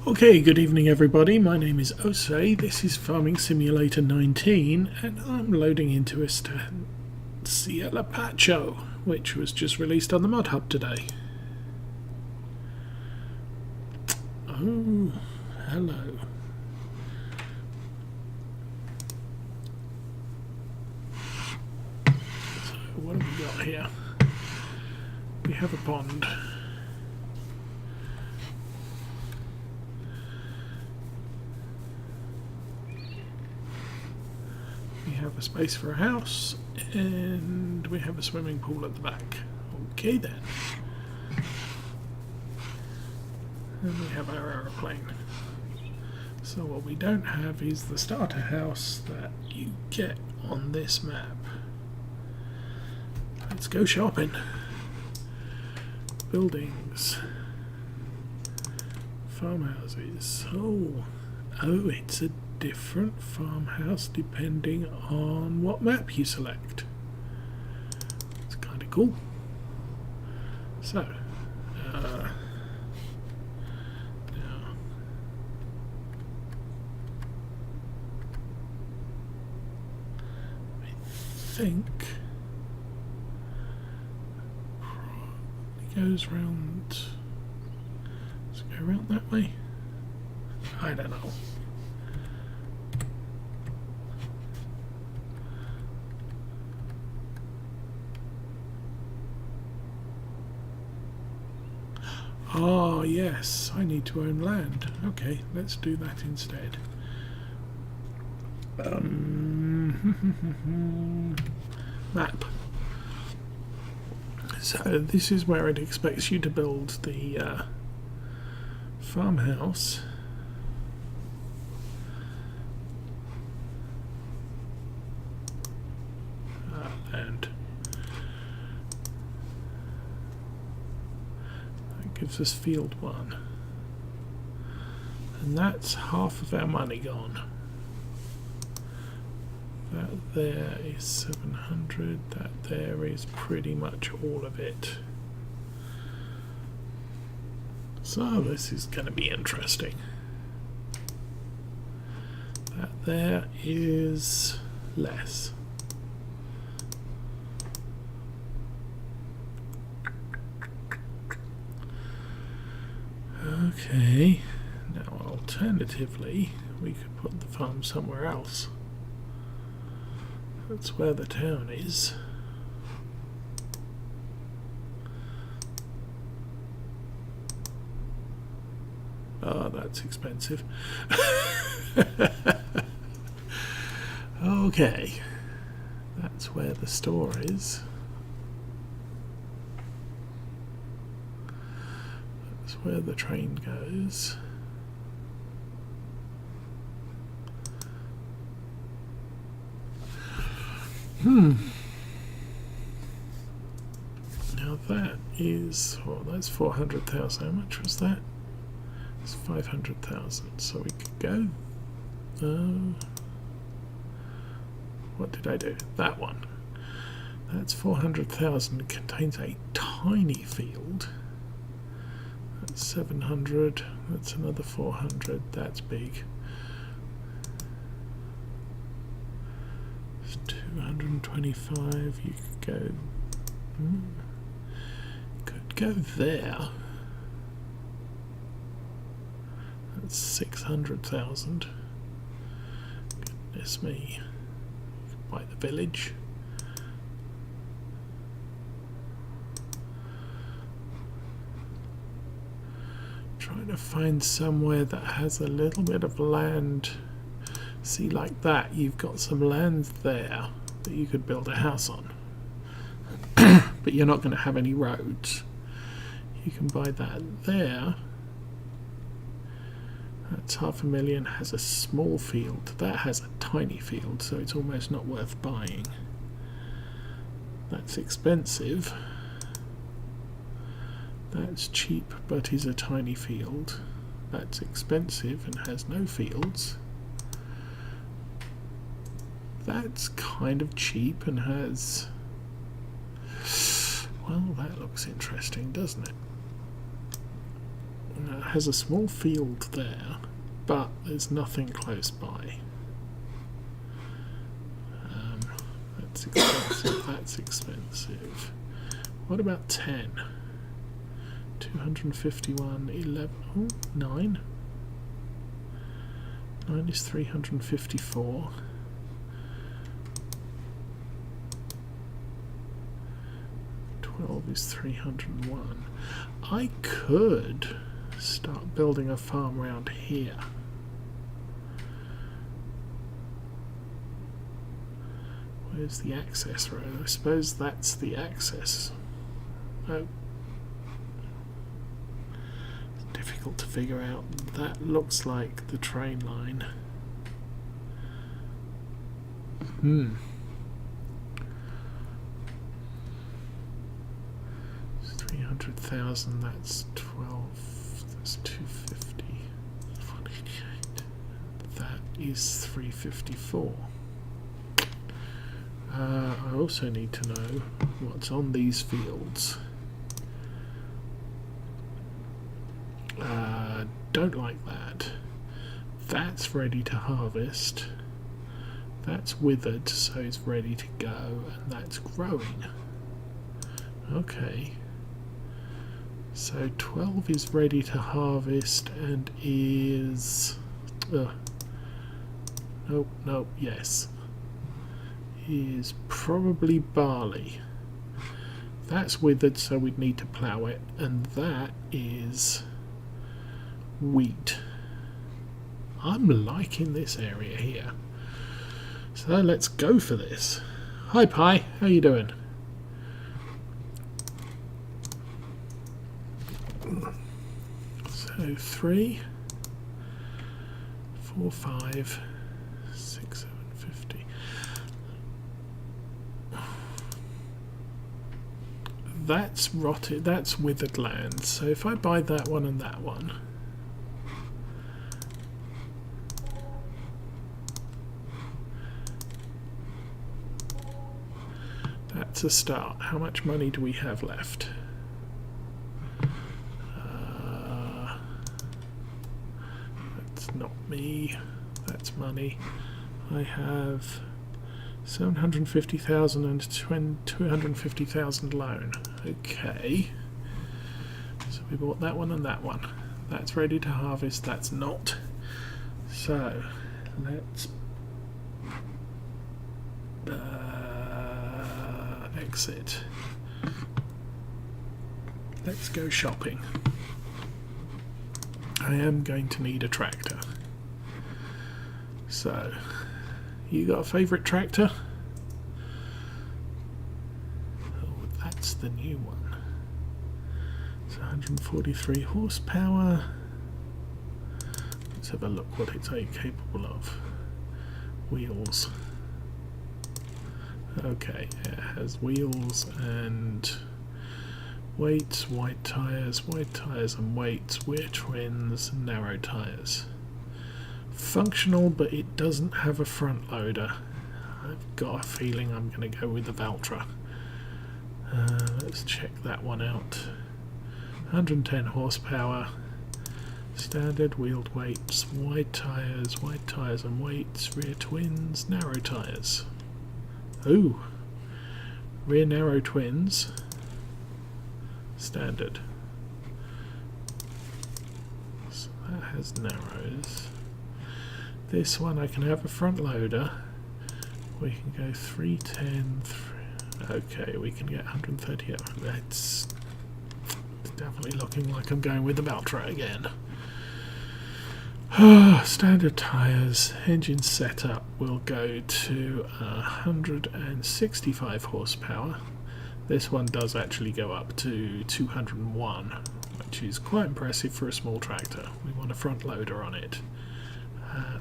Okay, good evening everybody. My name is Osei. This is Farming Simulator 19 and I'm loading into Estancia Lapacho, which was just released on the Mod Hub today. Oh, hello. So what have we got here? We have a pond. We have a space for a house, and we have a swimming pool at the back. Okay then. And we have our aeroplane. So what we don't have is the starter house that you get on this map. Let's go shopping. Buildings. Farmhouses. Oh, it's a different farmhouse depending on what map you select. It's kind of cool. So, now I think probably goes round. Does it go around that way? I don't know. Ah, yes, I need to own land. Okay, let's do that instead. Map. So this is where it expects you to build the farmhouse. Land. Gives us field 1, and that's half of our money gone. That there is 700, that there is pretty much all of it. So this is going to be interesting. That there is less. Okay, now alternatively we could put the farm somewhere else. That's where the town is. Oh, that's expensive. Okay, that's where the store is. Where the train goes. Now that is, well, that's 400,000. How much was that? It's 500,000. So we could go. What did I do? That one. That's 400,000. It contains a tiny field. 700, that's another 400, that's big. It's 225, you could go there. That's 600,000. Goodness me. You could buy the village. Trying to find somewhere that has a little bit of land. See, like that, you've got some land there that you could build a house on. But you're not going to have any roads. You can buy that there. That's 500,000, has a small field. That has a tiny field, so it's almost not worth buying. That's expensive. That's cheap, but is a tiny field. That's expensive and has no fields. That's kind of cheap and has... Well, that looks interesting, doesn't it? has a small field there, but there's nothing close by. That's expensive. That's expensive. What about 10? 251, 11, oh, 9. 9 is 354. 12 is 301. I could start building a farm around here. Where's the access road? I suppose that's the access. Oh. It's difficult to figure out. That looks like the train line. 300,000, that's 12, that's 250, 188. That is 354. I also need to know what's on these fields. Don't like that. That's ready to harvest. That's withered, so it's ready to go, and that's growing. Okay. So 12 is ready to harvest and is... nope, yes. Is probably barley. That's withered, so we'd need to plough it, and that is wheat. I'm liking this area here. So let's go for this. Hi Pi, how you doing? So 3, 4, 5, 6, 7, 50. That's rotted, that's withered land. So if I buy that one and that one, that's a start. How much money do we have left? That's not me. That's money. I have 750,000 and 250,000 loan. Okay. So we bought that one and that one. That's ready to harvest. That's not. So let's exit. Let's go shopping. I am going to need a tractor. So, you got a favourite tractor? Oh, that's the new one. It's 143 horsepower. Let's have a look what it's capable of. Wheels. Okay, it has wheels and weights, white tyres and weights, rear twins, narrow tyres. Functional, but it doesn't have a front loader. I've got a feeling I'm going to go with the Valtra. Let's check that one out. 110 horsepower, standard wheeled weights, wide tyres and weights, rear twins, narrow tyres. Ooh, rear narrow twins, standard. So that has narrows. This one I can have a front loader. We can go 310. Okay, we can get 130. That's definitely looking like I'm going with the Valtra again. Standard tyres, engine setup will go to 165 horsepower. This one does actually go up to 201, which is quite impressive for a small tractor. We want a front loader on it.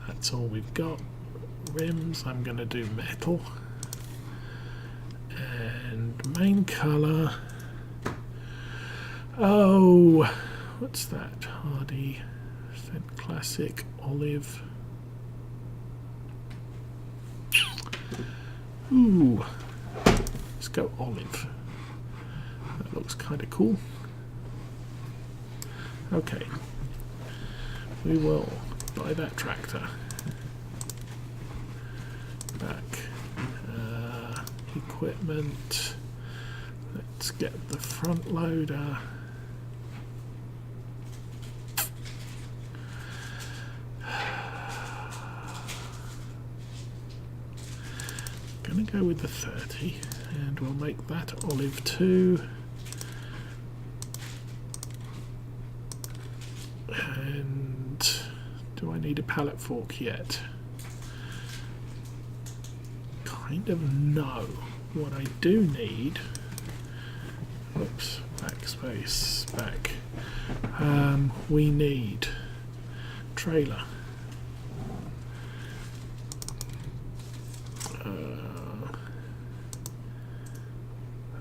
That's all we've got. Rims, I'm going to do metal. And main colour. Oh, what's that? Hardy. Classic olive. Ooh, let's go olive. That looks kind of cool. Okay, we will buy that tractor. Back. Equipment. Let's get the front loader. Gonna go with the 30, and we'll make that olive 2. And do I need a pallet fork yet? Kind of no. What I do need, whoops, backspace, back. We need trailer.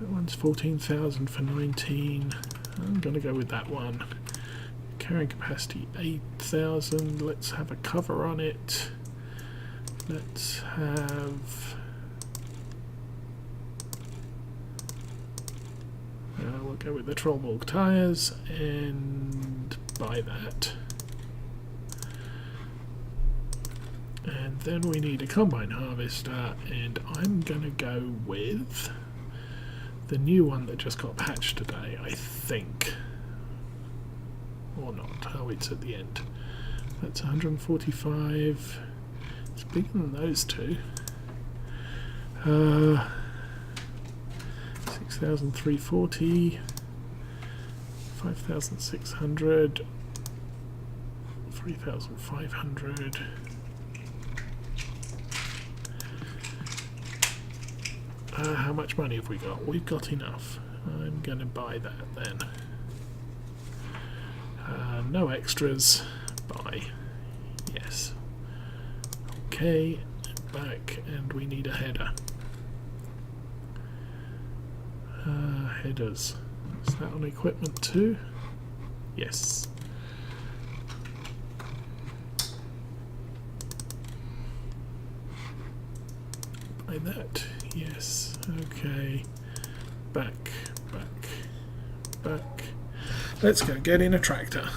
That one's 14,000 for 19. I'm going to go with that one. Carrying capacity 8,000. Let's have a cover on it. Let's have. We'll go with the Trollborg tyres and buy that. And then we need a combine harvester, and I'm going to go with the new one that just got patched today, I think. Or not. Oh, it's at the end. That's 145. It's bigger than those two. 6,340. 5,600. 3,500. How much money have we got? We've got enough. I'm going to buy that then. No extras. Buy. Yes. Okay. Back, and we need a header. Headers. Is that on equipment too? Yes. Buy that. Yes. Okay. Back. Let's go get in a tractor.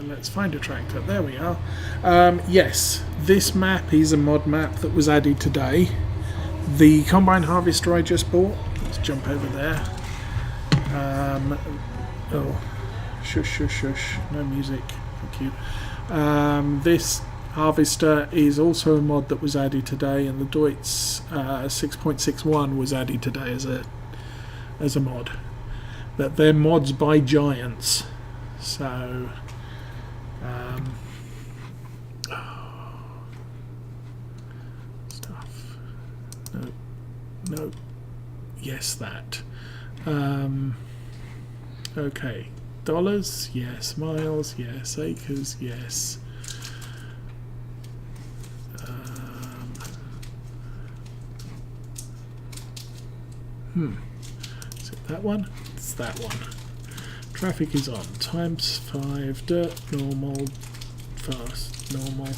Let's find a tractor. There we are. Yes, this map is a mod map that was added today. The combine harvester I just bought. Let's jump over there. Oh, shush. No music. Thank you. This harvester is also a mod that was added today, and the Deutz 6.61 was added today as a mod. But they're mods by giants, so stuff. No. Yes, that. Okay. Dollars, yes. Miles, yes. Acres, yes. Is it that one? It's that one. Traffic is on. Times 5. Dirt, normal. Fast, normal.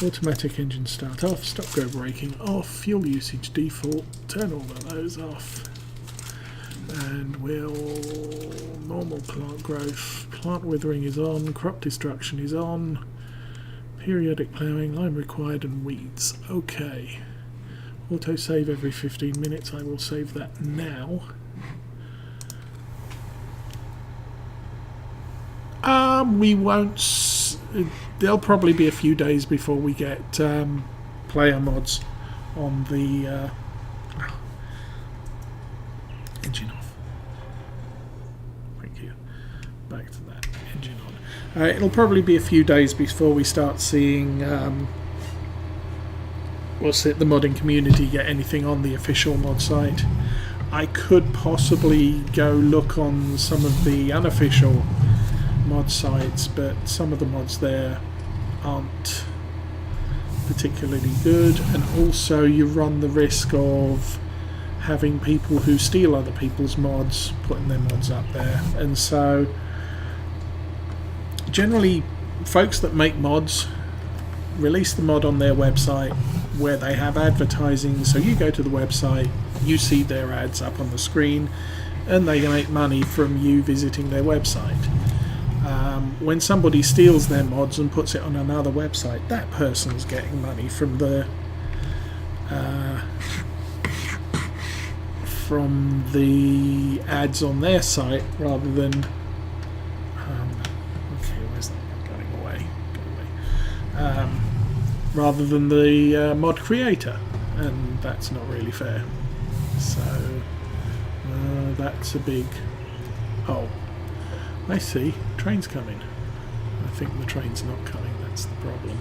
Automatic engine start off. Stop go braking off. Fuel usage default. Turn all of those off. And we'll normal plant growth. Plant withering is on. Crop destruction is on. Periodic ploughing, lime required, and weeds. Okay. Auto save every 15 minutes. I will save that now. We won't. There'll probably be a few days before we get player mods on the engine off. Thank you. Back to that engine on. It'll probably be a few days before we start seeing. What's it? The modding community get anything on the official mod site. I could possibly go look on some of the unofficial mod sites, but some of the mods there aren't particularly good, and also you run the risk of having people who steal other people's mods putting their mods up there. And so generally folks that make mods release the mod on their website where they have advertising, so you go to the website, you see their ads up on the screen, and they make money from you visiting their website. when somebody steals their mods and puts it on another website, that person's getting money from the ads on their site rather than okay, where's that one going away? Go away. Rather than the mod creator, and that's not really fair. So that's a big... Oh, I see. Train's coming. I think the train's not coming. That's the problem.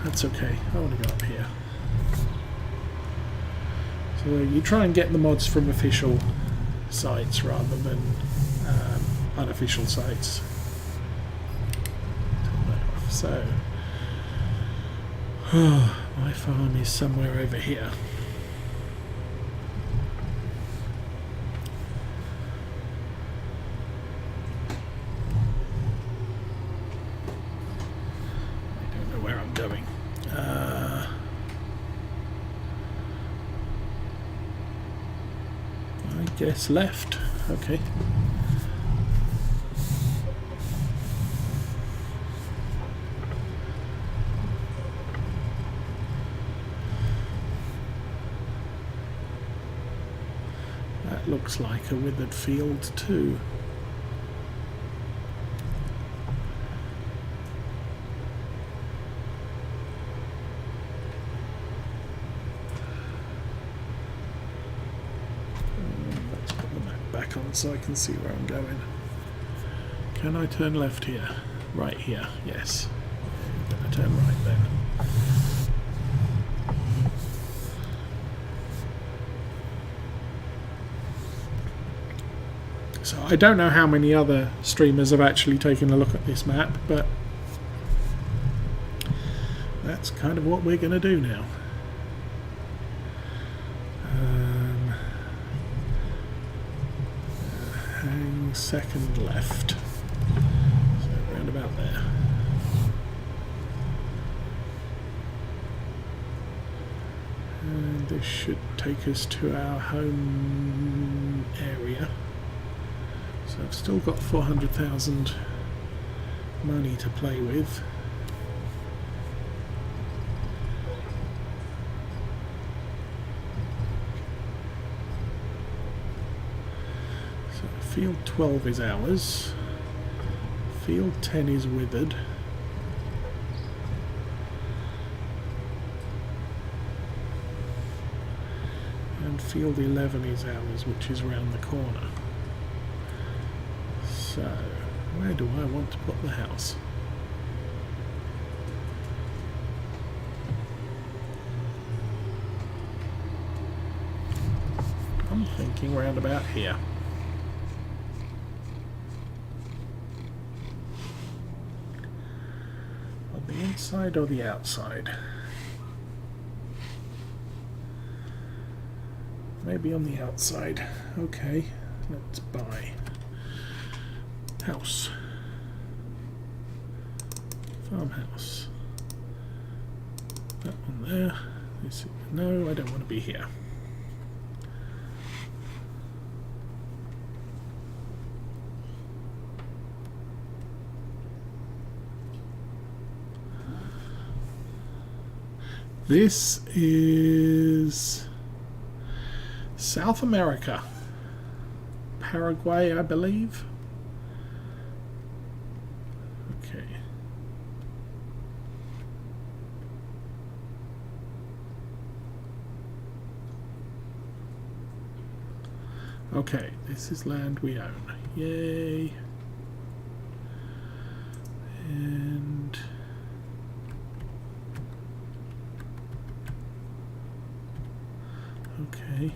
That's okay. I want to go up here. So you try and get the mods from official sites rather than unofficial sites. Turn that off. So my farm is somewhere over here. Guess left. Okay. That looks like a withered field too. So I can see where I'm going. Can I turn left here? Right here, yes. I'm going to turn right then. So I don't know how many other streamers have actually taken a look at this map, but that's kind of what we're going to do now. Second left, so round about there. And this should take us to our home area. So I've still got 400,000 money to play with. Field 12 is ours. Field 10 is withered. And field 11 is ours, which is round the corner. So, where do I want to put the house? I'm thinking round about here. Inside or the outside? Maybe on the outside. Okay, let's buy house. Farmhouse. That one there. No, I don't want to be here. This is South America, Paraguay, I believe. Okay. Okay, this is land we own. Yay. And okay.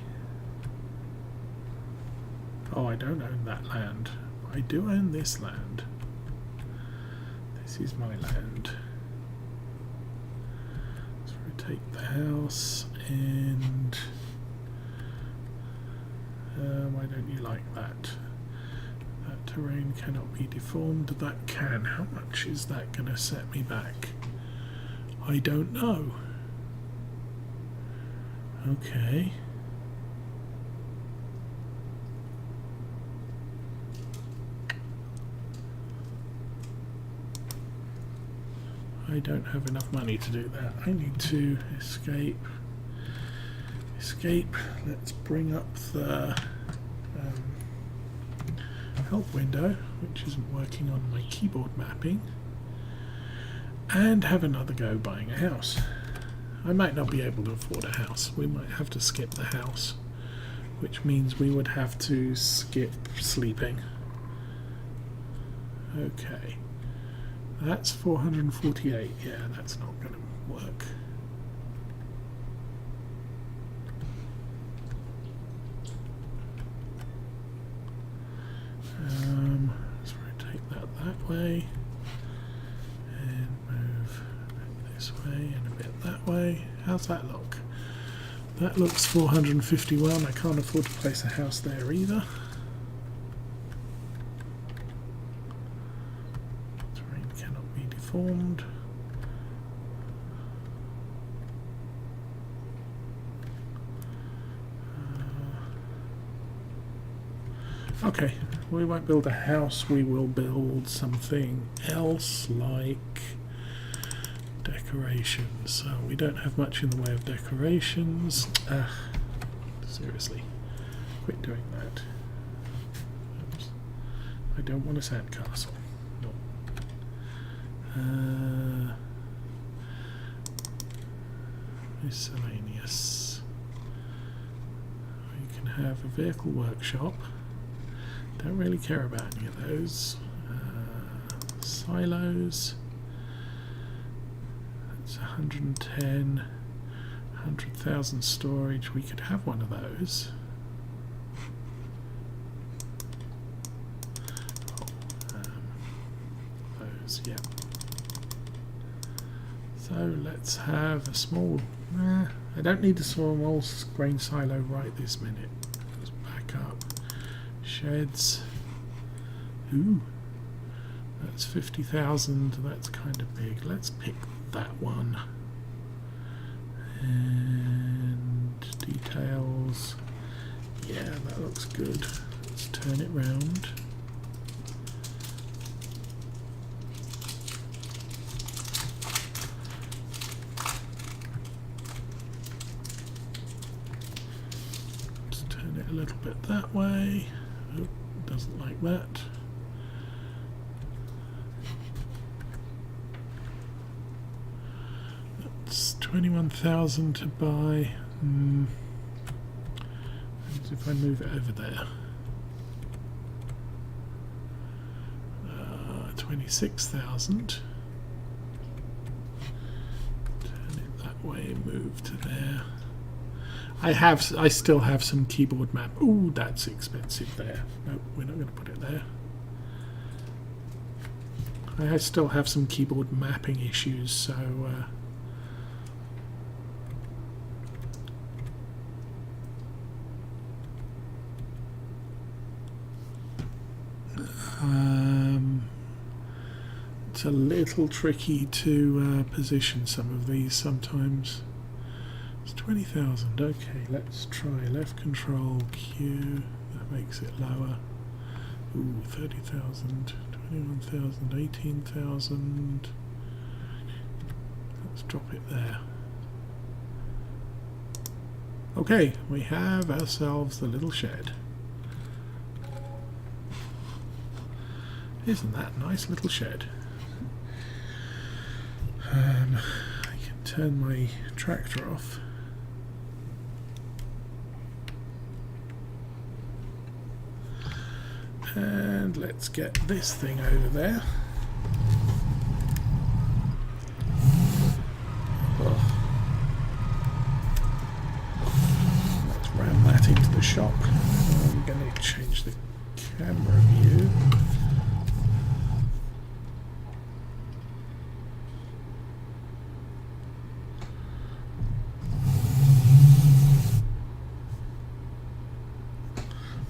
Oh, I don't own that land. I do own this land. This is my land. Let's rotate the house and why don't you like that? That terrain cannot be deformed. That can. How much is that going to set me back? I don't know. Okay. I don't have enough money to do that. I need to escape. Escape. Let's bring up the help window, which isn't working on my keyboard mapping, and have another go buying a house. I might not be able to afford a house. We might have to skip the house, which means we would have to skip sleeping. Okay. That's 448. Yeah, that's not going to work. Let's rotate that way and move this way and a bit that way. How's that look? That looks 451. I can't afford to place a house there either. Terrain cannot be deformed. Okay, we won't build a house, we will build something else like decorations. So we don't have much in the way of decorations. Seriously, quit doing that. Oops. I don't want a sandcastle. No. Miscellaneous. You can have a vehicle workshop. Don't really care about any of those. Silos. That's 110. 100,000 storage. We could have one of those. Those, yeah. So let's have a small. I don't need a small grain silo right this minute. Let's back up. Sheds. Ooh, that's 50,000. That's kind of big. Let's pick that one. And details. Yeah, that looks good. Let's turn it round. Let's turn it a little bit that way. Oh, doesn't like that. That's 21,000 to buy. If I move it over there. 26,000. Turn it that way, move to there. I still have some keyboard map. Ooh, that's expensive there. No, we're not going to put it there. I still have some keyboard mapping issues, so it's a little tricky to position some of these sometimes. It's 20,000. Okay, let's try left control Q. That makes it lower. Ooh, 30,000, 21,000, 18,000. Let's drop it there. Okay, we have ourselves the little shed. Isn't that a nice little shed? I can turn my tractor off. And let's get this thing over there. Oh. Let's ram that into the shop. I'm going to change the camera view.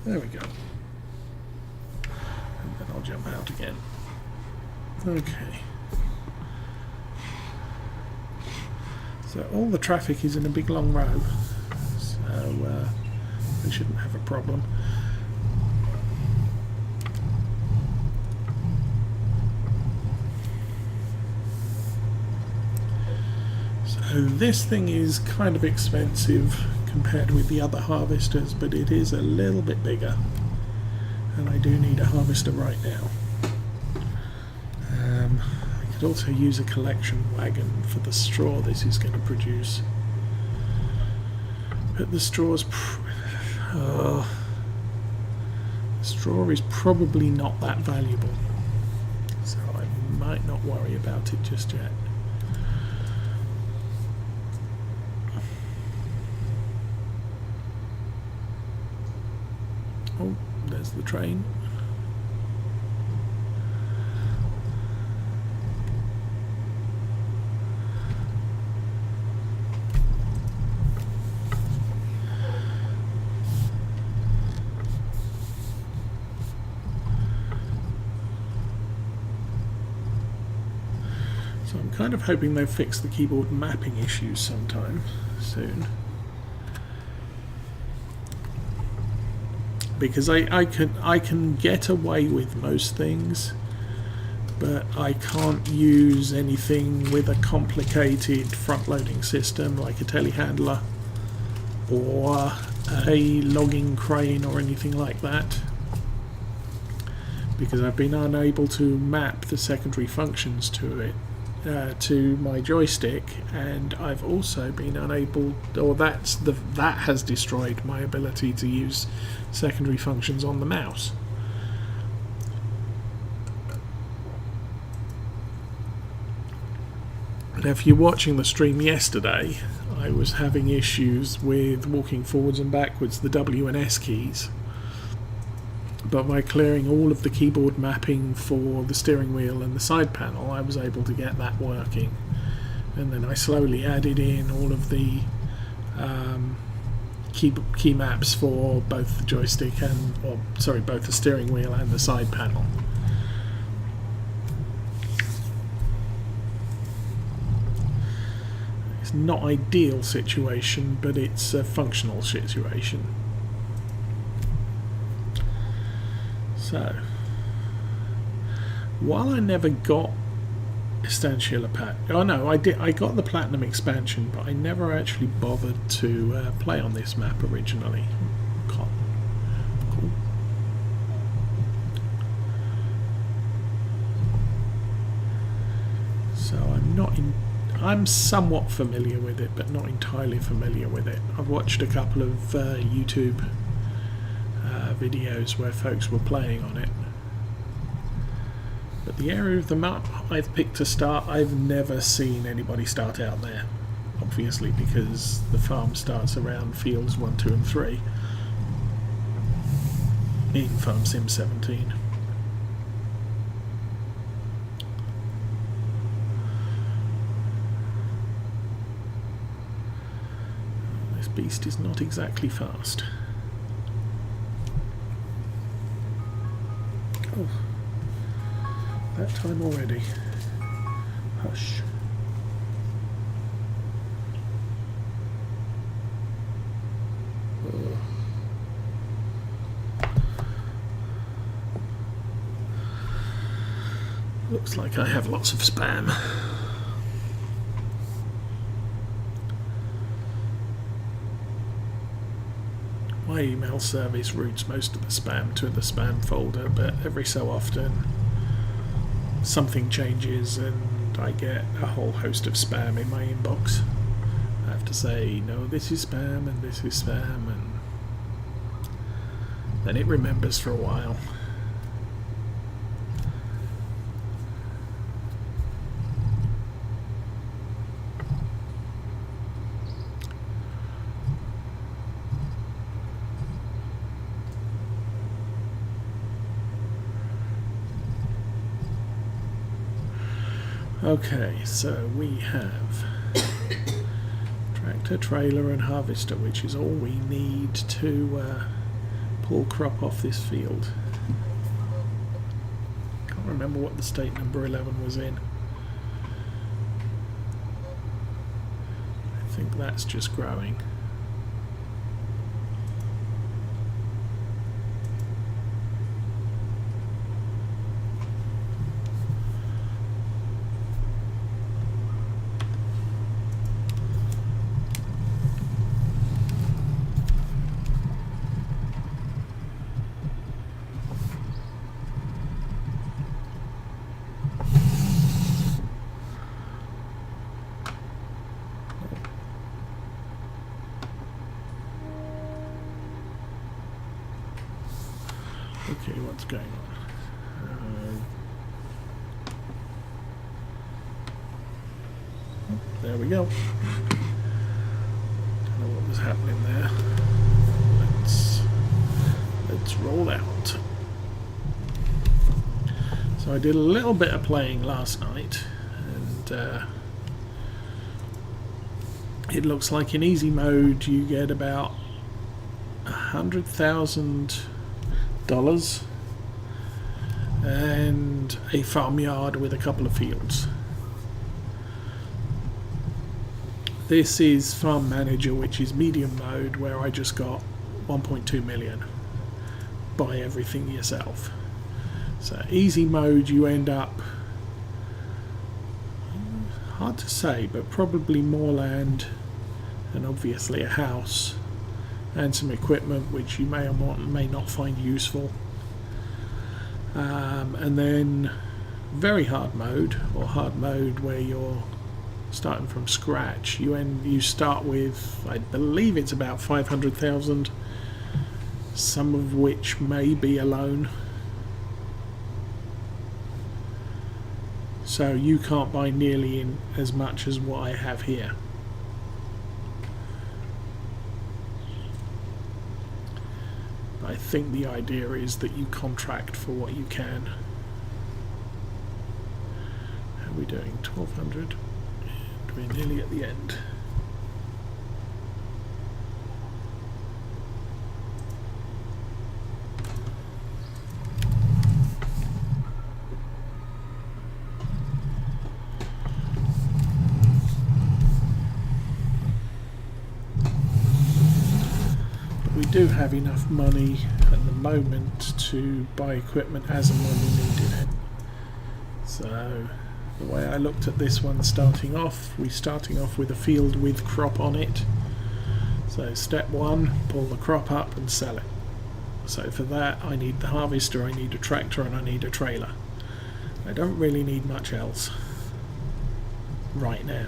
There we go. And then I'll jump out again. Okay. So all the traffic is in a big long row. So we shouldn't have a problem. This thing is kind of expensive compared with the other harvesters, but it is a little bit bigger, and I do need a harvester right now. I could also use a collection wagon for the straw this is going to produce, but the straw is probably not that valuable, so I might not worry about it just yet. Oh, there's the train. So I'm kind of hoping they'll fix the keyboard mapping issues sometime soon. Because I can get away with most things, but I can't use anything with a complicated front-loading system like a telehandler or a logging crane or anything like that, because I've been unable to map the secondary functions to it, to my joystick, and I've also been unable, or that has destroyed my ability to use secondary functions on the mouse. Now, if you're watching the stream yesterday, I was having issues with walking forwards and backwards the W and S keys, but by clearing all of the keyboard mapping for the steering wheel and the side panel, I was able to get that working. And then I slowly added in all of the key maps for both the joystick and, both the steering wheel and the side panel. It's not ideal situation, but it's a functional situation. So, while I never got Estancia Lapacho, oh no, I got the Platinum expansion, but I never actually bothered to play on this map originally. Cool. So I'm somewhat familiar with it, but not entirely familiar with it. I've watched a couple of YouTube videos where folks were playing on it, but the area of the map I've picked to start, I've never seen anybody start out there, obviously because the farm starts around fields 1, 2 and 3 in Farm Sim 17. This beast is not exactly fast. Oh, that time already. Hush. Looks like I have lots of spam. My email service routes most of the spam to the spam folder, but every so often something changes and I get a whole host of spam in my inbox. I have to say, no, this is spam and this is spam, and then it remembers for a while. Okay, so we have tractor, trailer and harvester, which is all we need to pull crop off this field. Can't remember what the state number 11 was in. I think that's just growing. Okay, what's going on? There we go. Don't know what was happening there. Let's roll out. So I did a little bit of playing last night, and it looks like in easy mode you get about $100,000 and a farmyard with a couple of fields. This is Farm Manager, which is medium mode, where I just got 1.2 million. Buy everything yourself. So easy mode, you end up, hard to say, but probably more land and obviously a house and some equipment which you may or may not find useful. And then very hard mode, or hard mode where you're starting from scratch. You start with, I believe it's about 500,000, some of which may be a loan. So you can't buy nearly in as much as what I have here. I think the idea is that you contract for what you can. How are we doing? 1200, and we're nearly at the end. We do have enough money at the moment to buy equipment as and when we needed it. So the way I looked at this one starting off, we're starting off with a field with crop on it. So step one, pull the crop up and sell it. So for that I need the harvester, I need a tractor, and I need a trailer. I don't really need much else right now.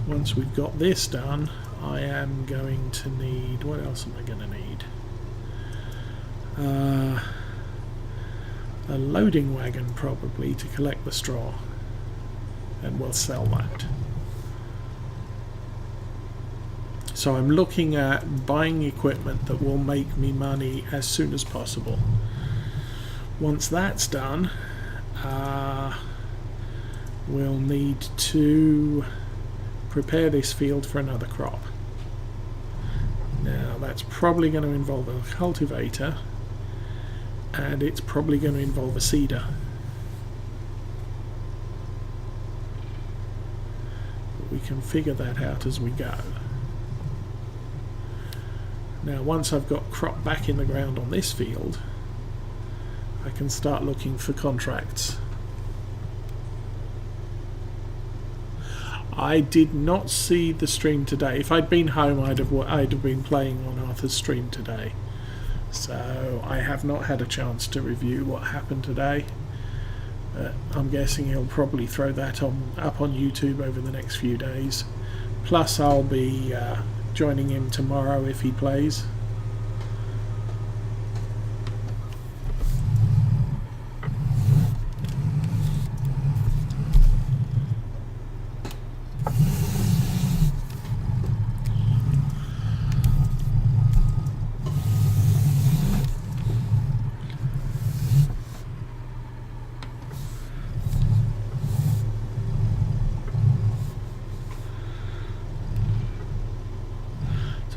Once we've got this done, I am going to need, what else am I going to need? A loading wagon probably to collect the straw, and we'll sell that. So I'm looking at buying equipment that will make me money as soon as possible. Once that's done, we'll need to prepare this field for another crop. Now that's probably going to involve a cultivator, and it's probably going to involve a seeder. But we can figure that out as we go. Now once I've got crop back in the ground on this field, I can start looking for contracts. I did not see the stream today. If I'd been home, I'd have been playing on Arthur's stream today. So I have not had a chance to review what happened today. I'm guessing he'll probably throw that up on YouTube over the next few days. Plus I'll be joining him tomorrow if he plays.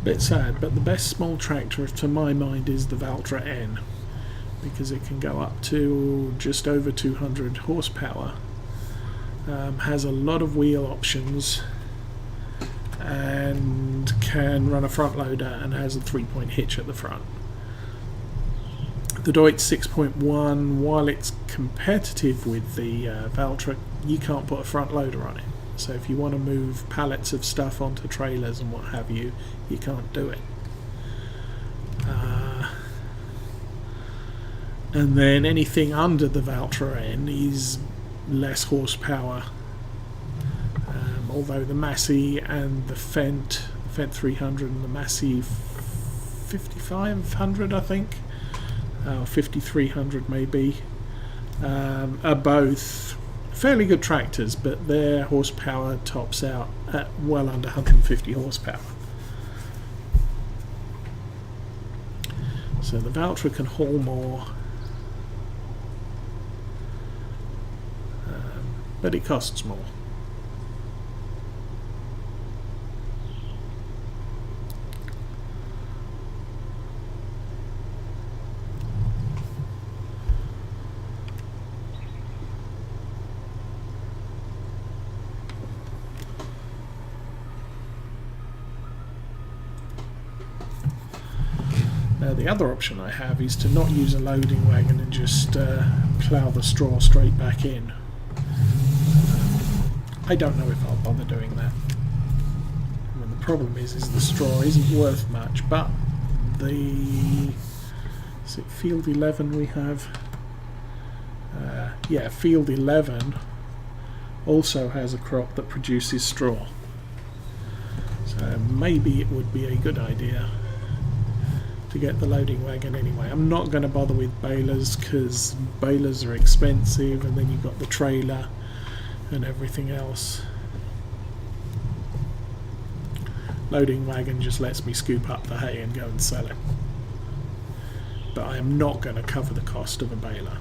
Bit sad, but the best small tractor to my mind is the Valtra N, because it can go up to just over 200 horsepower, has a lot of wheel options, and can run a front loader, and has a 3-point hitch at the front. The Deutz 6.1, while it's competitive with the Valtra, you can't put a front loader on it. So if you want to move pallets of stuff onto trailers and what have you, you can't do it. And then anything under the Valtra N is less horsepower. Although the Massey and the Fendt 300 and the Massey 5500, I think, or 5300 maybe, are both fairly good tractors, but their horsepower tops out at well under 150 horsepower. So the Valtra can haul more, but it costs more. The other option I have is to not use a loading wagon and just plough the straw straight back in. I don't know if I'll bother doing that. I mean, the problem is the straw isn't worth much, but is it field 11 we have? Yeah, field 11 also has a crop that produces straw. So maybe it would be a good idea to get the loading wagon anyway. I'm not going to bother with balers because balers are expensive, and then you've got the trailer and everything else. Loading wagon just lets me scoop up the hay and go and sell it. But I am not going to cover the cost of a baler.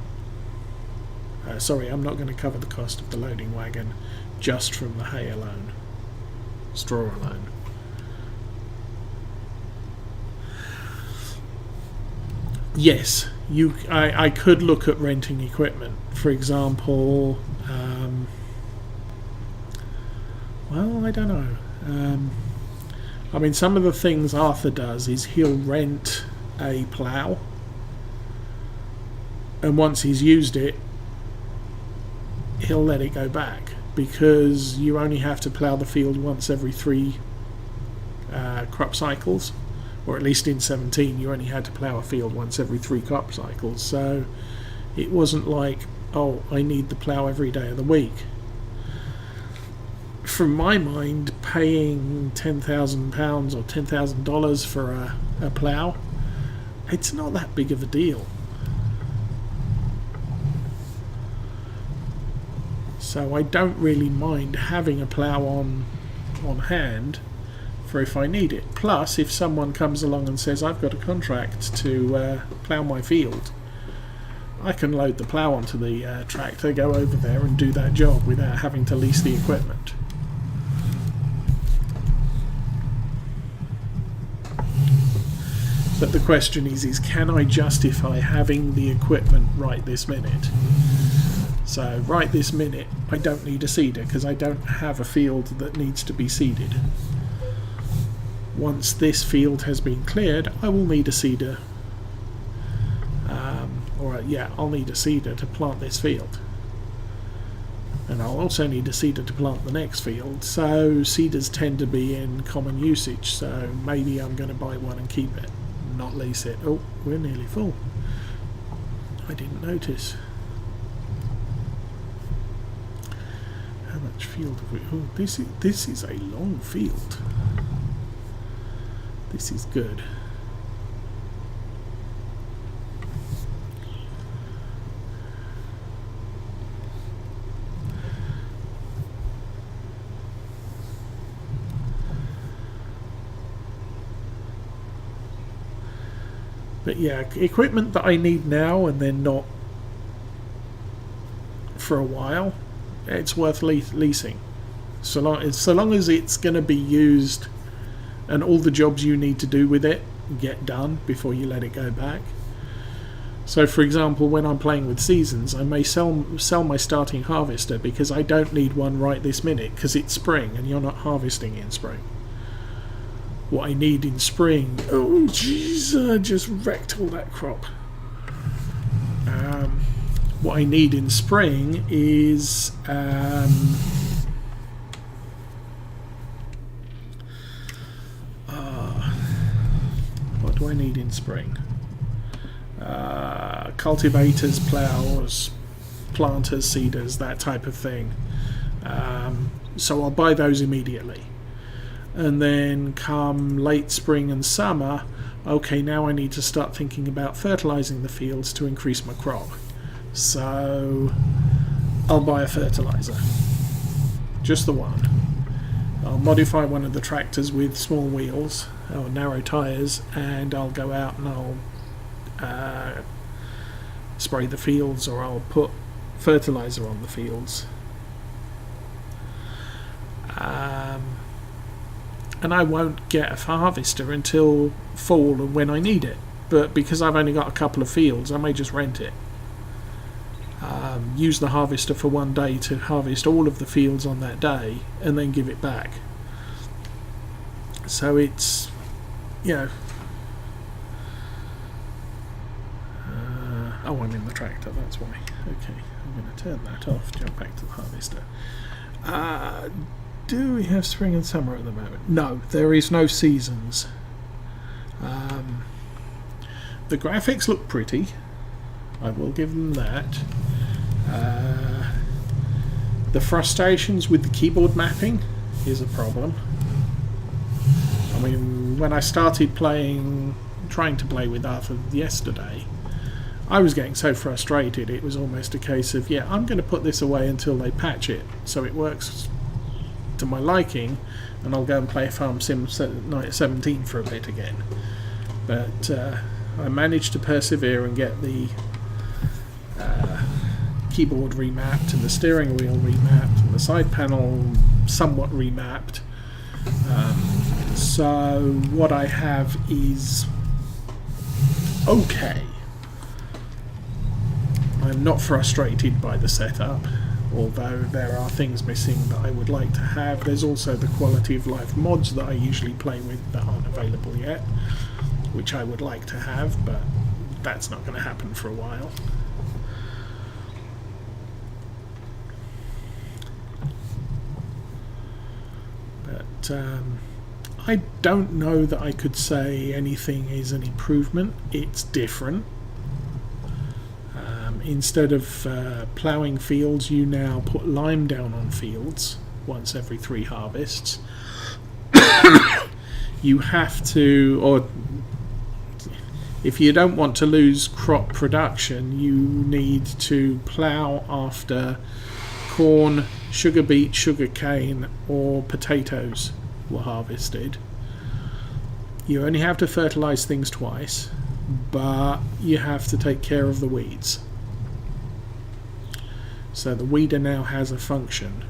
Sorry, I'm not going to cover the cost of the loading wagon just from the hay alone, straw alone. Yes, I could look at renting equipment. For example, well, I don't know. I mean, some of the things Arthur does is he'll rent a plough, and once he's used it, he'll let it go back, because you only have to plough the field once every 3 crop cycles. Or at least in 17 you only had to plough a field once every 3 crop cycles, so it wasn't like, oh, I need the plough every day of the week. From my mind, paying £10,000 or $10,000 for a plough, it's not that big of a deal. So I don't really mind having a plough on hand for if I need it. Plus, if someone comes along and says, I've got a contract to plough my field, I can load the plough onto the tractor, go over there and do that job without having to lease the equipment. But the question is can I justify having the equipment right this minute? So right this minute I don't need a seeder because I don't have a field that needs to be seeded. Once this field has been cleared, I will need a seeder. I'll need a seeder to plant this field. And I'll also need a seeder to plant the next field. So seeders tend to be in common usage, so maybe I'm going to buy one and keep it, not lease it. Oh, we're nearly full. I didn't notice. How much field have we... Oh, this is a long field. This is good. But yeah, equipment that I need now and then not for a while, it's worth leasing. So long as it's going to be used and all the jobs you need to do with it get done before you let it go back. So for example, when I'm playing with seasons, I may sell my starting harvester because I don't need one right this minute because it's spring and you're not harvesting in spring. What I need in spring... Oh jeez, I just wrecked all that crop. What I need in spring is... what do I need in spring? Cultivators, plows, planters, seeders, that type of thing. So I'll buy those immediately. And then come late spring and summer, okay, now I need to start thinking about fertilizing the fields to increase my crop. So I'll buy a fertilizer, just the one. I'll modify one of the tractors with small wheels or narrow tyres, and I'll go out and I'll spray the fields, or I'll put fertilizer on the fields. And I won't get a harvester until fall and when I need it. But because I've only got a couple of fields, I may just rent it. Use the harvester for one day to harvest all of the fields on that day and then give it back. So it's, you know, oh, I'm in the tractor, that's why. Okay, I'm going to turn that off, jump back to the harvester. Do we have spring and summer at the moment? No, there is no seasons. The graphics look pretty, I will give them that. The frustrations with the keyboard mapping is a problem. I mean, when I started trying to play with Arthur yesterday, I was getting so frustrated it was almost a case of, yeah, I'm going to put this away until they patch it so it works to my liking, and I'll go and play Farm Sim 17 for a bit again. But I managed to persevere and get the keyboard remapped and the steering wheel remapped and the side panel somewhat remapped. So what I have is okay. I'm not frustrated by the setup, although there are things missing that I would like to have. There's also the quality of life mods that I usually play with that aren't available yet, which I would like to have, but that's not going to happen for a while. But I don't know that I could say anything is an improvement. It's different. Instead of ploughing fields, you now put lime down on fields once every 3 harvests. You have to, or if you don't want to lose crop production, you need to plough after corn, sugar beet, sugar cane or potatoes were harvested. You only have to fertilise things twice, but you have to take care of the weeds. So the weeder now has a function.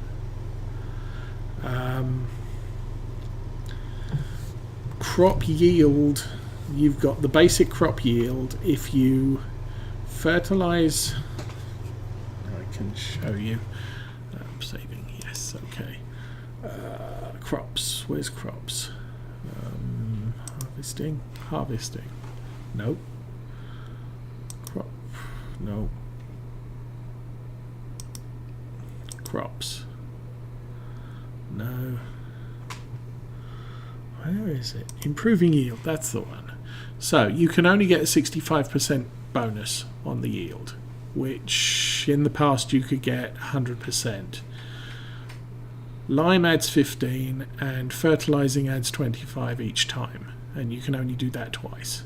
Crop yield, you've got the basic crop yield. If you fertilise, I can show you. I'm saving, yes, okay. Crops, where's crops? Harvesting, nope. Crop, no. Crops, no. Where is it? Improving yield, that's the one. So you can only get a 65% bonus on the yield, which in the past you could get 100%. Lime adds 15 and fertilizing adds 25 each time, and you can only do that twice,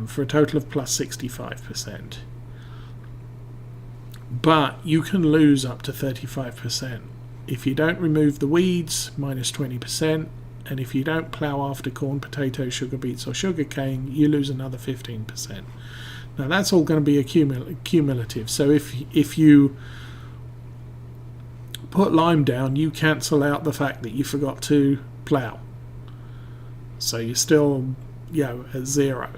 for a total of plus 65%. But you can lose up to 35%. If you don't remove the weeds, minus 20%, and if you don't plough after corn, potato, sugar beets or sugar cane, you lose another 15%. Now that's all going to be cumulative, so if you put lime down, you cancel out the fact that you forgot to plough. So you're still, at 0.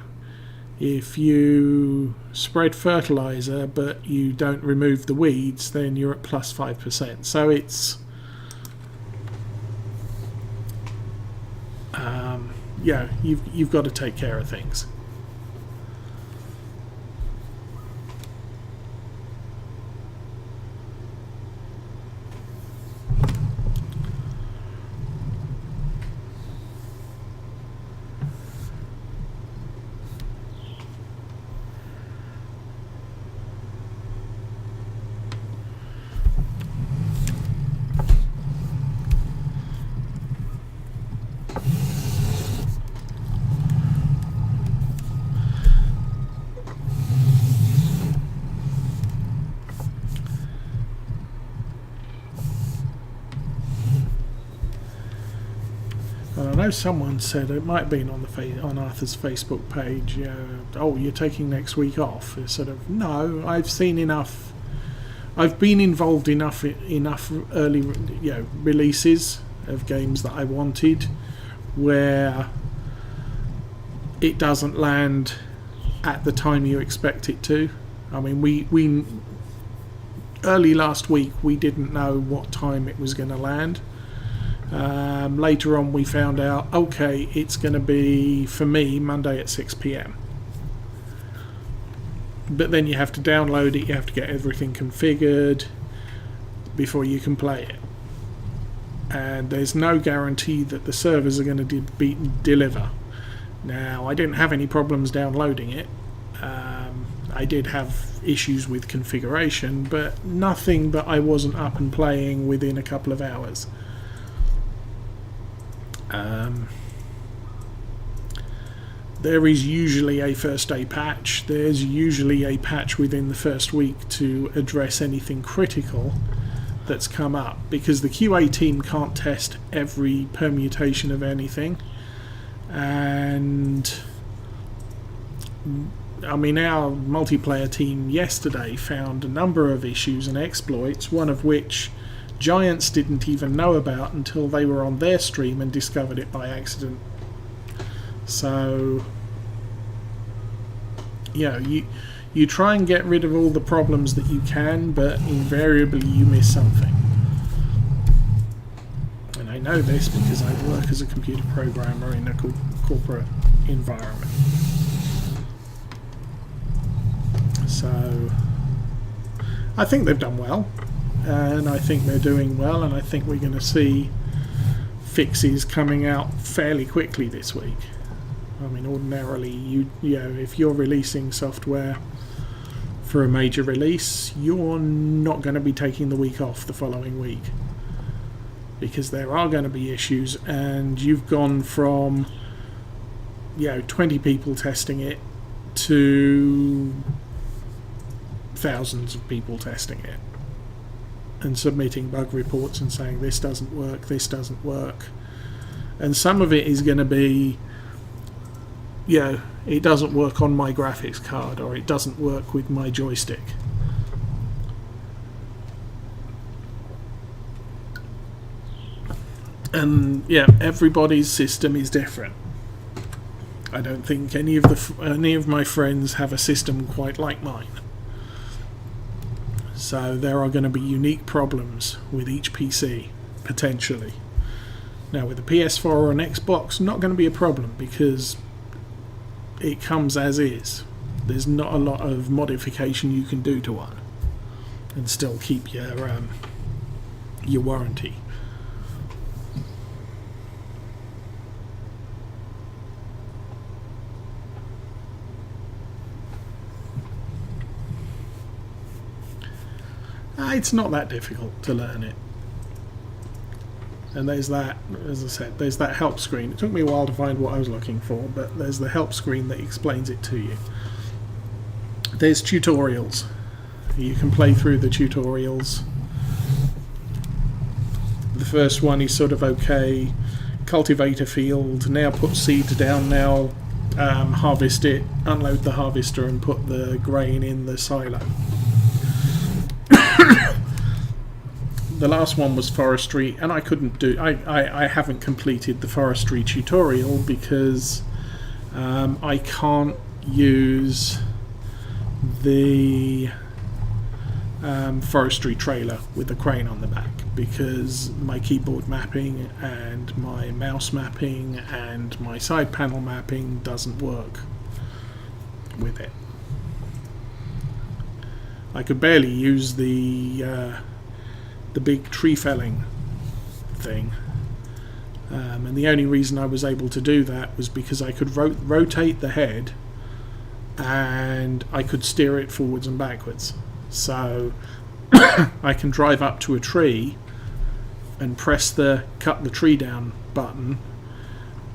If you spread fertilizer but you don't remove the weeds, then you're at plus 5%. So it's you've got to take care of things. know someone said, it might have been on on Arthur's Facebook page, oh, you're taking next week off. It's sort of, no, I've seen enough. I've been involved enough early releases of games that I wanted where it doesn't land at the time you expect it to. I mean, we early last week we didn't know what time it was going to land. Later on we found out, okay, it's going to be, for me, Monday at 6 p.m. But then you have to download it, you have to get everything configured before you can play it. And there's no guarantee that the servers are going to deliver. Now, I didn't have any problems downloading it. I did have issues with configuration, but nothing that I wasn't up and playing within a couple of hours. There is usually a first day patch. There's usually a patch within the first week to address anything critical that's come up, because the QA team can't test every permutation of anything. And I mean, our multiplayer team yesterday found a number of issues and exploits, one of which Giants didn't even know about until they were on their stream and discovered it by accident. So, you try and get rid of all the problems that you can, but invariably you miss something. And I know this because I work as a computer programmer in a corporate environment. So, I think they've done well, and I think they're doing well, and I think we're going to see fixes coming out fairly quickly this week. I mean, ordinarily, if you're releasing software for a major release, you're not going to be taking the week off the following week, because there are going to be issues, and you've gone from 20 people testing it to thousands of people testing it and submitting bug reports and saying this doesn't work, and some of it is going to be it doesn't work on my graphics card, or it doesn't work with my joystick. And everybody's system is different. I don't think any of my friends have a system quite like mine. So there are going to be unique problems with each PC, potentially. Now with a PS4 or an Xbox, not going to be a problem because it comes as is. There's not a lot of modification you can do to one and still keep your warranty. It's not that difficult to learn it. And there's that, as I said, there's that help screen. It took me a while to find what I was looking for, but there's the help screen that explains it to you. There's tutorials. You can play through the tutorials. The first one is sort of okay. Cultivate a field, now put seed down, now harvest it, unload the harvester and put the grain in the silo. The last one was forestry, and I couldn't do. I haven't completed the forestry tutorial because I can't use the forestry trailer with the crane on the back because my keyboard mapping and my mouse mapping and my side panel mapping doesn't work with it. I could barely use the big tree felling thing, and the only reason I was able to do that was because I could rotate the head and I could steer it forwards and backwards. So I can drive up to a tree and press the cut the tree down button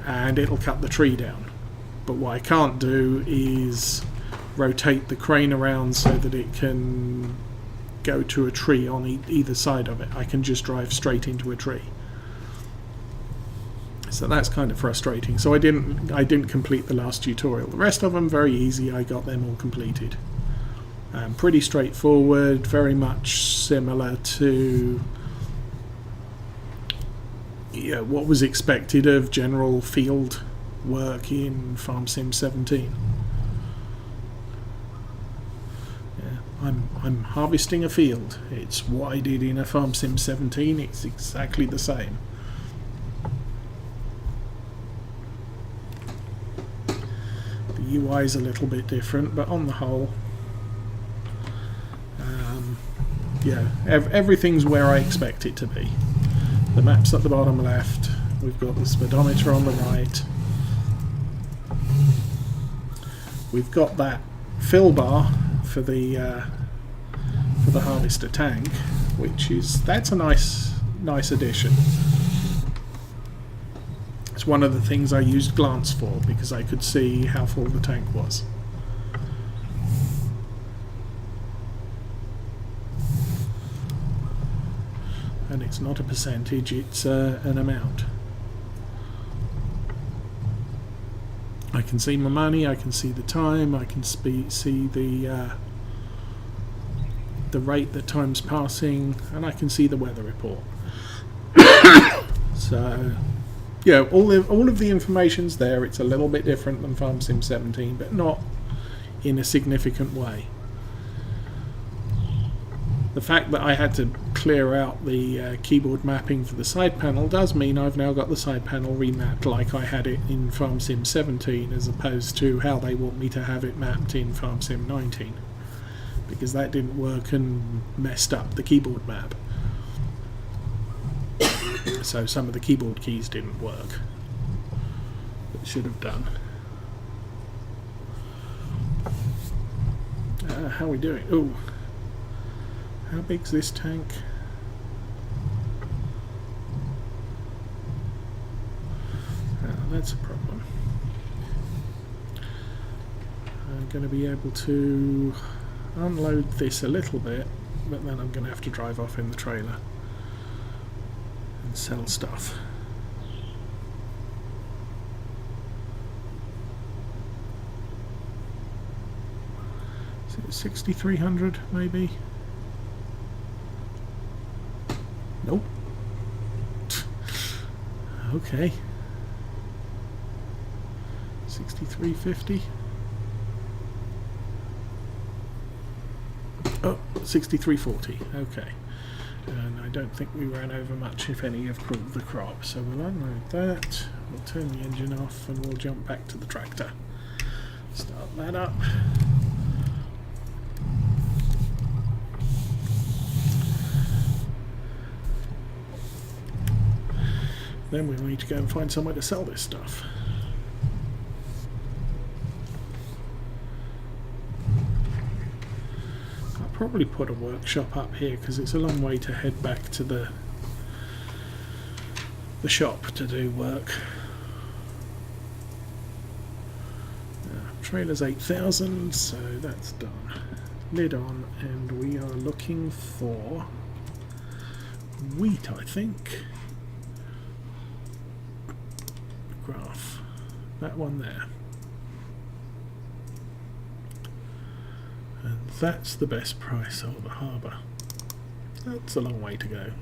and it'll cut the tree down. But what I can't do is rotate the crane around so that it can go to a tree on either side of it. I can just drive straight into a tree. So that's kind of frustrating. So I didn't complete the last tutorial. The rest of them very easy. I got them all completed. Pretty straightforward, very much similar to what was expected of general field work in Farm Sim 17. I'm harvesting a field. It's what I did in a Farm Sim 17. It's exactly the same. The UI is a little bit different, but on the whole, everything's where I expect it to be. The map's at the bottom left. We've got the speedometer on the right. We've got that fill bar for the harvester tank, that's a nice addition. It's one of the things I used Glance for, because I could see how full the tank was. And it's not a percentage, it's an amount. I can see my money, I can see the time, I can see the rate that time's passing, and I can see the weather report. So, all of the information's there. It's a little bit different than Farm Sim 17, but not in a significant way. The fact that I had to clear out the keyboard mapping for the side panel does mean I've now got the side panel remapped like I had it in Farm Sim 17, as opposed to how they want me to have it mapped in Farm Sim 19. Because that didn't work and messed up the keyboard map. So some of the keyboard keys didn't work. That should have done. How are we doing? Oh, how big's this tank? That's a problem. I'm going to be able to unload this a little bit, but then I'm going to have to drive off in the trailer and sell stuff. Is it 6,300 maybe? Nope. Okay. 6,350. Oh, 6,340. Okay. And I don't think we ran over much, if any, of the crop. So we'll unload that, we'll turn the engine off, and we'll jump back to the tractor. Start that up. Then we'll need to go and find somewhere to sell this stuff. Probably put a workshop up here because it's a long way to head back to the shop to do work. Trailer's 8,000, so that's done. Lid on, and we are looking for wheat, I think. Graph. That one there. And that's the best price. Oh, the harbour. That's a long way to go.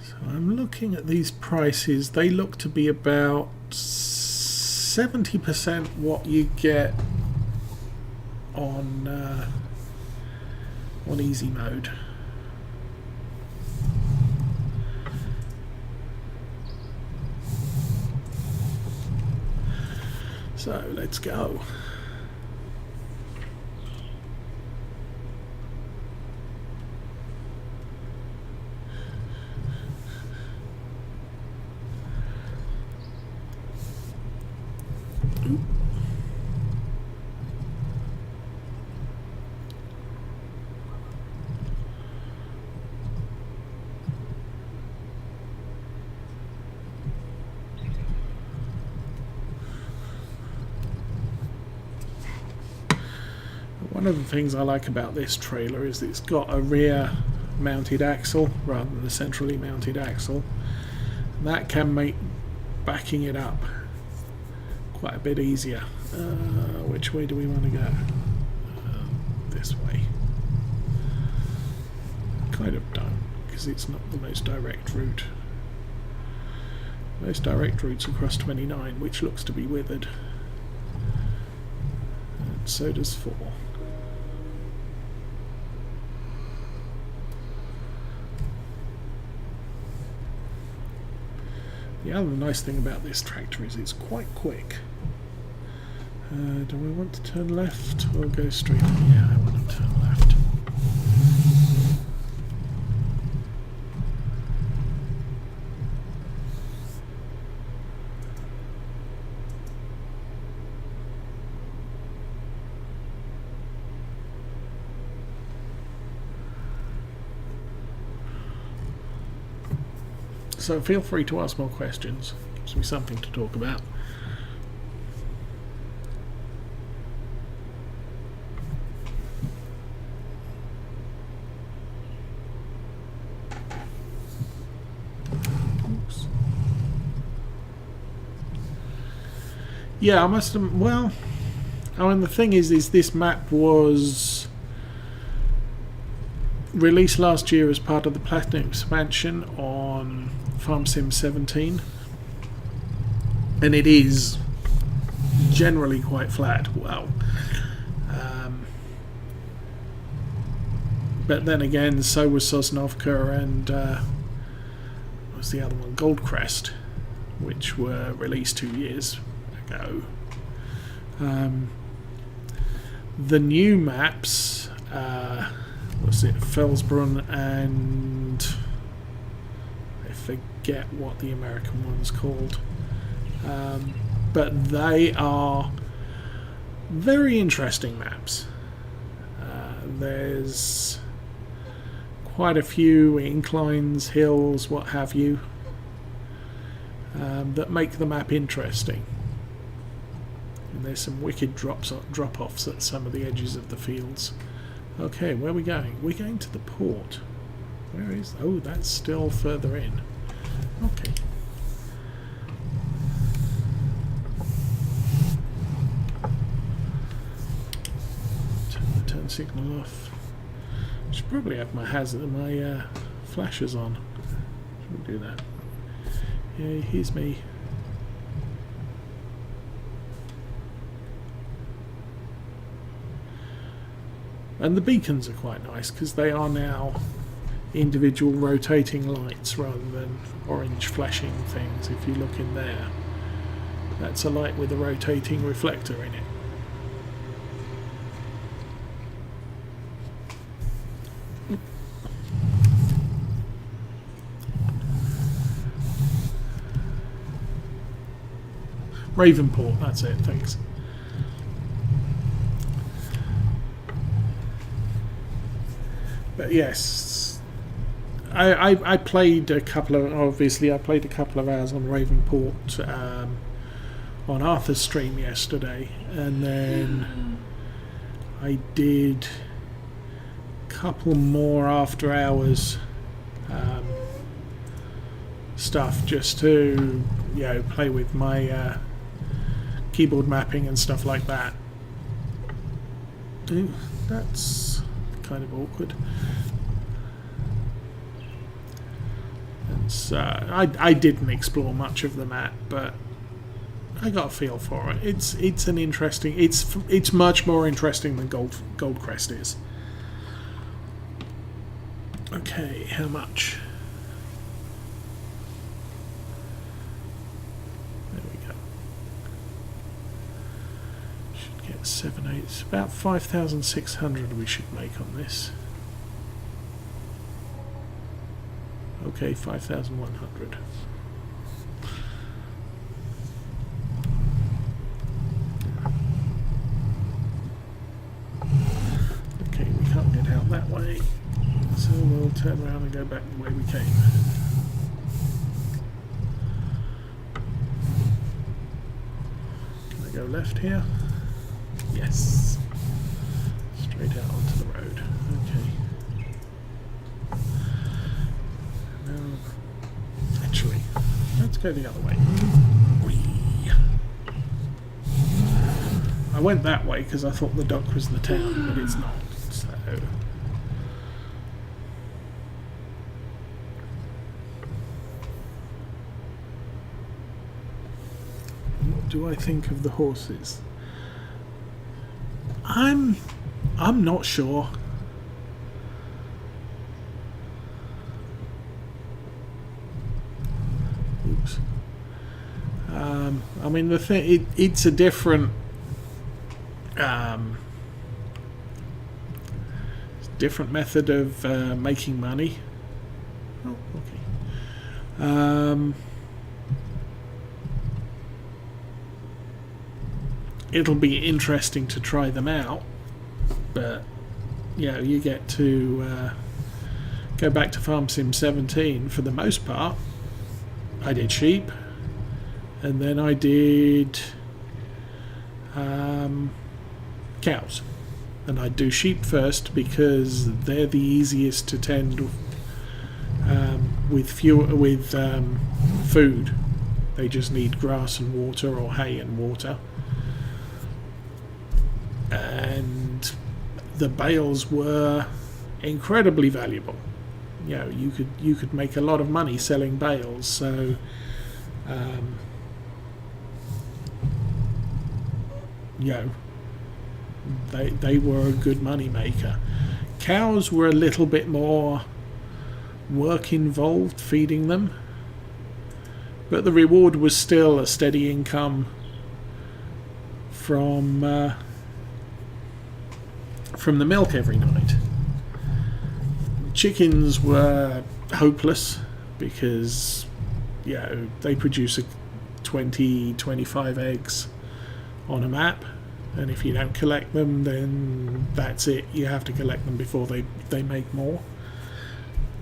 So I'm looking at these prices. They look to be about 70% what you get on easy mode. So let's go. One of the things I like about this trailer is it's got a rear mounted axle rather than the centrally mounted axle. And that can make backing it up quite a bit easier. Which way do we want to go? This way. Kind of don't, because it's not the most direct route. Most direct route's across 29, which looks to be withered. And so does 4. The other nice thing about this tractor is it's quite quick. Do we want to turn left or go straight? Yeah, I want to turn left. So feel free to ask more questions. Gives me something to talk about. Oops. Yeah, I must have. Well, I mean, the thing is this map was released last year as part of the Platinum expansion on Farm Sim 17, and it is generally quite flat. Well, but then again, so was Sosnovka and what was the other one? Goldcrest, which were released 2 years ago. The new maps, what's it? Felsbrunn and I forget what the American one's called, but they are very interesting maps. There's quite a few inclines, hills, what have you, that make the map interesting. And there's some wicked drop-offs at some of the edges of the fields. Okay, where are we going? We're going to the port. Where is... Oh, that's still further in. Okay. Turn the turn signal off. Should probably have my flashers on. Should we do that? Yeah, here's me. And the beacons are quite nice because they are now individual rotating lights rather than orange flashing things. If you look in there, that's a light with a rotating reflector in it. Ravenport, that's it, thanks. But yes, I played a couple of, obviously I played a couple of hours on Ravenport on Arthur's stream yesterday, and then I did a couple more after hours stuff just to, you know, play with my keyboard mapping and stuff like that. Ooh, that's kind of awkward. And so I didn't explore much of the map, but I got a feel for it. It's an interesting. It's much more interesting than Goldcrest is. Okay, how much? There we go. Should get 7, 8. It's about 5,600 we should make on this. Okay, 5,100. Okay, we can't get out that way, so we'll turn around and go back the way we came. Can I go left here? Yes. Straight out onto the road. Okay. Actually, let's go the other way. Whee. I went that way because I thought the dock was the town, but it's not. So. What do I think of the horses? I'm not sure. Oops. I mean, the thing, it's a different different method of making money. Oh, okay. It'll be interesting to try them out, but you get to go back to Farm Sim 17 for the most part. I did sheep, and then I did cows, and I do sheep first because they're the easiest to tend with food. They just need grass and water, or hay and water. And the bales were incredibly valuable. You could make a lot of money selling bales. So they were a good money maker. Cows were a little bit more work involved feeding them, but the reward was still a steady income from the milk every night. Chickens were hopeless because they produce 20-25 eggs on a map, and if you don't collect them, then that's it. You have to collect them before they make more.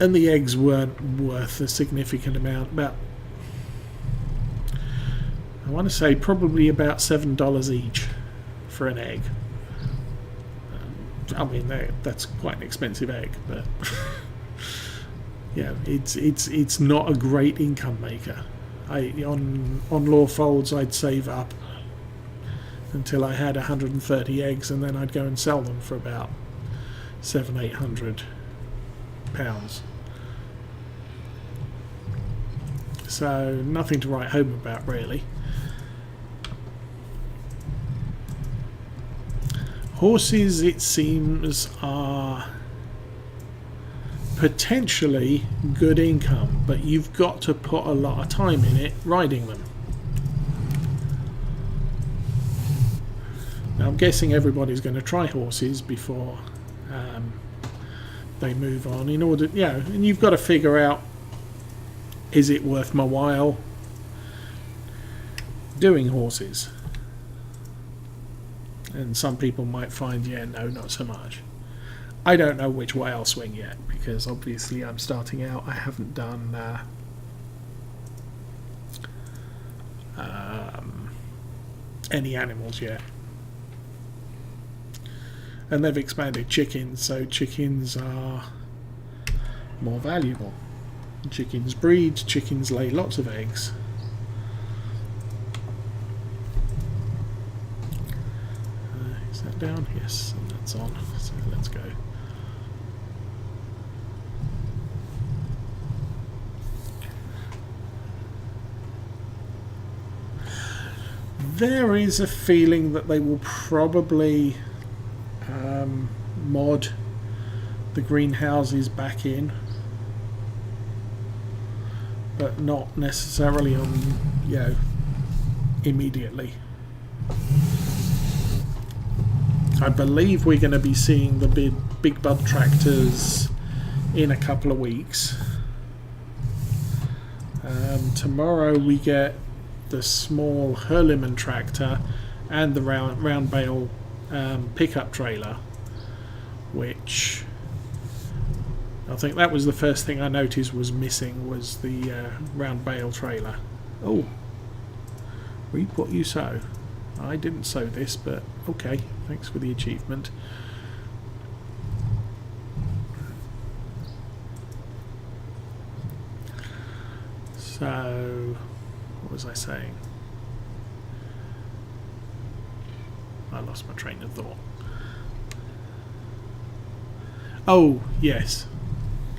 And the eggs weren't worth a significant amount. I want to say probably about $7 each for an egg. I mean, that's quite an expensive egg, but it's not a great income maker. On Law Folds, I'd save up until I had 130 eggs, and then I'd go and sell them for about £700-800. So nothing to write home about, really. Horses, it seems, are potentially good income, but you've got to put a lot of time in it riding them. Now, I'm guessing everybody's going to try horses before they move on. And you've got to figure out, is it worth my while doing horses? And some people might find, no, not so much. I don't know which way I'll swing yet, because obviously I'm starting out. I haven't done any animals yet. And they've expanded chickens, so chickens are more valuable. Chickens breed, chickens lay lots of eggs. Is that down? Yes, and that's on. So let's go. There is a feeling that they will probably mod the greenhouses back in, but not necessarily on, immediately. I believe we're going to be seeing the big bud tractors in a couple of weeks. Tomorrow we get the small Hurliman tractor and the round bale pickup trailer, which I think that was the first thing I noticed was missing, was the round bale trailer. Oh, reap what you sow. I didn't sow this, but okay, thanks for the achievement. So, what was I saying? I lost my train of thought. Oh, yes.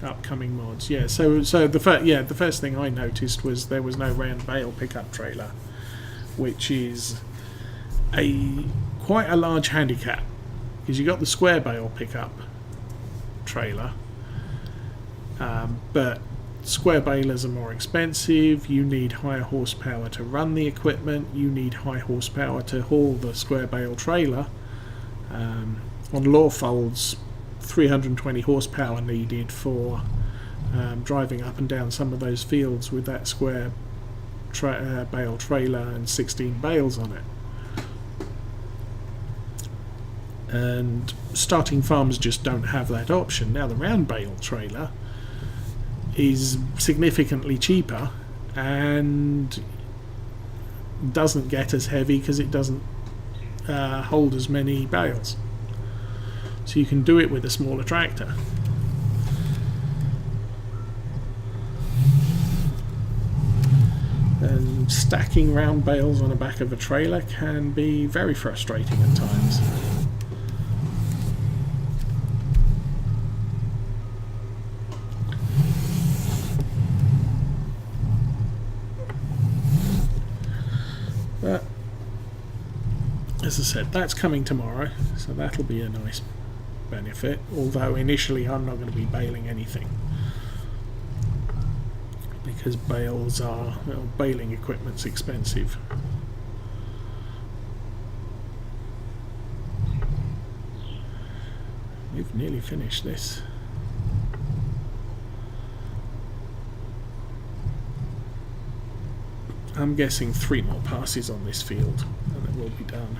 Upcoming mods. Yeah, so the first thing I noticed was there was no round bale pickup trailer, which is quite a large handicap, because you got the square bale pickup trailer, but square balers are more expensive. You need higher horsepower to run the equipment. You need high horsepower to haul the square bale trailer. On law folds, 320 horsepower needed for driving up and down some of those fields with that square bale trailer and 16 bales on it. And starting farms just don't have that option. Now the round bale trailer is significantly cheaper and doesn't get as heavy because it doesn't hold as many bales. So you can do it with a smaller tractor. And stacking round bales on the back of a trailer can be very frustrating at times. But as I said, that's coming tomorrow, so that'll be a nice benefit, although initially I'm not going to be baling anything because baling equipment's expensive. We've nearly finished this. I'm guessing 3 more passes on this field and it will be done.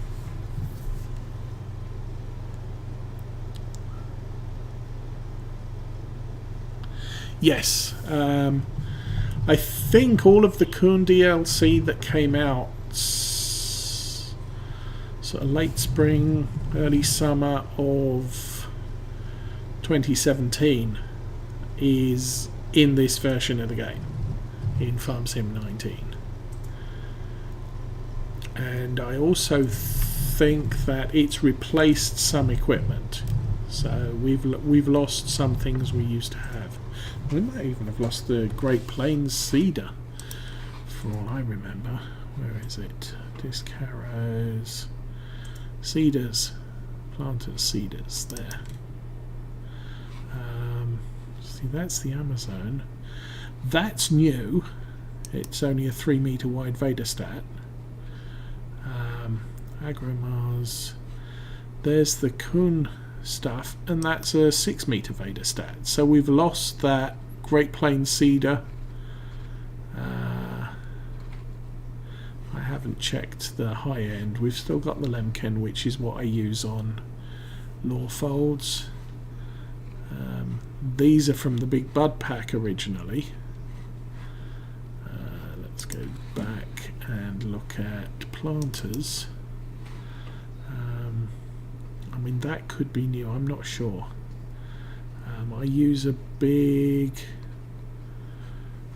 Yes, I think all of the Kuhn DLC that came out sort of late spring, early summer of 2017 is in this version of the game, in Farm Sim 19. And I also think that it's replaced some equipment, so we've lost some things we used to have. We might even have lost the Great Plains Cedar, for all I remember. Where is it? Disc harrows, cedars, planted cedars. There. See, that's the Amazon. That's new. It's only a 3 meter wide Vedastat. Agromars. There's the Kuhn stuff, and that's a 6 meter Vedastat. So we've lost that Great Plains Cedar. I haven't checked the high end. We've still got the Lemken, which is what I use on law folds. These are from the Big Bud pack originally. Let's go back and look at planters. I mean, that could be new, I'm not sure. I use a big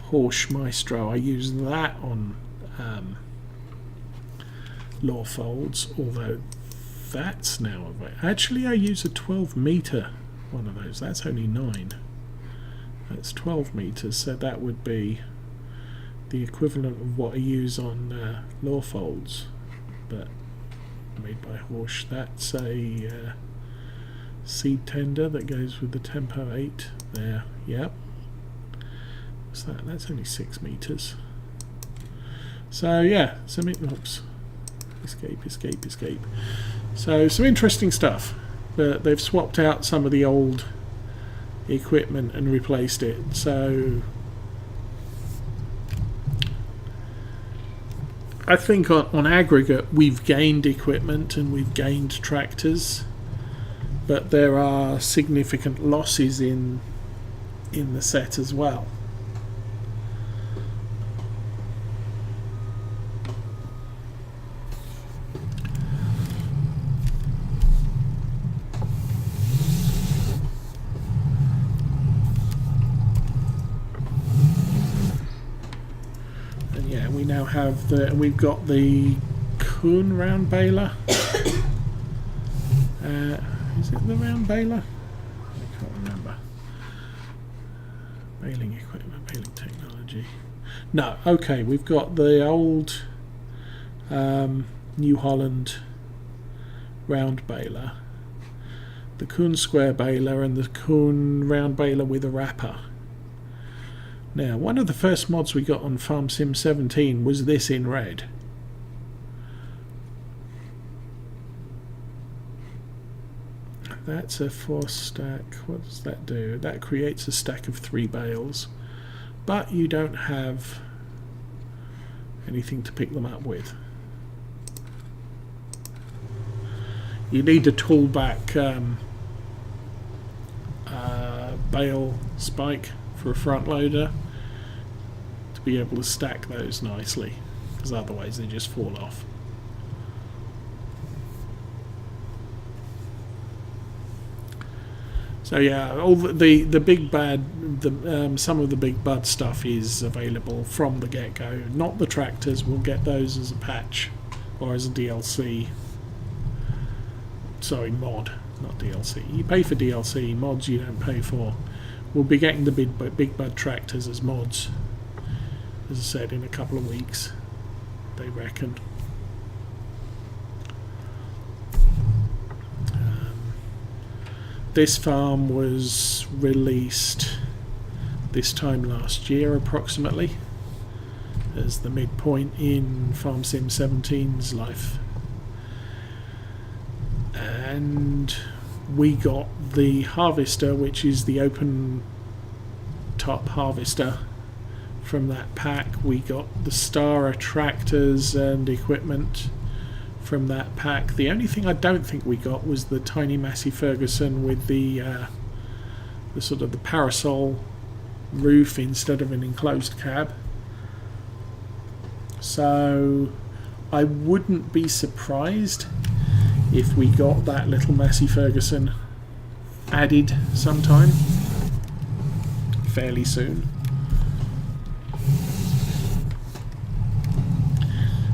Horsch Maestro. I use that on law folds, although that's now available. Actually, I use a 12 meter one of those. That's only 9. That's 12 meters, so that would be the equivalent of what I use on law folds, but made by Horsch. That's a seed tender that goes with the Tempo 8 there. Yep. What's that? That's only 6 meters. So yeah, oops. Escape. So some interesting stuff, but they've swapped out some of the old equipment and replaced it. So I think on aggregate we've gained equipment and we've gained tractors, but there are significant losses in the set as well. have the. We've got the Kuhn round baler. Is it the round baler? I can't remember. Baling equipment, baling technology. No, okay, we've got the old New Holland round baler, the Kuhn square baler, and the Kuhn round baler with a wrapper. Now, one of the first mods we got on Farm Sim 17 was this in red. That's a 4 stack. What does that do? That creates a stack of 3 bales, but you don't have anything to pick them up with. You need a tool back bale spike for a front loader to be able to stack those nicely, because otherwise they just fall off. So yeah, all the big bad, some of the big bad stuff is available from the get-go. Not the tractors. We'll get those as a patch or as a DLC. Sorry, mod, not DLC. You pay for DLC. Mods you don't pay for. We'll be getting the big bad tractors as mods, as I said, in a couple of weeks, they reckon. This farm was released this time last year approximately, as the midpoint in Farm Sim 17's life. And we got the harvester, which is the open top harvester from that pack. We got the Stara tractors and equipment from that pack. The only thing I don't think we got was the tiny Massey Ferguson with the sort of the parasol roof instead of an enclosed cab. So I wouldn't be surprised if we got that little Massey Ferguson added sometime fairly soon.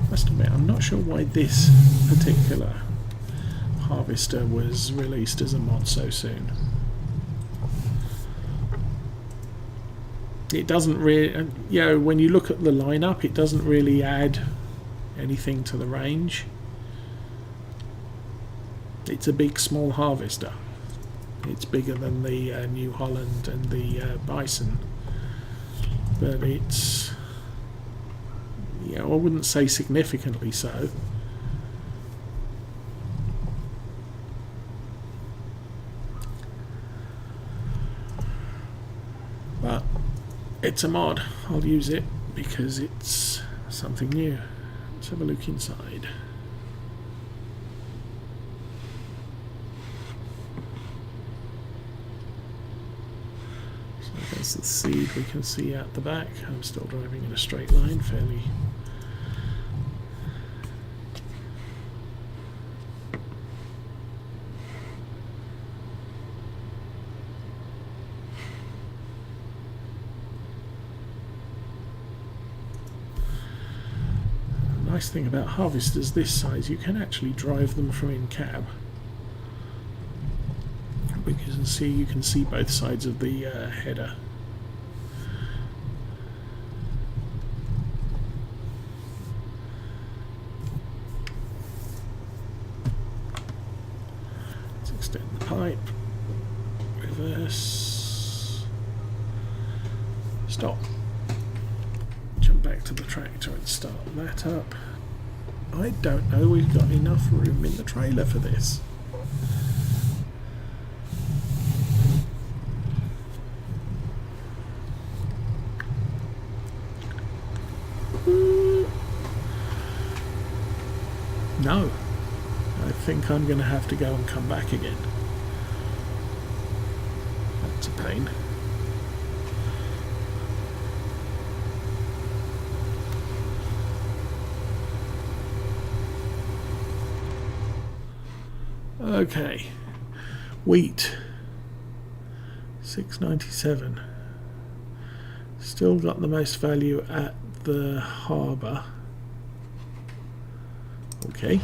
Must admit, I'm not sure why this particular harvester was released as a mod so soon. It doesn't really, you know, when you look at the lineup, it doesn't really add anything to the range. It's a big small harvester. It's bigger than the New Holland and the Bison, but it's, you know, I wouldn't say significantly so. But it's a mod. I'll use it because it's something new. Let's have a look inside. So there's the seed we can see out the back. I'm still driving in a straight line, fairly. Nice thing about harvesters this size, you can actually drive them from in cab, because you can see both sides of the header. Let's extend the pipe, reverse, stop. Jump back to the tractor and start that up. I don't know we've got enough room in the trailer for this. No. I think I'm going to have to go and come back again. That's a pain. Okay, wheat, 6.97. Still got the most value at the harbour. Okay.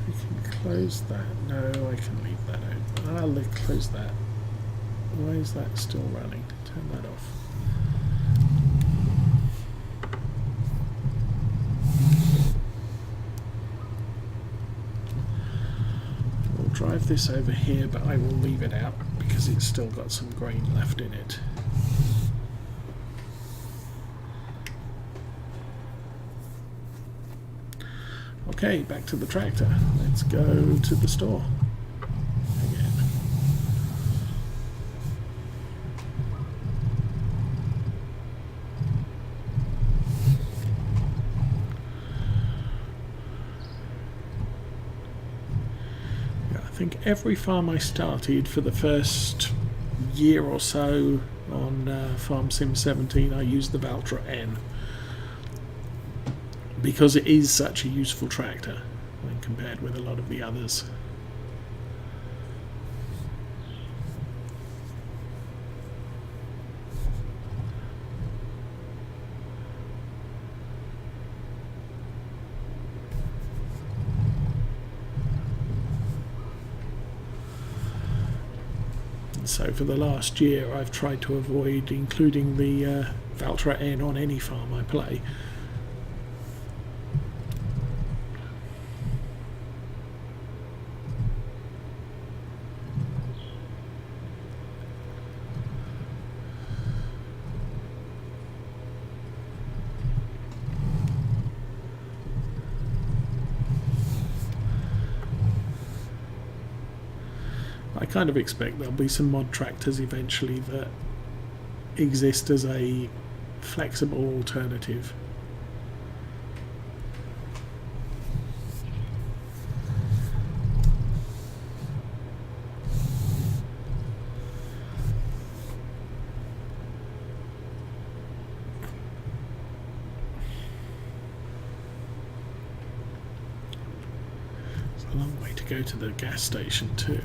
We can close that. No, I can leave that open. I'll close that. Why is that still running? Turn that off. We'll drive this over here, but I will leave it out because it's still got some grain left in it. Okay, back to the tractor. Let's go to the store again. Yeah, I think every farm I started for the first year or so on Farm Sim 17, I used the Valtra N, because it is such a useful tractor when compared with a lot of the others. And so for the last year I've tried to avoid including the Valtra N on any farm I play. I kind of expect there'll be some mod tractors eventually that exist as a flexible alternative. It's a long way to go to the gas station too.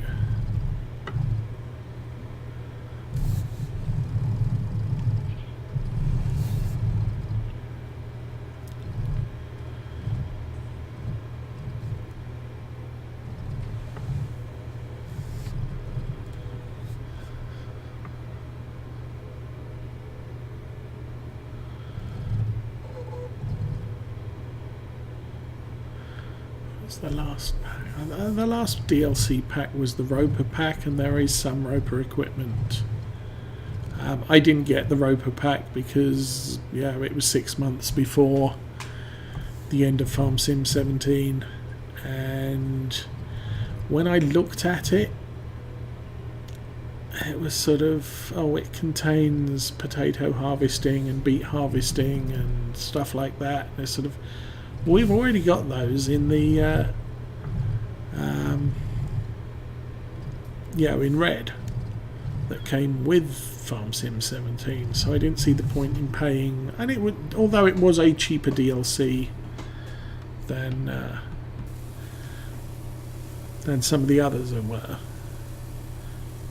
The last DLC pack was the Roper pack, and there is some Roper equipment. I didn't get the Roper pack because it was 6 months before the end of Farm Sim 17, and when I looked at it, it was sort of, it contains potato harvesting and beet harvesting and stuff like that. It's sort of, we've already got those in the in red that came with Farm Sim 17, so I didn't see the point in paying. And it would, although it was a cheaper DLC than some of the others were,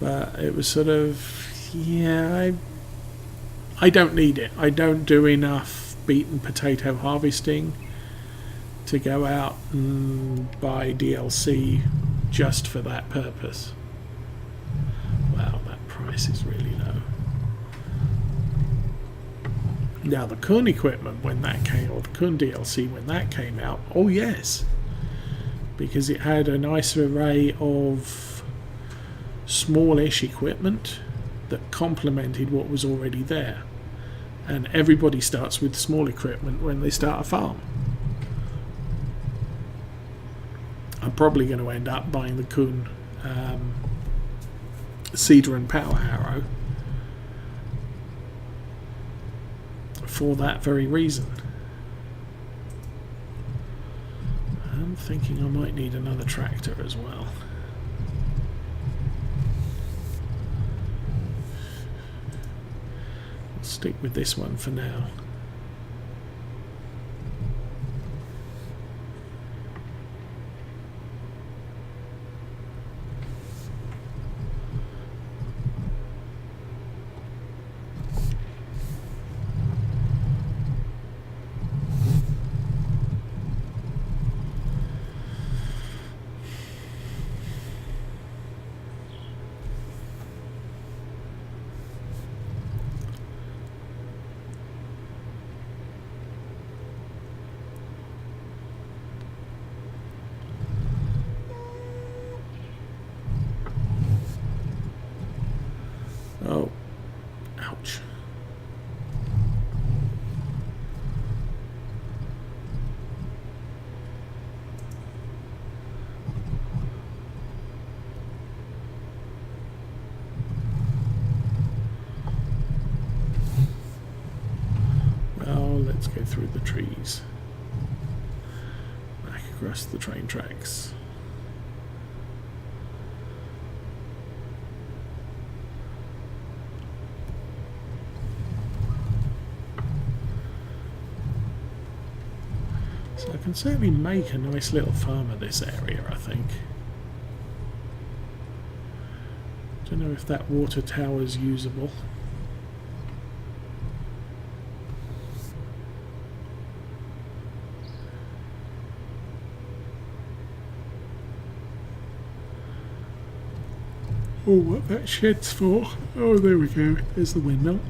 but it was sort of, I don't need it. I don't do enough beet and potato harvesting to go out and buy DLC just for that purpose. Wow, that price is really low. Now the Kun equipment, when that came, or the Kun DLC when that came out, oh yes, because it had a nice array of smallish equipment that complemented what was already there. And everybody starts with small equipment when they start a farm. I'm probably going to end up buying the Kun Cedar and Power Harrow for that very reason. I'm thinking I might need another tractor as well. I'll stick with this one for now. let's go through the trees. Back across the train tracks. So I can certainly make a nice little farm of this area, I think. Don't know if that water tower is usable. Oh, what that shed's for. Oh, there we go. There's the windmill.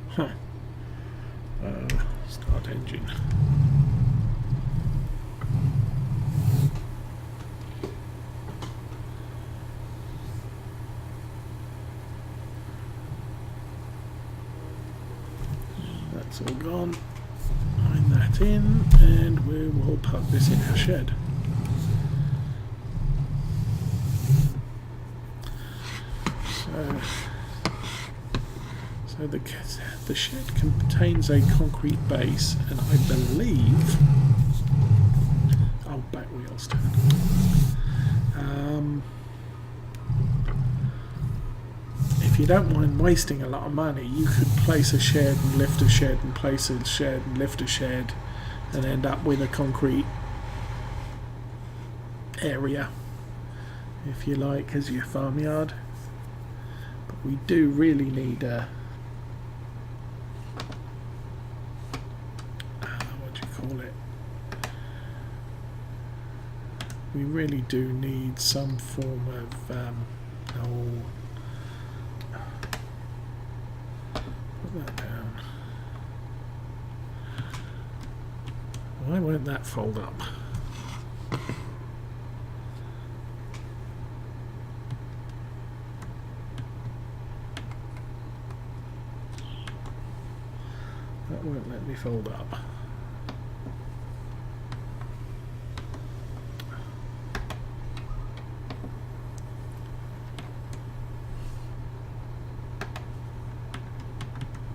Huh. Start engine. That's all gone. Line that in, and we will put this in our shed. So the shed contains a concrete base, and I believe... Oh, back wheels turn. If you don't mind wasting a lot of money, you could place a shed and lift a shed and place a shed and lift a shed and end up with a concrete area, if you like, as your farmyard. But we do really need a... what do you call it? We really do need some form of... put that down. Why won't that fold up? That won't let me fold up.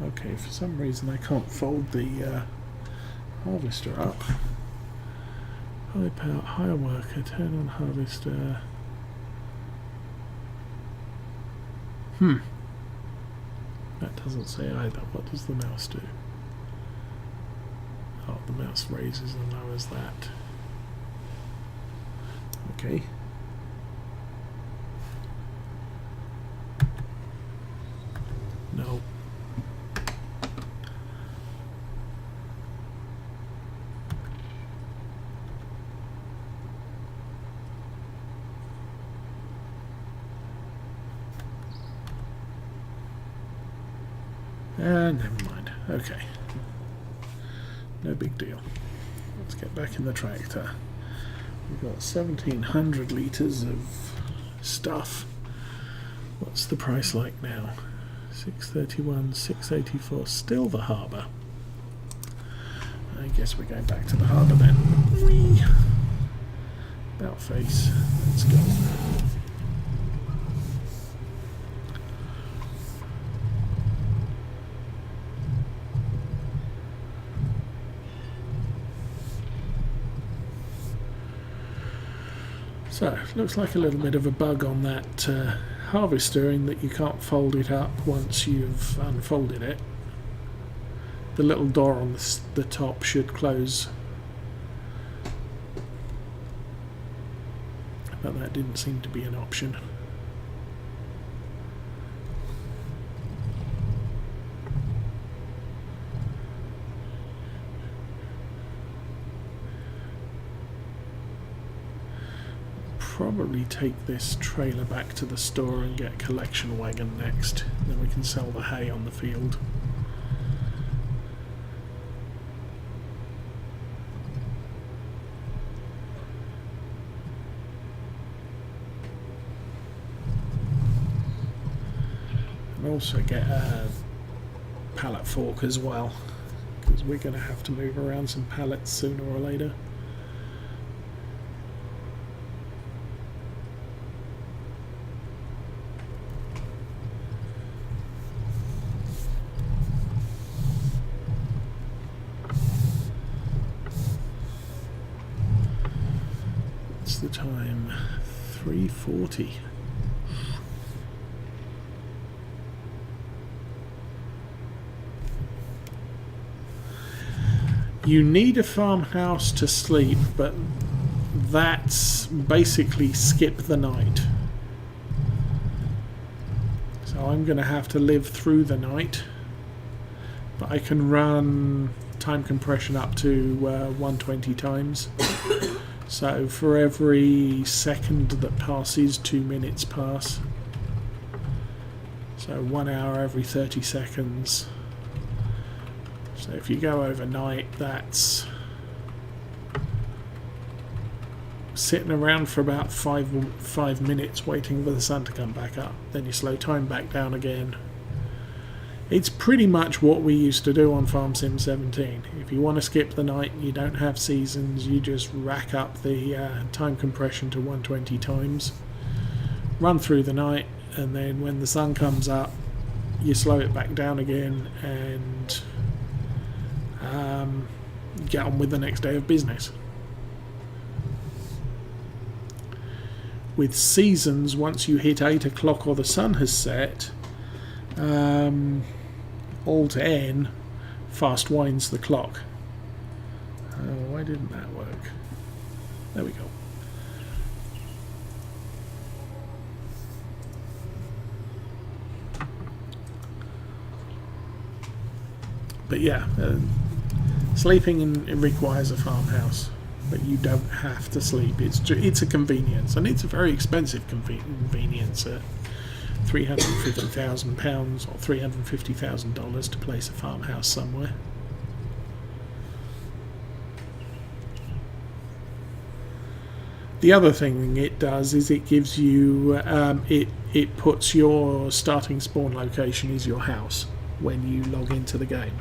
Okay, for some reason I can't fold the harvester up. High power, hire worker, turn on harvester. That doesn't say either. What does the mouse do? Oh, the mouse raises and lowers that. Okay. No. Never mind. Okay. No big deal. Let's get back in the tractor. We've got 1,700 litres of stuff. What's the price like now? 631, 684. Still the harbour. I guess we're going back to the harbour then. Whee! About face. Let's go. So, looks like a little bit of a bug on that harvester in that you can't fold it up once you've unfolded it. The little door on the top should close, but that didn't seem to be an option. Probably take this trailer back to the store and get a collection wagon next. Then we can sell the hay on the field. And also get a pallet fork as well. because we're going to have to move around some pallets sooner or later. What's the time? 3:40. You need a farmhouse to sleep, but that's basically skip the night. So I'm going to have to live through the night, but I can run time compression up to 120 times. So for every second that passes, 2 minutes pass. So 1 hour every 30 seconds. So if you go overnight, that's sitting around for about five minutes waiting for the sun to come back up. Then you slow time back down again. It's pretty much what we used to do on Farm Sim 17. If you want to skip the night, you don't have seasons, you just rack up the time compression to 120 times, run through the night, and then when the sun comes up, you slow it back down again and get on with the next day of business. With seasons, once you hit 8 o'clock or the sun has set, Alt N fast winds the clock. Why didn't that work? There we go. But yeah, sleeping requires a farmhouse, but you don't have to sleep. It's a convenience, and it's a very expensive convenience at £350,000 or $350,000 to place a farmhouse somewhere. The other thing it does is it gives you it puts your starting spawn location as your house when you log into the game.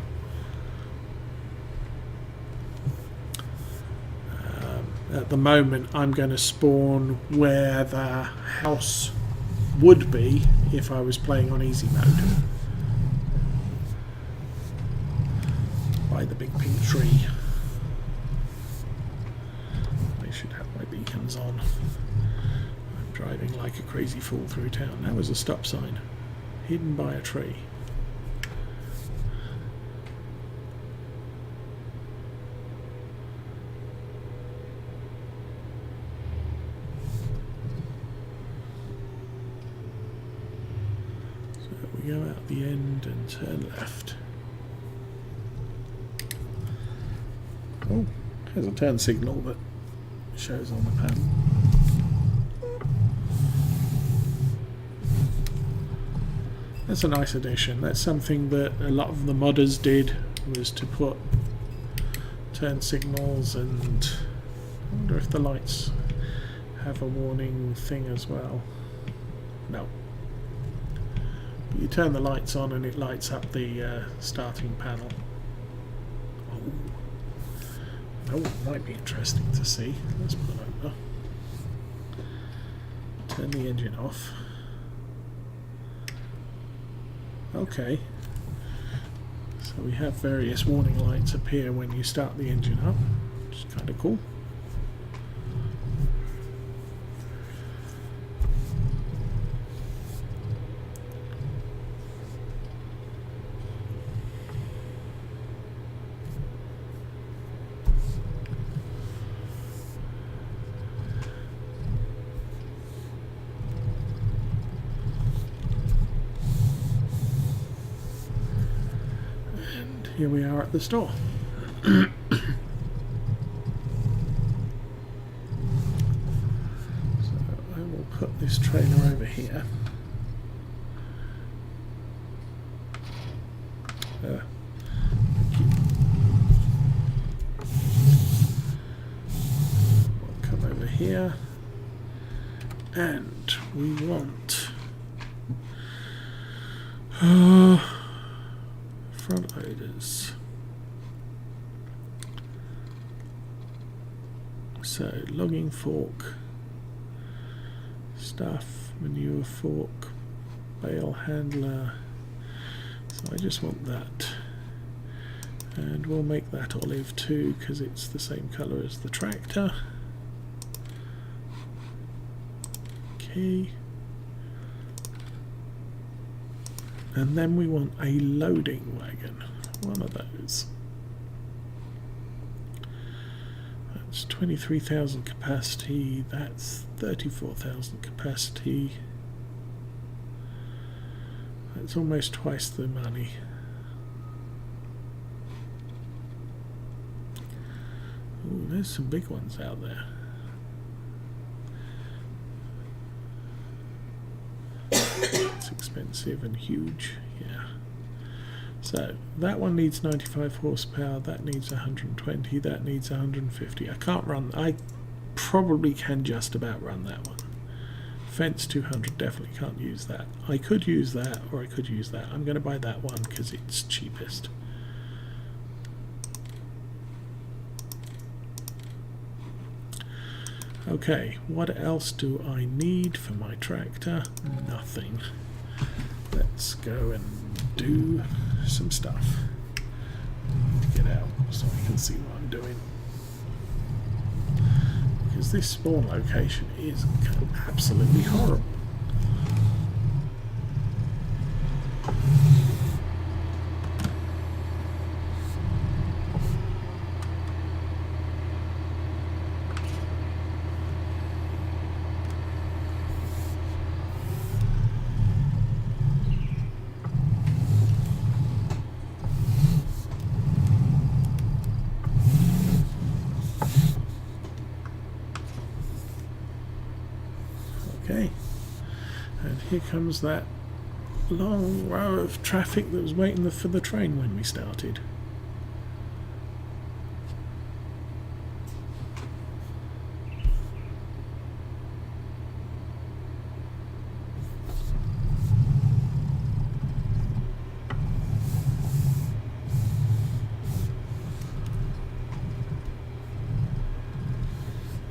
At the moment, I'm going to spawn where the house would be if I was playing on easy mode, by the big pink tree. I should have my beacons on. I'm driving like a crazy fool through town. That was a stop sign, hidden by a tree. Go out the end and turn left. Oh, there's a turn signal that shows on the panel. That's a nice addition. That's something that a lot of the modders did, was to put turn signals, and I wonder if the lights have a warning thing as well. No. You turn the lights on and it lights up the starting panel. Oh, that might be interesting to see. Let's pull over. Turn the engine off. Okay. So we have various warning lights appear when you start the engine up, which is kind of cool. Here we are at the store. So I will put this trailer over here. We'll come over here, and we want front loaders. So logging fork, stuff, manure fork, bale handler. So I just want that, and we'll make that olive too because it's the same colour as the tractor. Okay, and then we want a loading wagon, one of those. That's 23,000 capacity, that's 34,000 capacity. That's almost twice the money. Ooh, there's some big ones out there. It's expensive and huge, yeah. So that one needs 95 horsepower, that needs 120, that needs 150. I can't run, I probably can just about run that one. Fence 200, definitely can't use that. I could use that, or I could use that. I'm going to buy that one because it's cheapest. Okay, what else do I need for my tractor? Nothing. Let's go and do some stuff. Get out so I can see what I'm doing. Because this spawn location is absolutely horrible. Okay, and here comes that long row of traffic that was waiting for the train when we started.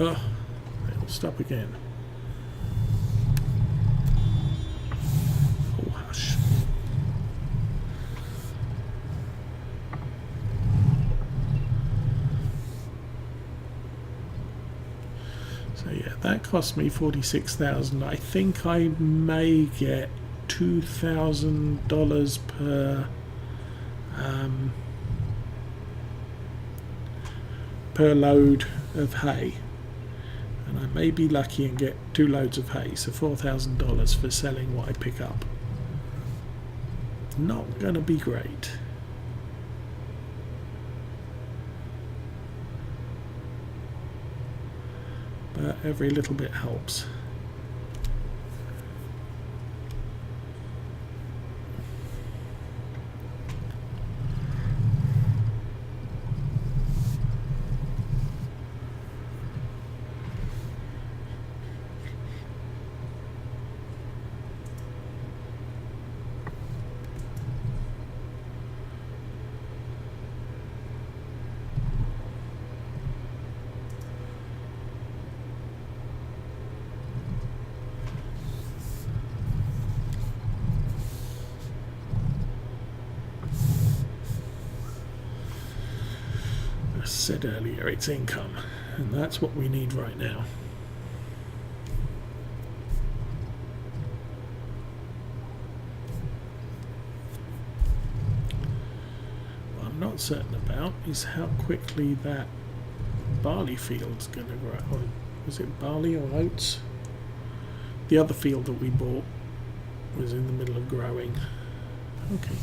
Oh, they'll stop again. So yeah, that cost me 46,000. I think I may get $2,000 per load of hay, and I may be lucky and get 2 loads of hay, so $4,000 for selling what I pick up. Not gonna be great. But every little bit helps. Said earlier, it's income, and that's what we need right now. What I'm not certain about is how quickly that barley field's going to grow. Or was it barley or oats? The other field that we bought was in the middle of growing. Okay.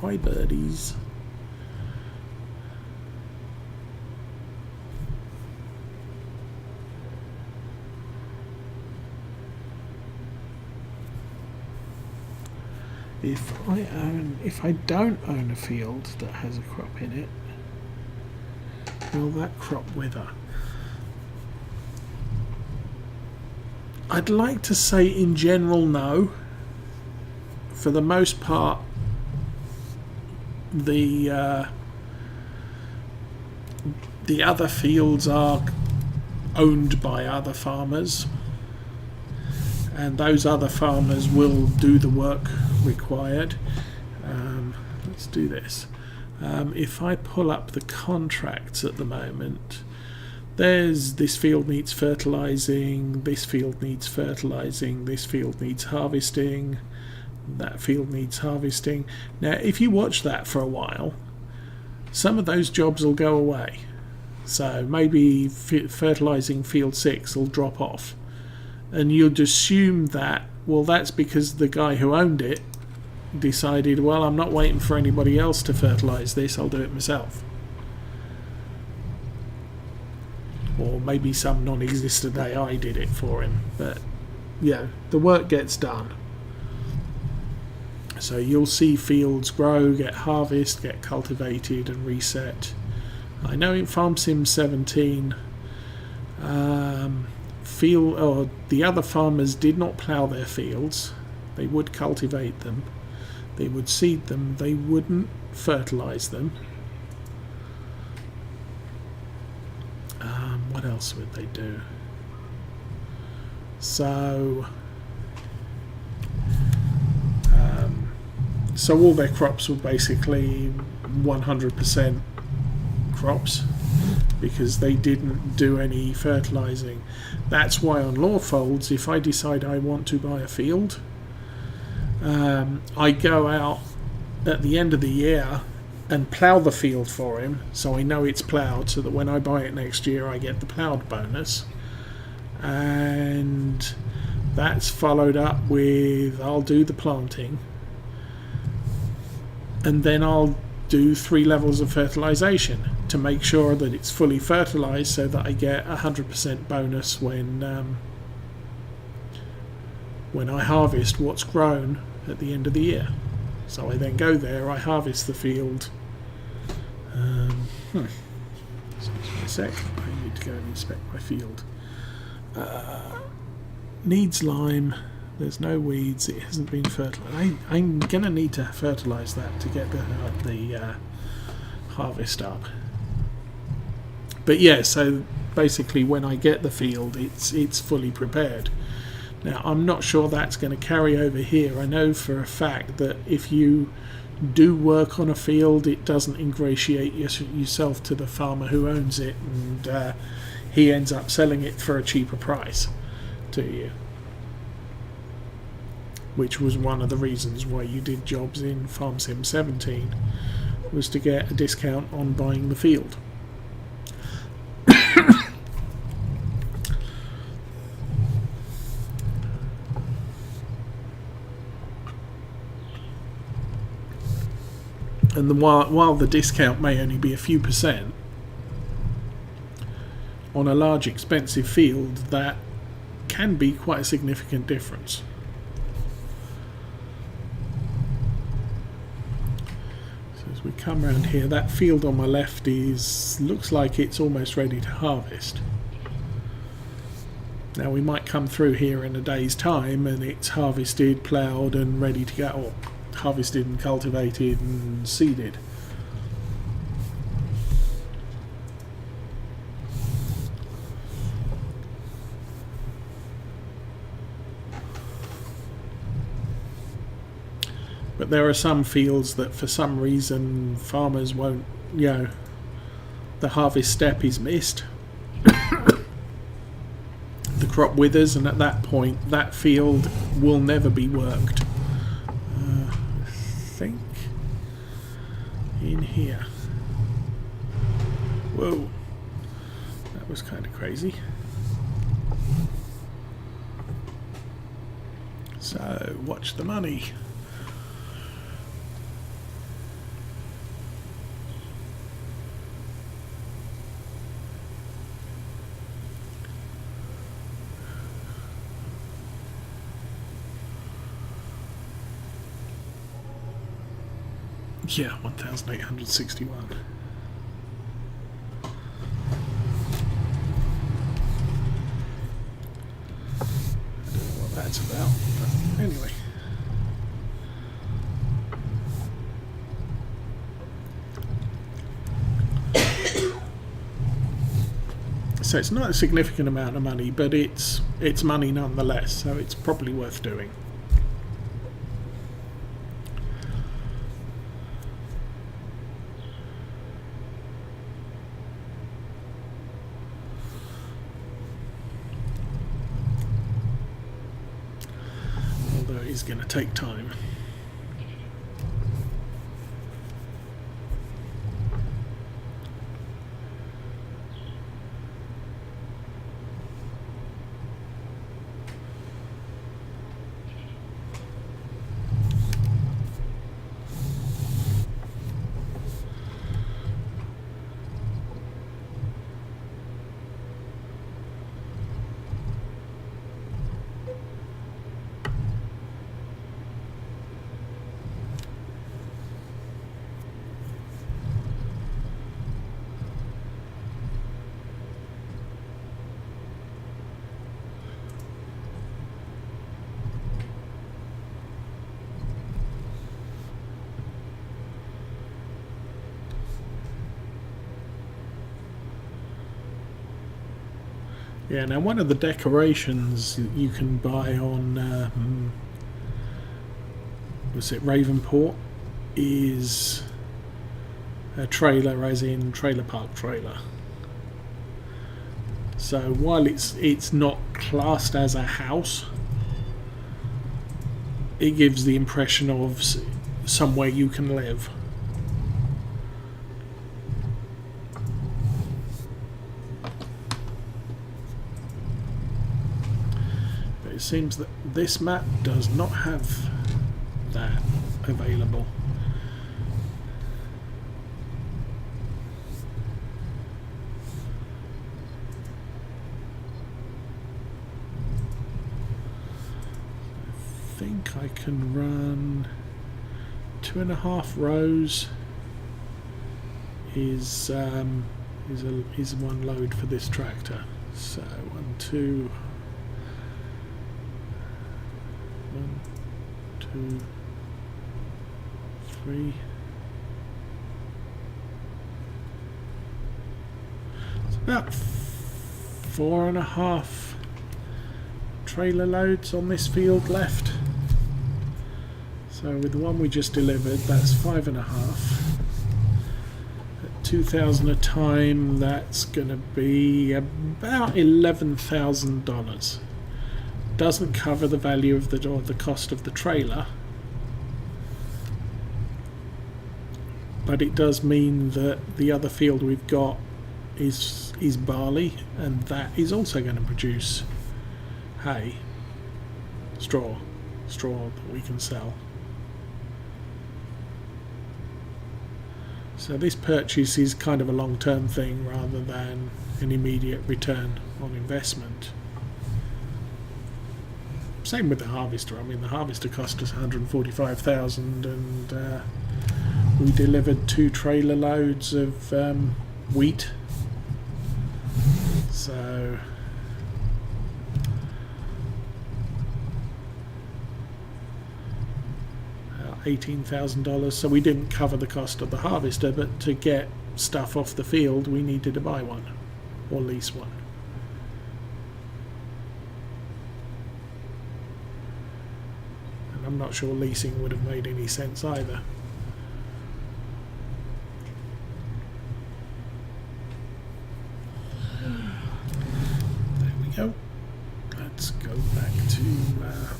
Hi birdies. If I don't own a field that has a crop in it, will that crop wither? I'd like to say in general no. For the most part, the other fields are owned by other farmers, and those other farmers will do the work required. Let's do this. If I pull up the contracts at the moment, there's this field needs fertilizing, this field needs fertilizing, this field needs harvesting, that field needs harvesting. Now if you watch that for a while, some of those jobs will go away. So maybe fertilizing field 6 will drop off, and you'd assume that, well, that's because the guy who owned it decided, well, I'm not waiting for anybody else to fertilize this, I'll do it myself. Or maybe some non-existent AI did it for him. But yeah, the work gets done. So you'll see fields grow, get harvested, get cultivated and reset. I know in Farm Sim 17 the other farmers did not plough their fields. They would cultivate them, they would seed them, they wouldn't fertilize them. What else would they do? So all their crops were basically 100% crops, because they didn't do any fertilizing. That's why on Lawfolds, if I decide I want to buy a field, I go out at the end of the year and plough the field for him, so I know it's ploughed, so that when I buy it next year I get the ploughed bonus. And that's followed up with, I'll do the planting, and then I'll do 3 levels of fertilization to make sure that it's fully fertilized, so that I get 100% bonus when I harvest what's grown at the end of the year. So I then go there, I harvest the field. Excuse me a sec, I need to go and inspect my field. Needs lime, there's no weeds, it hasn't been fertilised. I'm going to need to fertilise that to get the harvest up. But yeah, so basically when I get the field, it's fully prepared. Now I'm not sure that's going to carry over here. I know for a fact that if you do work on a field, it doesn't ingratiate yourself to the farmer who owns it, and he ends up selling it for a cheaper price to you, which was one of the reasons why you did jobs in Farm Sim 17, was to get a discount on buying the field. And while the discount may only be a few percent, on a large expensive field that can be quite a significant difference. So as we come around here, that field on my left looks like it's almost ready to harvest. Now we might come through here in a day's time and it's harvested, ploughed and ready to go, or harvested and cultivated and seeded. But there are some fields that for some reason farmers won't, the harvest step is missed. The crop withers, and at that point that field will never be worked. I think in here. Whoa, that was kind of crazy. So watch the money. Yeah, 1,861. So it's not a significant amount of money, but it's money nonetheless, so it's probably worth doing. Although it is going to take time. Yeah, now one of the decorations you can buy on, was it Ravenport, is a trailer, as in trailer park trailer. So while it's not classed as a house, it gives the impression of somewhere you can live. It seems that this map does not have that available. I think I can run 2.5 rows is one load for this tractor. So 1, 2, 1, 2, 3. It's about 4.5 trailer loads on this field left. So with the one we just delivered, that's 5.5. At 2,000 a time, that's going to be about $11,000. Doesn't cover the value of the cost of the trailer, but it does mean that the other field we've got is barley, and that is also going to produce hay, straw that we can sell. So this purchase is kind of a long-term thing rather than an immediate return on investment. Same with the harvester. I mean, the harvester cost us $145,000, and we delivered 2 trailer loads of wheat. So $18,000. So we didn't cover the cost of the harvester, but to get stuff off the field, we needed to buy one or lease one. I'm not sure leasing would have made any sense either. There we go. Let's go back to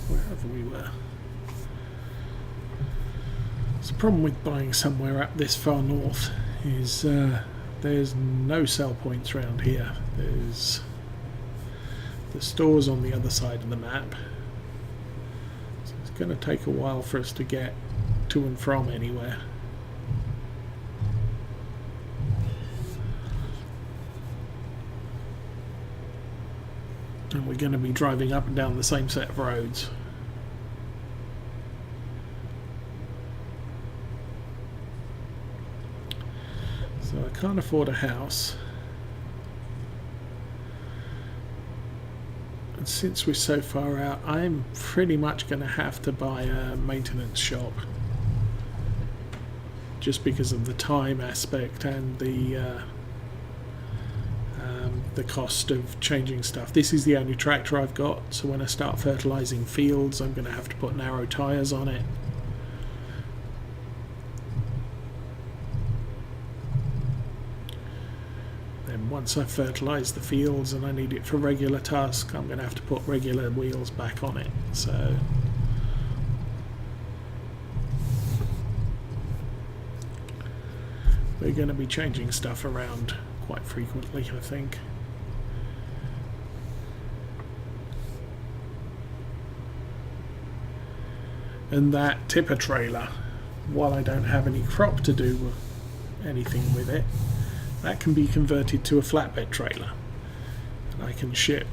wherever we were. So the problem with buying somewhere up this far north is there's no sell points around here. There's the stores on the other side of the map. Going to take a while for us to get to and from anywhere. And we're going to be driving up and down the same set of roads. So I can't afford a house. And since we're so far out, I'm pretty much going to have to buy a maintenance shop, just because of the time aspect and the the cost of changing stuff. This is the only tractor I've got, so when I start fertilising fields I'm going to have to put narrow tyres on it. Then once I've fertilised the fields and I need it for regular tasks, I'm going to have to put regular wheels back on it. So we're going to be changing stuff around quite frequently, I think. And that tipper trailer, while I don't have any crop to do anything with it, that can be converted to a flatbed trailer. And I can ship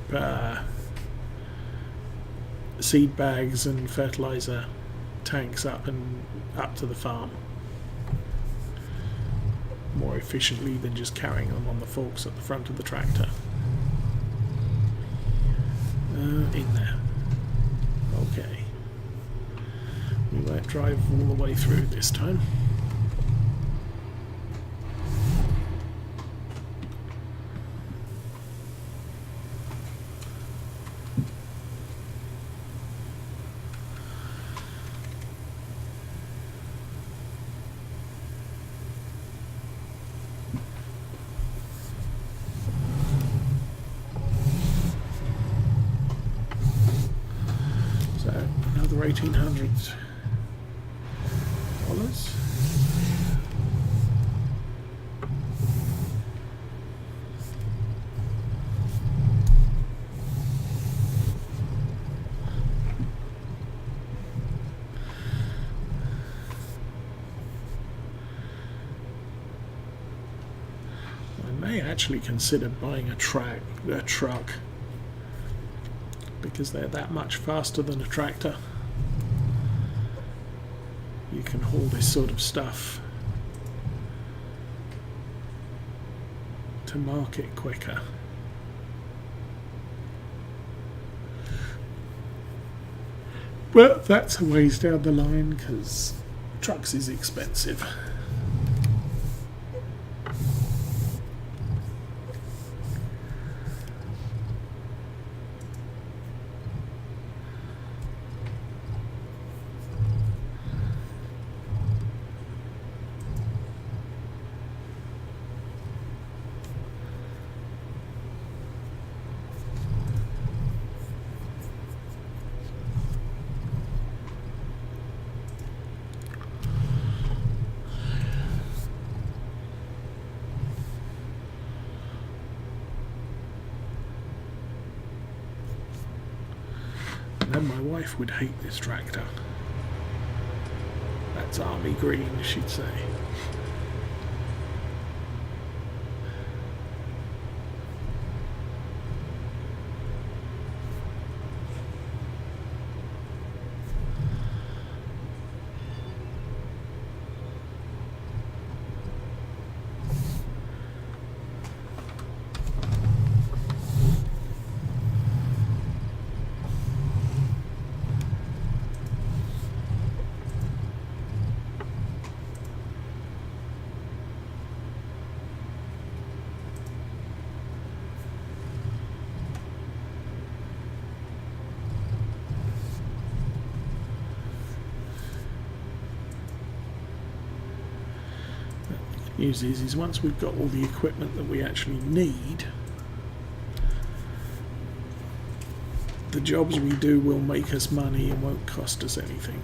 seed bags and fertilizer tanks up to the farm more efficiently than just carrying them on the forks at the front of the tractor. In there. Okay. We won't drive all the way through this time. Another $1,800. I may actually consider buying a truck, because they're that much faster than a tractor. You can haul this sort of stuff to market quicker. But that's a ways down the line because trucks is expensive. And my wife would hate this tractor. That's army green, she'd say. News is once we've got all the equipment that we actually need, the jobs we do will make us money and won't cost us anything,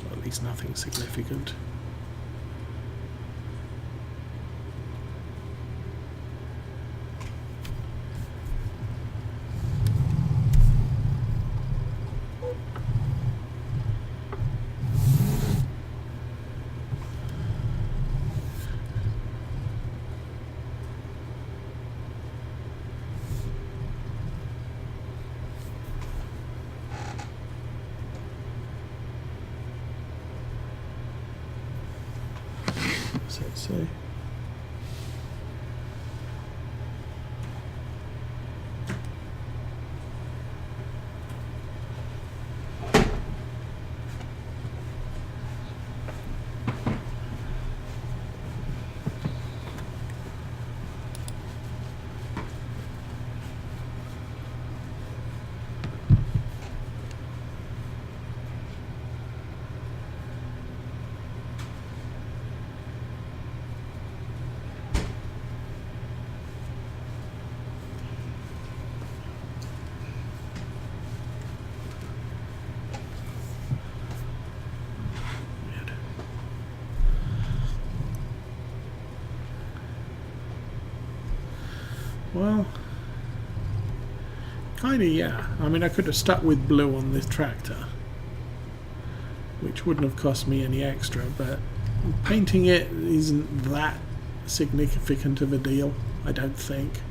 or at least nothing significant. So Well, kinda, yeah. I mean, I could have stuck with blue on this tractor, which wouldn't have cost me any extra, but painting it isn't that significant of a deal, I don't think.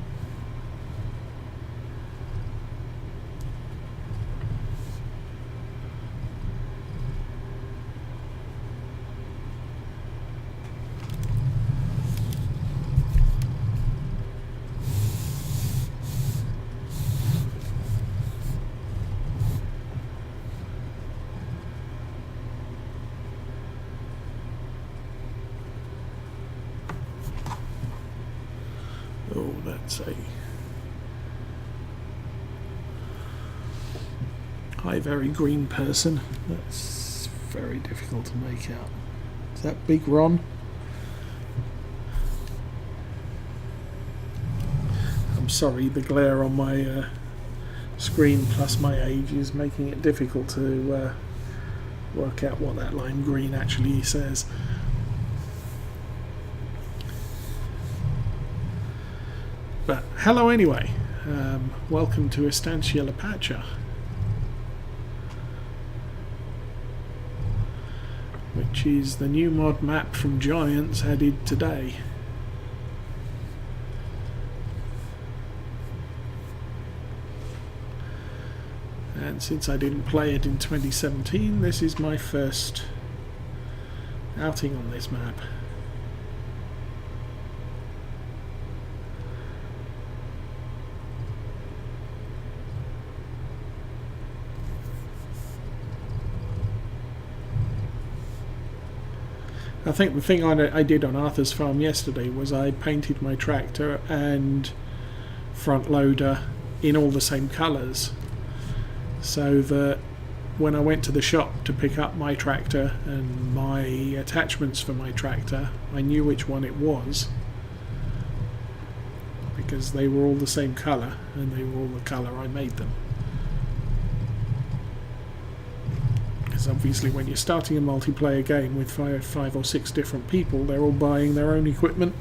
Oh, that's a high, very green person. That's very difficult to make out. Is that Big Ron? I'm sorry, the glare on my screen plus my age is making it difficult to work out what that lime green actually says. But hello anyway, welcome to Estancia, Lapacho, which is the new mod map from Giants added today. And since I didn't play it in 2017, this is my first outing on this map. I think the thing I did on Arthur's farm yesterday was I painted my tractor and front loader in all the same colours, so that when I went to the shop to pick up my tractor and my attachments for my tractor, I knew which one it was because they were all the same colour and they were all the colour I made them. Obviously when you're starting a multiplayer game with five or six different people, they're all buying their own equipment,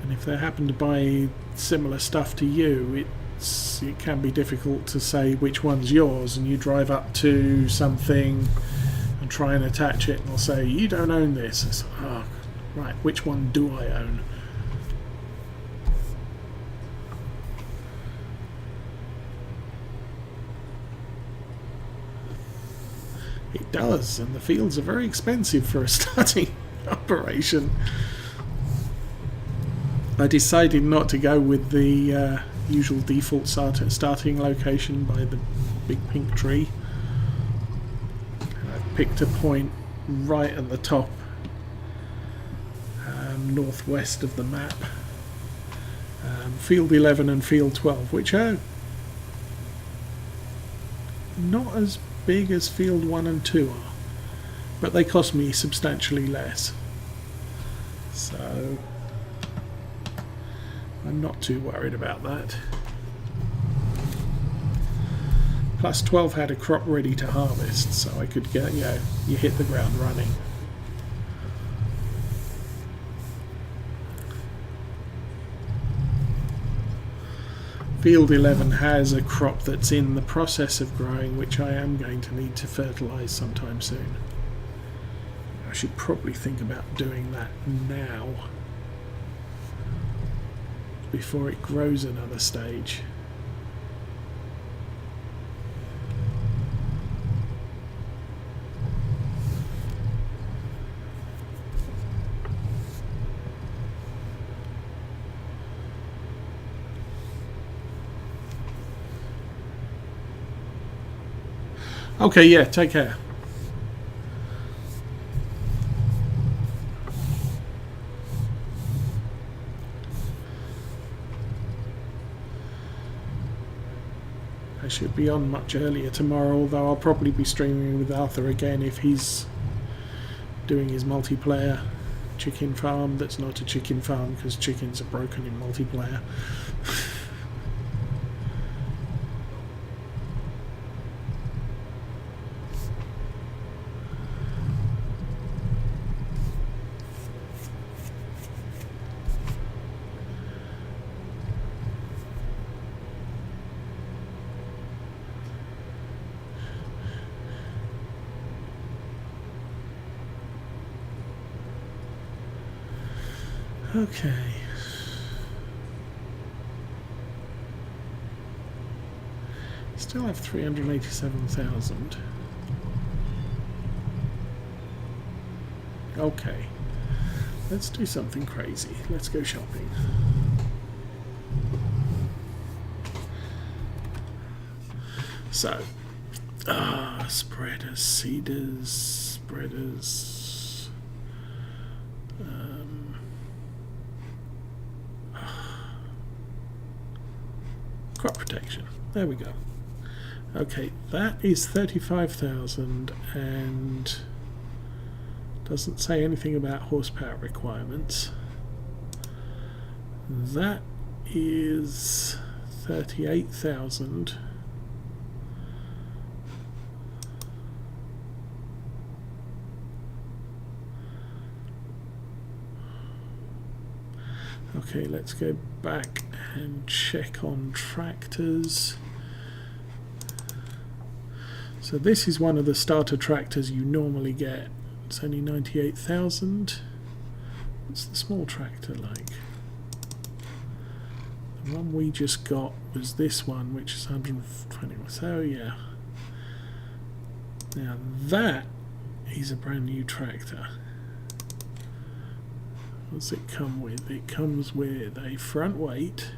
and if they happen to buy similar stuff to you, it can be difficult to say which one's yours, and you drive up to something and try and attach it and they'll say, you don't own this. It's, oh, right, which one do I own? It does, and the fields are very expensive for a starting operation. I decided not to go with the usual default starting location by the big pink tree. I've picked a point right at the top, northwest of the map. Field 11 and Field 12, which are not as big as Field 1 and 2 are, but they cost me substantially less, so I'm not too worried about that. Plus 12 had a crop ready to harvest, so I could get, you hit the ground running. Field 11 has a crop that's in the process of growing, which I am going to need to fertilise sometime soon. I should probably think about doing that now, before it grows another stage. Okay, yeah, take care. I should be on much earlier tomorrow, although I'll probably be streaming with Arthur again if he's doing his multiplayer chicken farm that's not a chicken farm, because chickens are broken in multiplayer. Okay. Still have 387,000. Okay. Let's do something crazy. Let's go shopping. So, spreaders, seeders, spreaders. Crop protection. There we go. Okay, that is 35,000 and doesn't say anything about horsepower requirements. That is 38,000. Okay, let's go back and check on tractors. So this is one of the starter tractors you normally get. It's only 98,000. What's the small tractor like? The one we just got was this one, which is 120. So yeah. Now that is a brand new tractor. What's it come with? It comes with a front weight.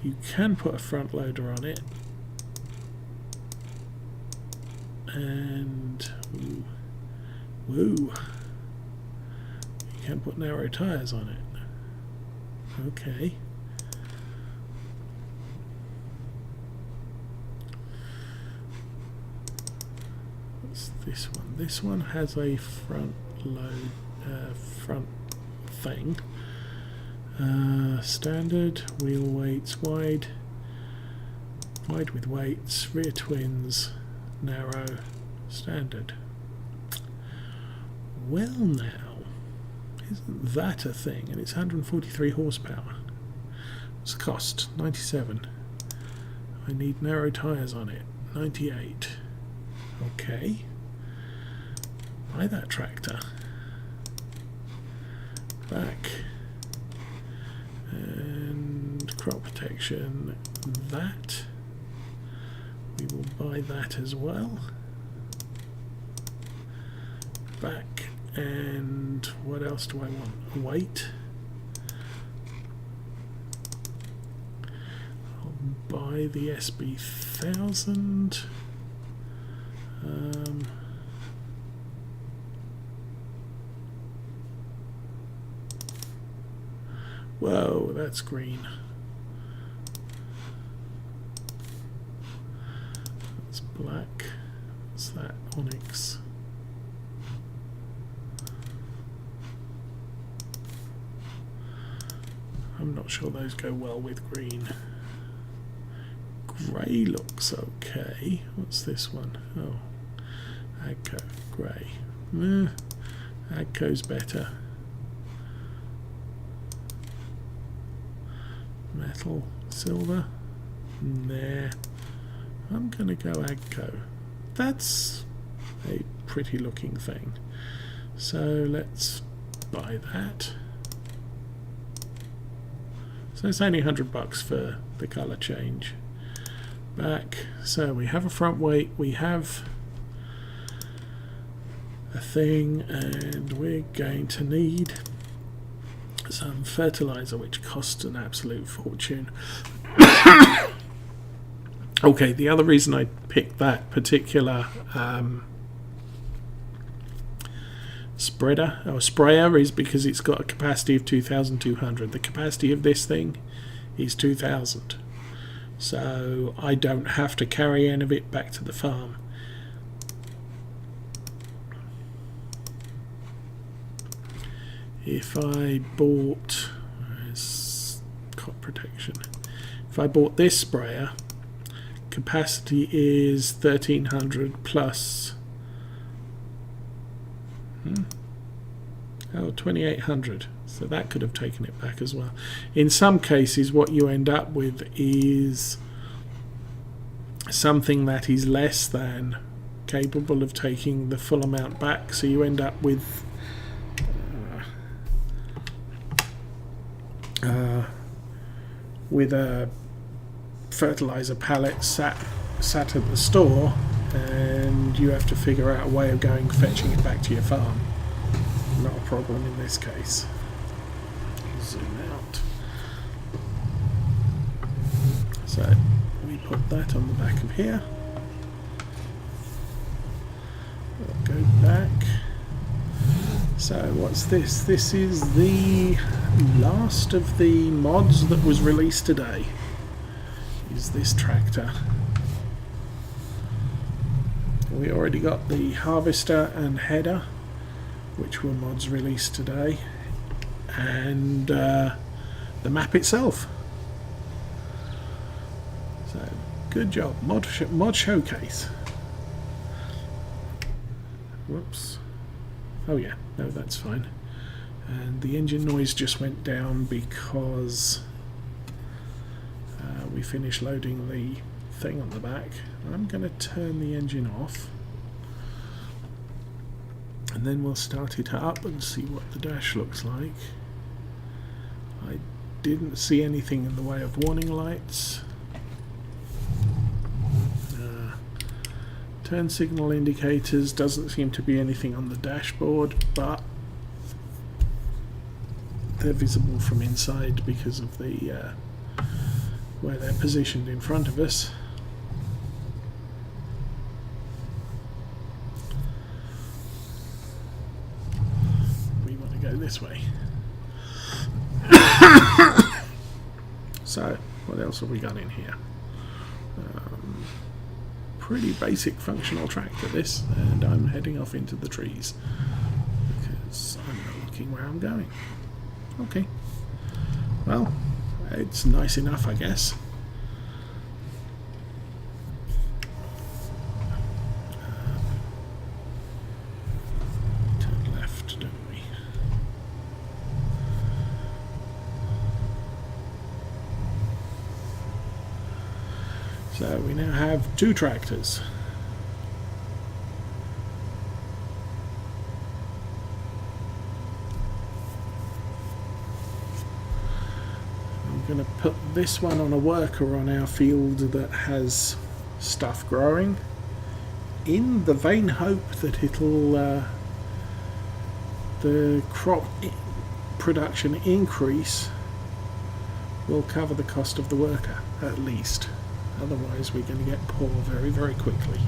You can put a front loader on it. And woo, you can put narrow tyres on it. Okay. What's this one? This one has a front load, front thing. Standard, wheel weights, wide with weights, rear twins, narrow, standard. Well now, isn't that a thing? And it's 143 horsepower. What's the cost? 97. I need narrow tyres on it. 98. Okay. Buy that tractor. Back. And crop protection. That. We will buy that as well. Back. And what else do I want? Weight. I'll buy the SB 1000. Whoa, that's green. That's black. What's that? Onyx. I'm not sure those go well with green. Grey looks okay. What's this one? Oh, Agco, grey. Agco's better. Metal, silver. Nah. I'm gonna go Agco. That's a pretty looking thing. So let's buy that. So it's only $100 for the colour change. Back. So we have a front weight, we have a thing, and we're going to need some fertilizer, which costs an absolute fortune. Okay, the other reason I picked that particular sprayer is because it's got a capacity of 2,200. The capacity of this thing is 2,000. So I don't have to carry any of it back to the farm. If I bought crop protection, if I bought this sprayer, capacity is 1,300 plus 2,800. So that could have taken it back as well. In some cases, what you end up with is something that is less than capable of taking the full amount back. So you end up with uh, with a fertilizer pallet sat at the store, and you have to figure out a way of going fetching it back to your farm. Not a problem in this case. Zoom out. So we put that on the back of here. We'll go back. So what's this? This is the last of the mods that was released today. Is this tractor. We already got the harvester and header, which were mods released today, and the map itself. So good job, mod showcase. Whoops. Oh yeah, no, that's fine. And the engine noise just went down because we finished loading the thing on the back. I'm going to turn the engine off, and then we'll start it up and see what the dash looks like. I didn't see anything in the way of warning lights. Turn signal indicators, doesn't seem to be anything on the dashboard, but they're visible from inside because of the where they're positioned in front of us. We want to go this way. So, what else have we got in here? Pretty basic functional tractor this, and I'm heading off into the trees because I'm not looking where I'm going. Okay, well, it's nice enough, I guess. Turn left, don't we? So we now have 2 tractors. I'm going to put this one on a worker on our field that has stuff growing, in the vain hope that it'll the crop production increase will cover the cost of the worker, at least. Otherwise we're going to get poor very, very quickly.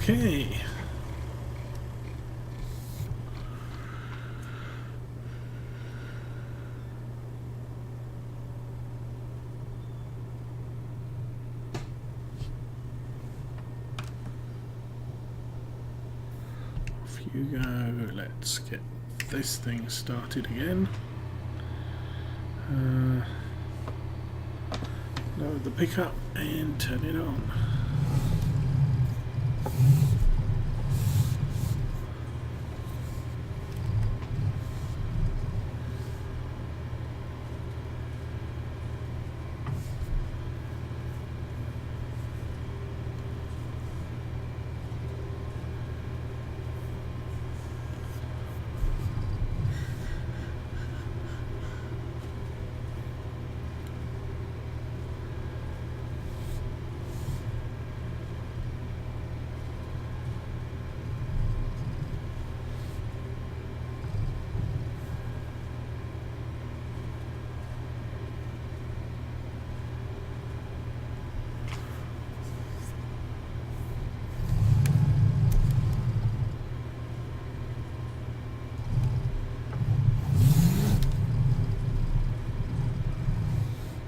Okay. You go. Let's get this thing started again. Lower the pickup and turn it on.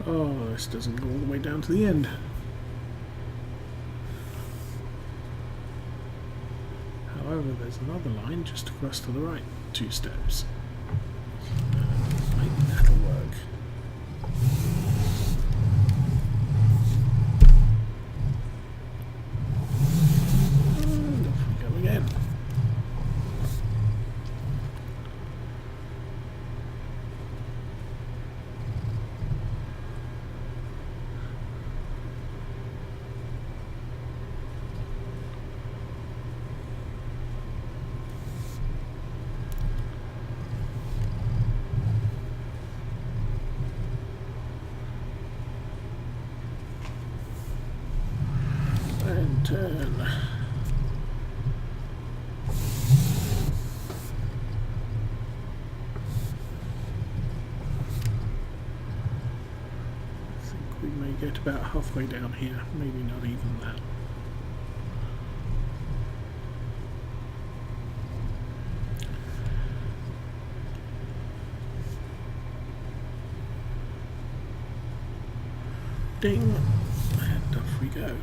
Oh, this doesn't go all the way down to the end. However, there's another line just across to the right, 2 steps. Maybe that'll work. And off we go again. And turn. I think we may get about halfway down here, maybe not even that. Ding, and off we go.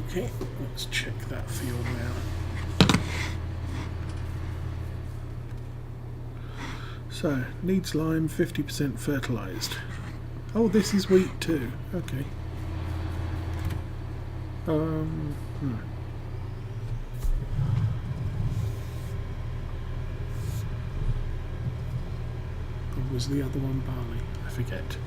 Okay, let's check that field now. So, needs lime, 50% fertilised. Oh, this is wheat too. Okay. Or was the other one barley? I forget.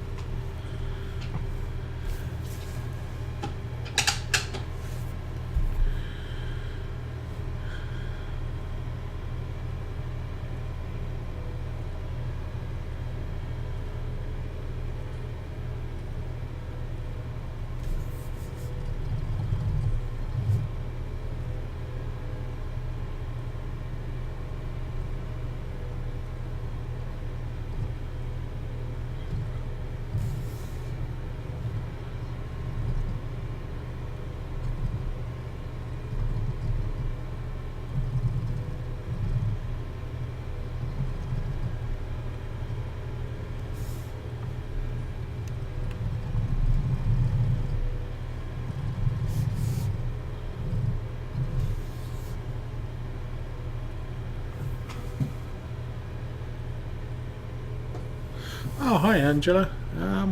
Oh, hi Angela.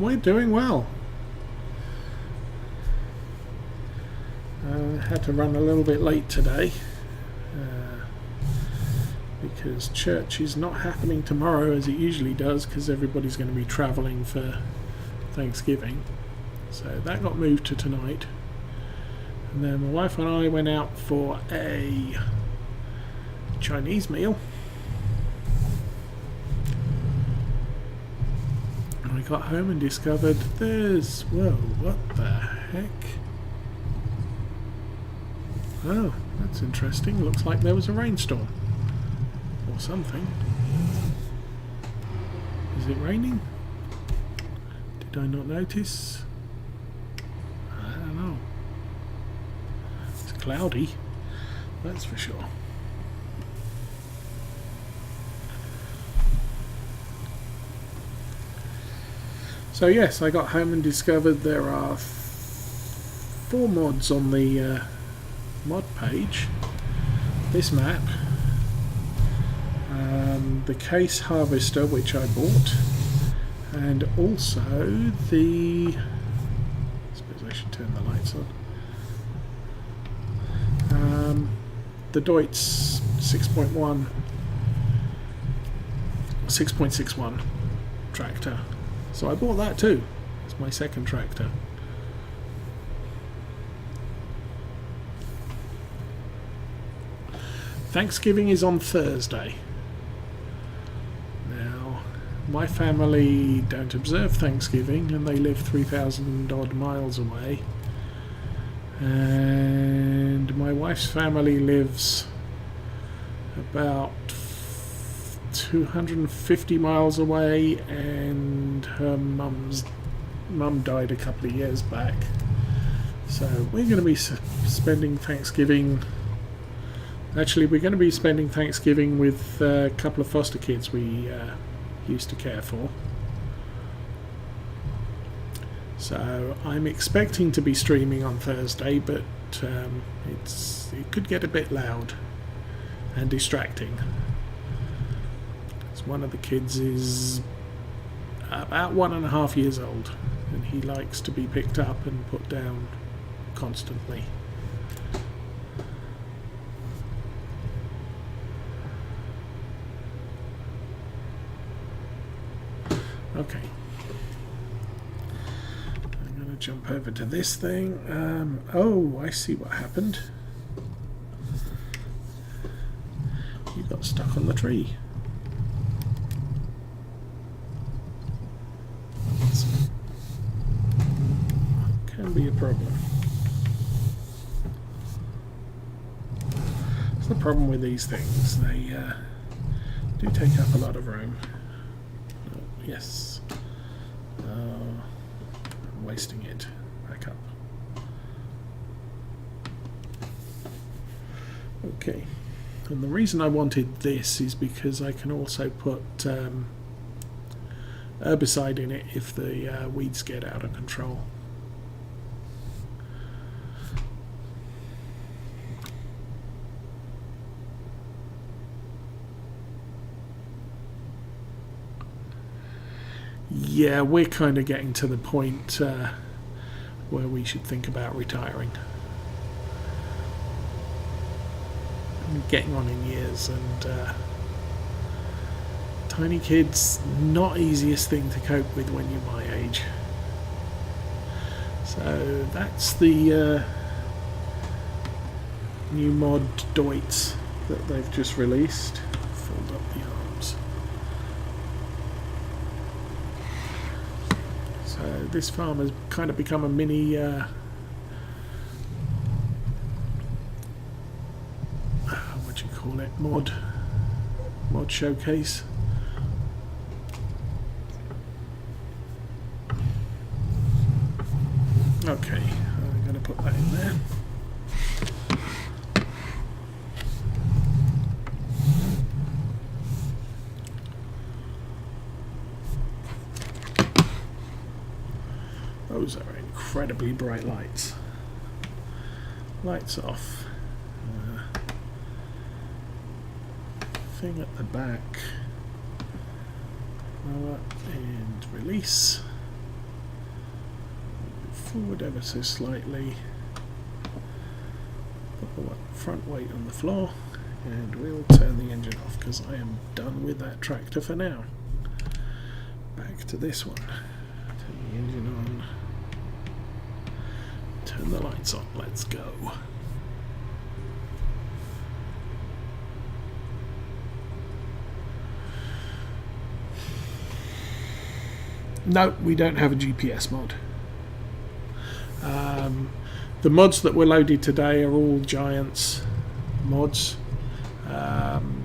We're doing well. Had to run a little bit late today because church is not happening tomorrow as it usually does because everybody's going to be travelling for Thanksgiving. So that got moved to tonight. And then my wife and I went out for a Chinese meal. I got home and discovered there's, whoa, what the heck? Oh, that's interesting. Looks like there was a rainstorm. Or something. Is it raining? Did I not notice? I don't know. It's cloudy, that's for sure. So yes, I got home and discovered there are 4 mods on the mod page. This map, the case harvester which I bought, and also the, I suppose I should turn the lights on, the Deutz 6.61 tractor. So I bought that too. It's my second tractor. Thanksgiving is on Thursday. Now, my family don't observe Thanksgiving and they live 3,000 odd miles away. And my wife's family lives about 250 miles away, and her mum died a couple of years back. So we're going to be spending Thanksgiving. Actually, we're going to be spending Thanksgiving with a couple of foster kids we used to care for. So I'm expecting to be streaming on Thursday, but it could get a bit loud and distracting. One of the kids is about 1.5 years old, and he likes to be picked up and put down constantly. Okay, I'm going to jump over to this thing. Oh, I see what happened. You got stuck on the tree. Can be a problem. It's the problem with these things. They do take up a lot of room. Oh, yes. I'm wasting it. Back up. Okay. And the reason I wanted this is because I can also put herbicide in it if the weeds get out of control. Yeah, we're kind of getting to the point where we should think about retiring. I'm getting on in years, and tiny kids, not easiest thing to cope with when you're my age. So that's the new mod Deutz that they've just released. Fold up the arms. So this farm has kind of become a mini what do you call it, mod showcase. Okay, I'm going to put that in there. Those are incredibly bright lights. Lights off. Thing at the back. Lower and release. Forward ever so slightly. Put the front weight on the floor, and we'll turn the engine off because I am done with that tractor for now. Back to this one. Turn the engine on. Turn the lights on. Let's go. No, we don't have a GPS mod. The mods that were loaded today are all Giants mods.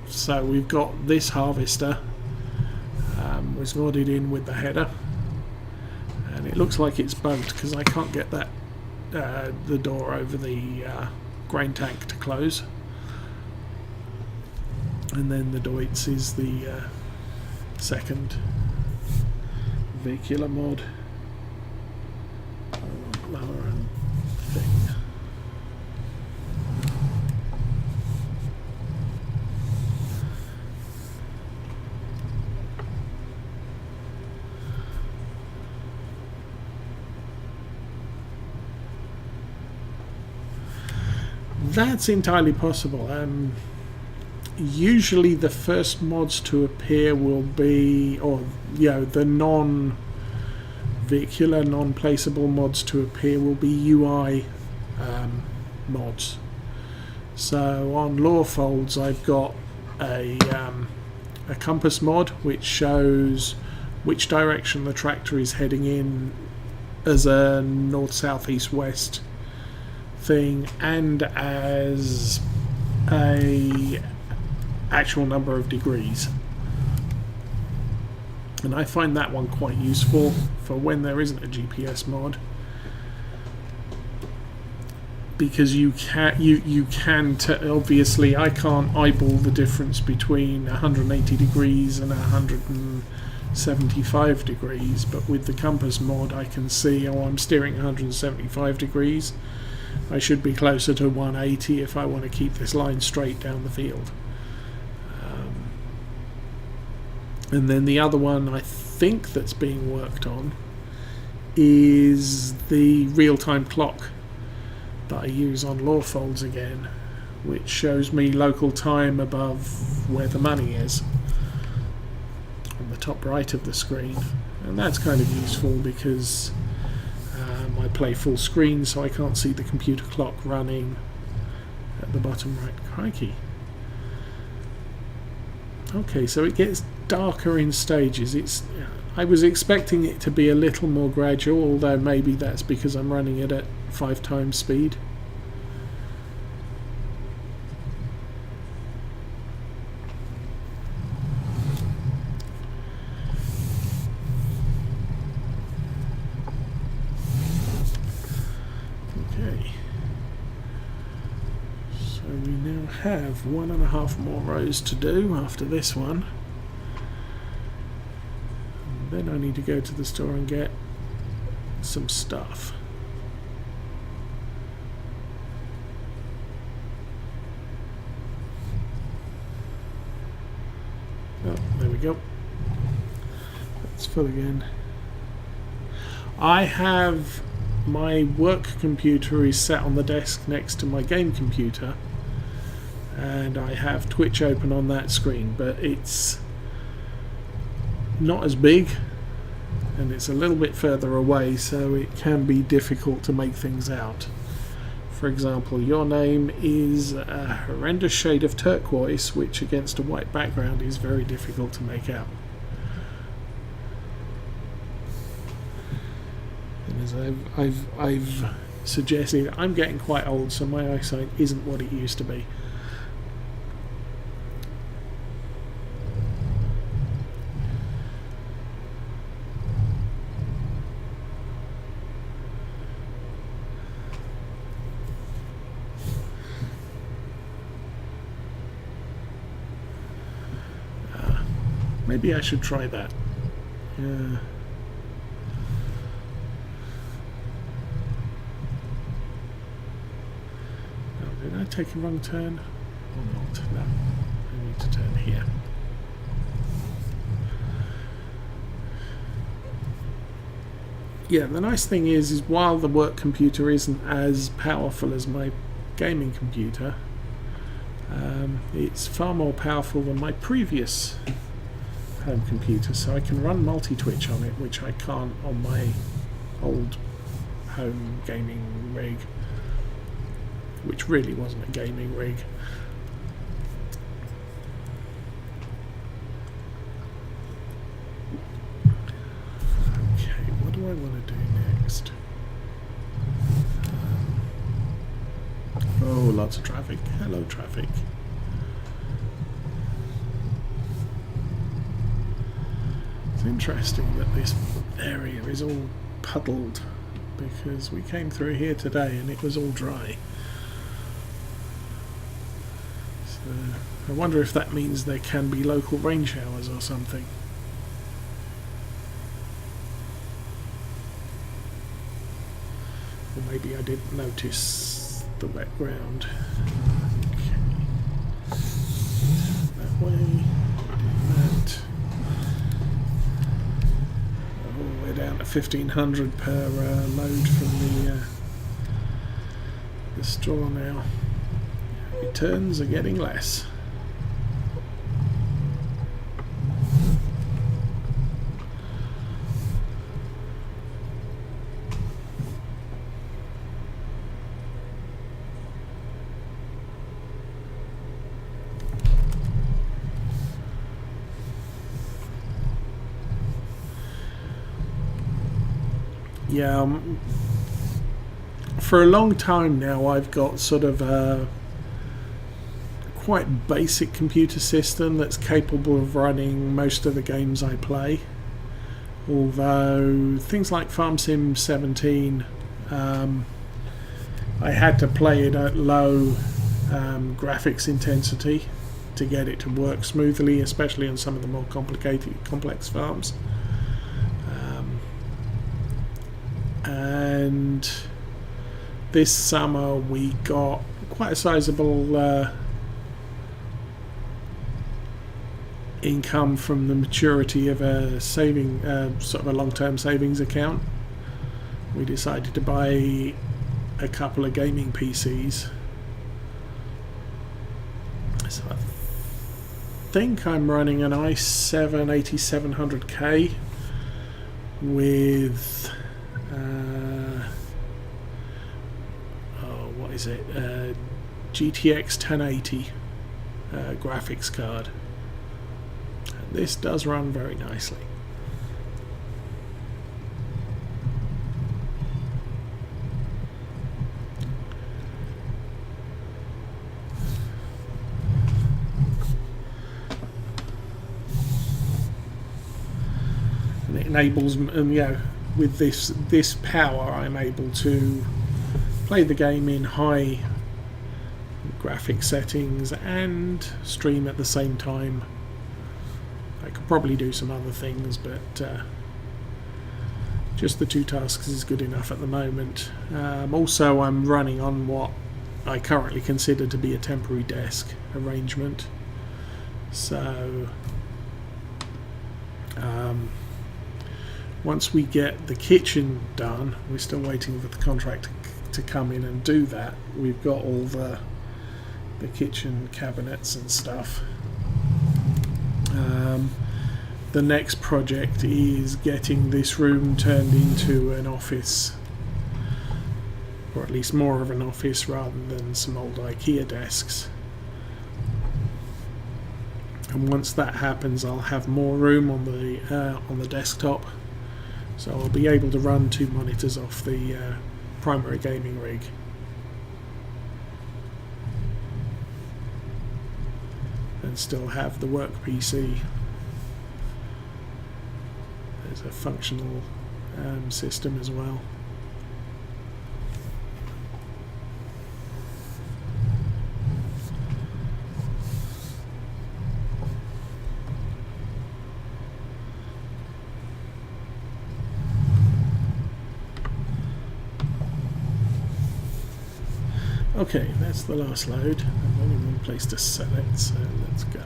So we've got this harvester was modded in with the header, It looks like it's bugged because I can't get that the door over the grain tank to close. And then the Deutz is the second vehicular mod. Lower end thing. That's entirely possible. Usually the first mods to appear will be, or the non-vehicular, non-placeable mods to appear will be UI mods. So on Lawfolds I've got a compass mod which shows which direction the tractor is heading in as a north, south, east, west thing, and as a actual number of degrees. And I find that one quite useful for when there isn't a GPS mod, because you can obviously I can't eyeball the difference between 180 degrees and 175 degrees, but with the compass mod I can see, I'm steering 175 degrees, I should be closer to 180 if I want to keep this line straight down the field. And then the other one I think that's being worked on is the real-time clock that I use on Lawfolds again, which shows me local time above where the money is on the top right of the screen. And that's kind of useful because I play full screen, so I can't see the computer clock running at the bottom right. Crikey. Okay, so it gets darker in stages. I was expecting it to be a little more gradual, although maybe that's because I'm running it at 5 times speed. Okay. So we now have 1.5 more rows to do after this one. Then I need to go to the store and get some stuff. Oh, there we go. That's full again. I have my work computer is set on the desk next to my game computer, and I have Twitch open on that screen, but it's not as big and it's a little bit further away, so it can be difficult to make things out. For example, your name is a horrendous shade of turquoise, which against a white background is very difficult to make out. And as I've suggested, I'm getting quite old, so my eyesight isn't what it used to be. Maybe I should try that. Oh, did I take a wrong turn or not? No, I need to turn here. Yeah, the nice thing is while the work computer isn't as powerful as my gaming computer, it's far more powerful than my previous home computer, so I can run multi-twitch on it, which I can't on my old home gaming rig, which really wasn't a gaming rig. Okay, what do I want to do next? Oh, lots of traffic. Hello, traffic. It's interesting that this area is all puddled because we came through here today and it was all dry. So I wonder if that means there can be local rain showers or something. Or maybe I didn't notice the wet ground. Okay. That way. That. Oh, we're down to 1,500 per load from the straw now. Returns are getting less. Yeah, for a long time now I've got sort of a quite basic computer system that's capable of running most of the games I play. Although things like Farm Sim 17, I had to play it at low graphics intensity to get it to work smoothly, especially on some of the more complex farms. And this summer we got quite a sizable income from the maturity of a saving, sort of a long-term savings account. We decided to buy a couple of gaming PCs. So I think I'm running an i7 8700K with what is it? GTX 1080 graphics card. And this does run very nicely. And it enables, with this power, I'm able to play the game in high graphic settings and stream at the same time. I could probably do some other things, but just the two tasks is good enough at the moment. Also, I'm running on what I currently consider to be a temporary desk arrangement. So once we get the kitchen done, we're still waiting for the contractor to come in and do that. We've got all the kitchen cabinets and stuff. The next project is getting this room turned into an office, or at least more of an office rather than some old IKEA desks. And once that happens, I'll have more room on the desktop, so I'll be able to run two monitors off the primary gaming rig. And still have the work PC as a functional system as well. Okay, that's the last load. I've only one place to set it, so let's go.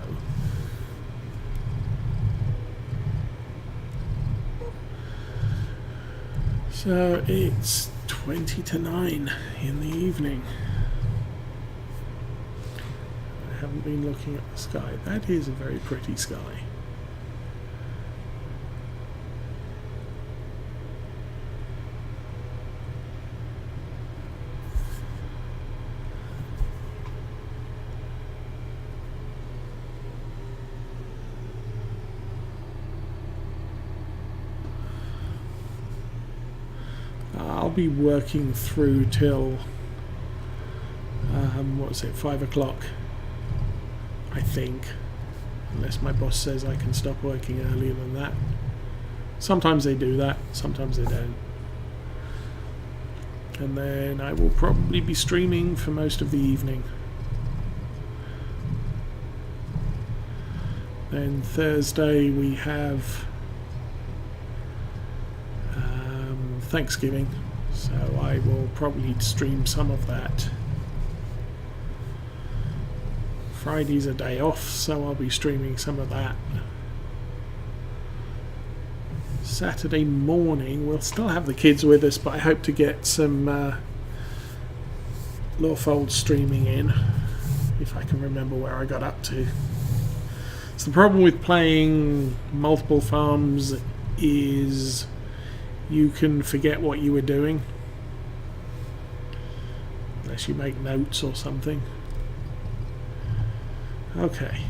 So it's 20 to 9 in the evening. I haven't been looking at the sky. That is a very pretty sky. I'll be working through till what was it, 5 o'clock, I think, unless my boss says I can stop working earlier than that. Sometimes they do that, sometimes they don't. and then I will probably be streaming for most of the evening. Then Thursday we have Thanksgiving, so I will probably stream some of that. Friday's a day off, so I'll be streaming some of that. Saturday morning we'll still have the kids with us, but I hope to get some Lawfold streaming in, if I can remember where I got up to. So the problem with playing multiple farms is you can forget what you were doing unless you make notes or something. Okay.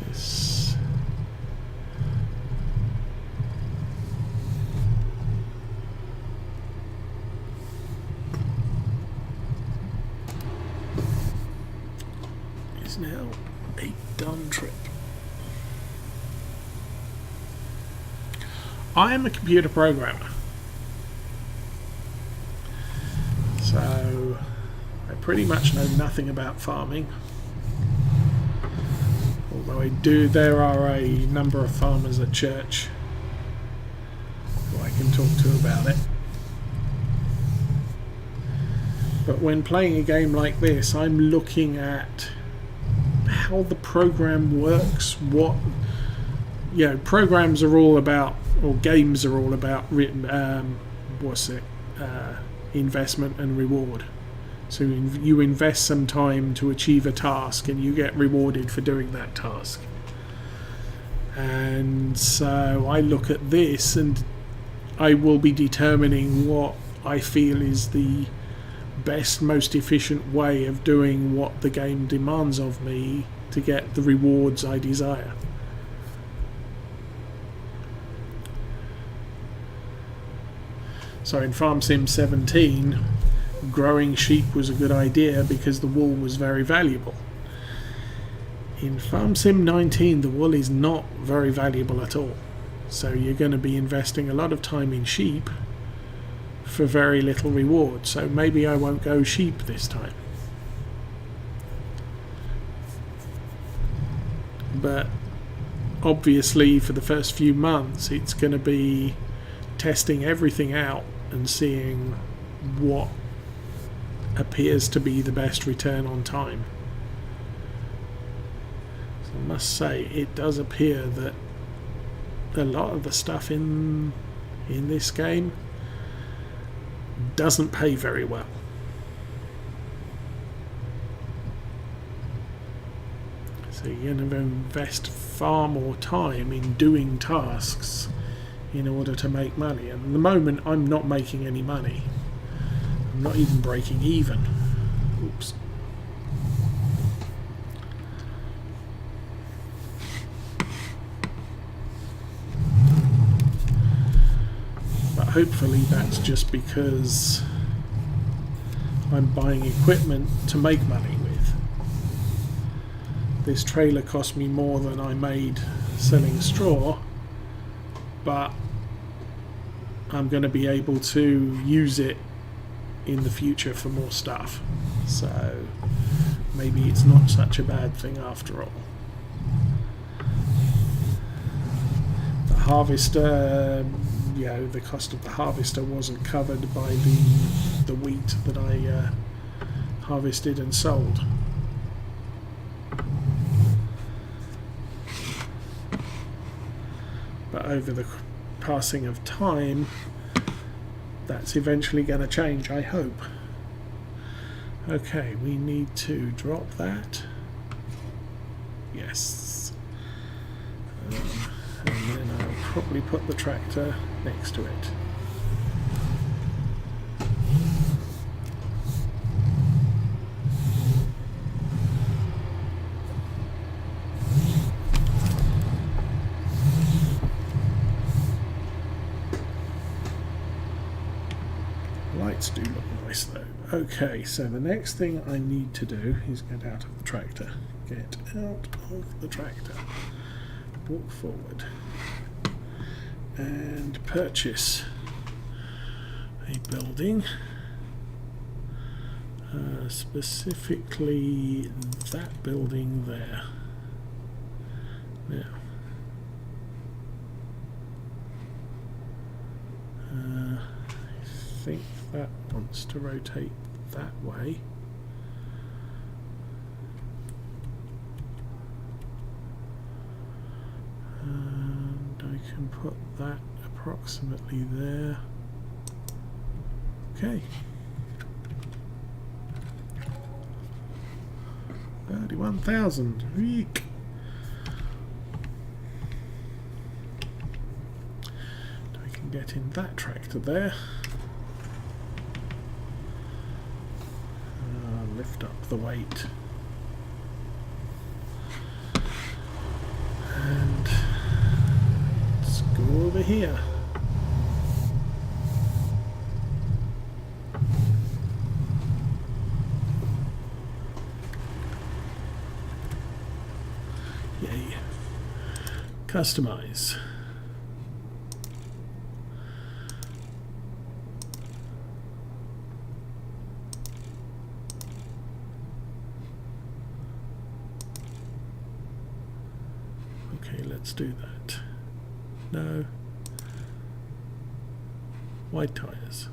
This is now a done trip. I am a computer programmer, so I pretty much know nothing about farming, although there are a number of farmers at church who I can talk to about it. But when playing a game like this, I'm looking at how the program works, what programs are all about, or games are all about investment and reward. So you invest some time to achieve a task and you get rewarded for doing that task. And so I look at this and I will be determining what I feel is the best, most efficient way of doing what the game demands of me to get the rewards I desire. So in Farm Sim 17, growing sheep was a good idea because the wool was very valuable. In Farm Sim 19, the wool is not very valuable at all. So you're going to be investing a lot of time in sheep for very little reward. So maybe I won't go sheep this time. But obviously for the first few months it's going to be testing everything out and seeing what appears to be the best return on time. So I must say it does appear that a lot of the stuff in this game doesn't pay very well. So you're going to invest far more time in doing tasks in order to make money. And at the moment I'm not making any money. I'm not even breaking even. Oops. But hopefully that's just because I'm buying equipment to make money with. This trailer cost me more than I made selling straw, but I'm going to be able to use it in the future for more stuff. So maybe it's not such a bad thing after all. The harvester, the cost of the harvester wasn't covered by the wheat that I harvested and sold. But over the passing of time, that's eventually going to change, I hope. Okay, we need to drop that. Yes. And then I'll probably put the tractor next to it. Lights do look nice though. Okay, so the next thing I need to do is get out of the tractor. Get out of the tractor. Walk forward. And purchase a building, specifically that building there. Now, I think that wants to rotate that way. And I can put that approximately there. Okay. 31,000. Eek. We can get in that tractor there. Lift up the weight. And let's go over here. Yay. Customize. Okay, let's do that. No. Wide tires.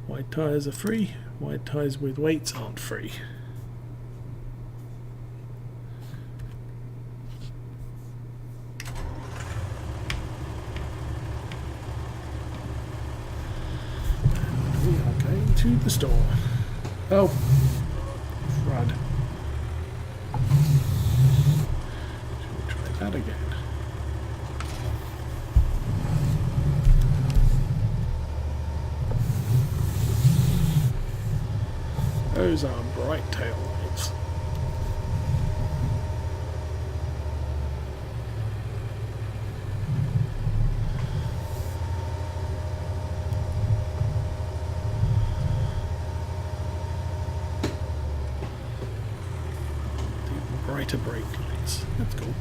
Wide tires are free. Wide tires with weights aren't free. And we are going to the store. Oh, crud. That again. Those are bright tail lights. Even brighter brake lights. That's cool.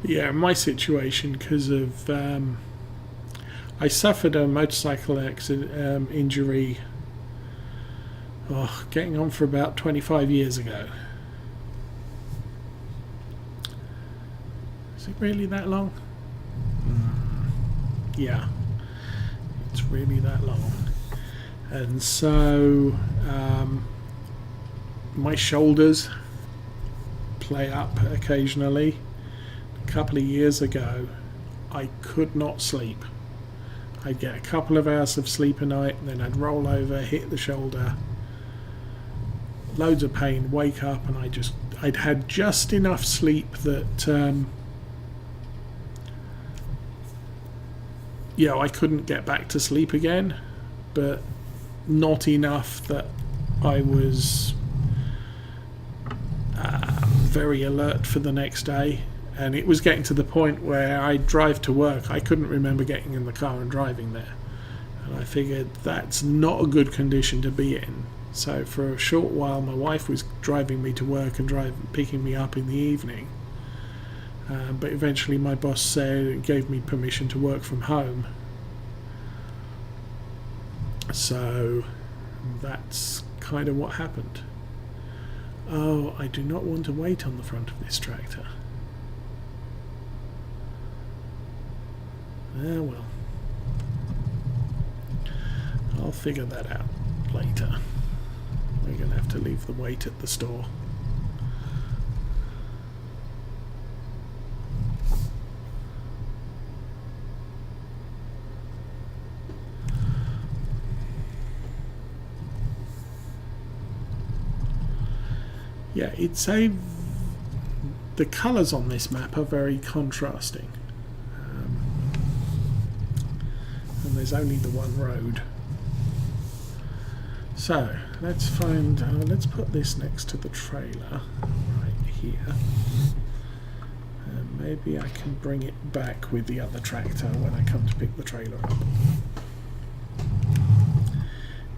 Yeah, my situation, because of I suffered a motorcycle accident injury getting on for about 25 years ago. Is it really that long? Yeah, it's really that long. And so my shoulders play up occasionally. A couple of years ago, I could not sleep. I'd get a couple of hours of sleep a night, and then I'd roll over, hit the shoulder, loads of pain, wake up, and I'd had just enough sleep that I couldn't get back to sleep again, but not enough that I was very alert for the next day. And it was getting to the point where I'd drive to work. I couldn't remember getting in the car and driving there. And I figured that's not a good condition to be in. So for a short while, my wife was driving me to work and picking me up in the evening. But eventually my boss gave me permission to work from home. So that's kind of what happened. Oh, I do not want to wait on the front of this tractor. Well, I'll figure that out later. We're going to have to leave the weight at the store. yeah, the colours on this map are very contrasting. And there's only the one road. So let's let's put this next to the trailer right here. And maybe I can bring it back with the other tractor when I come to pick the trailer up.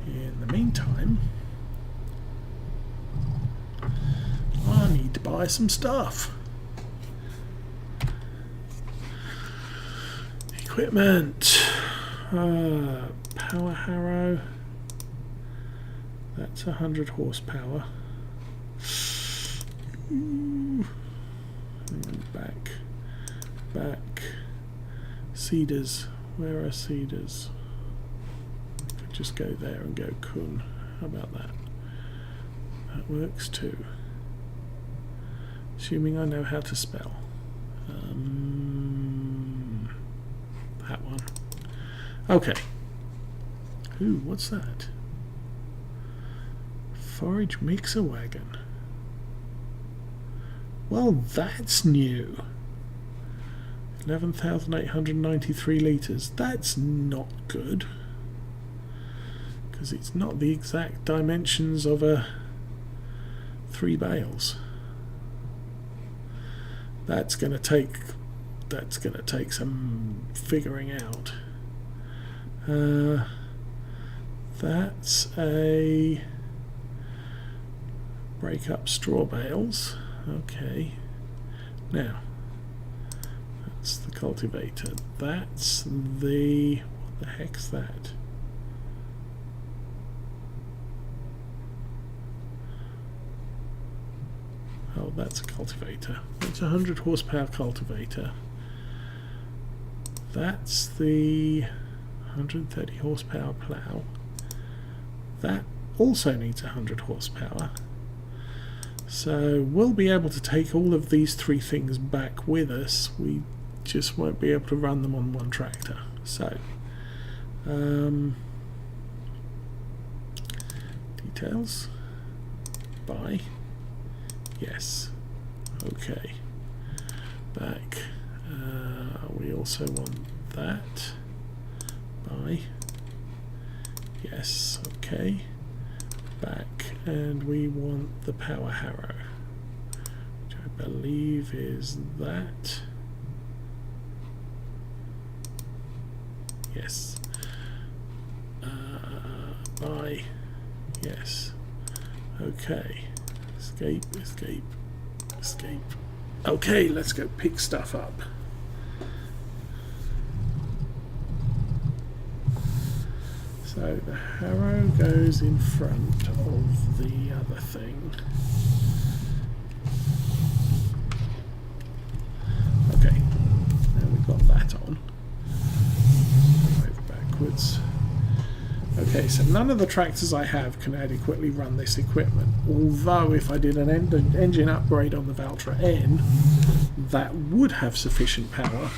In the meantime, I need to buy some stuff. Equipment. Power harrow. That's 100 horsepower. And back. Cedars. Where are cedars? Could just go there and go Kun. How about that? That works too. Assuming I know how to spell. That one. Okay. Ooh, what's that? Forage mixer wagon. Well, that's new. 11,893 litres. That's not good. Because it's not the exact dimensions of a 3 bales. That's going to take some figuring out. That's a break up straw bales. Okay. Now, that's the cultivator. That's the... what the heck's that? Oh, that's a cultivator. It's a 100 horsepower cultivator. That's the 130 horsepower plough. That also needs 100 horsepower. So we'll be able to take all of these 3 things back with us. We just won't be able to run them on one tractor. So details. Buy. Yes. Okay. Back. We also want that. Buy. Yes. Okay. Back. And we want the power harrow, which I believe is that. Yes. Buy. Yes. Okay. Escape, escape, escape. Okay, let's go pick stuff up. So the harrow goes in front of the other thing. Okay, now we've got that on. Move backwards. Okay, so none of the tractors I have can adequately run this equipment, although if I did an engine upgrade on the Valtra N, that would have sufficient power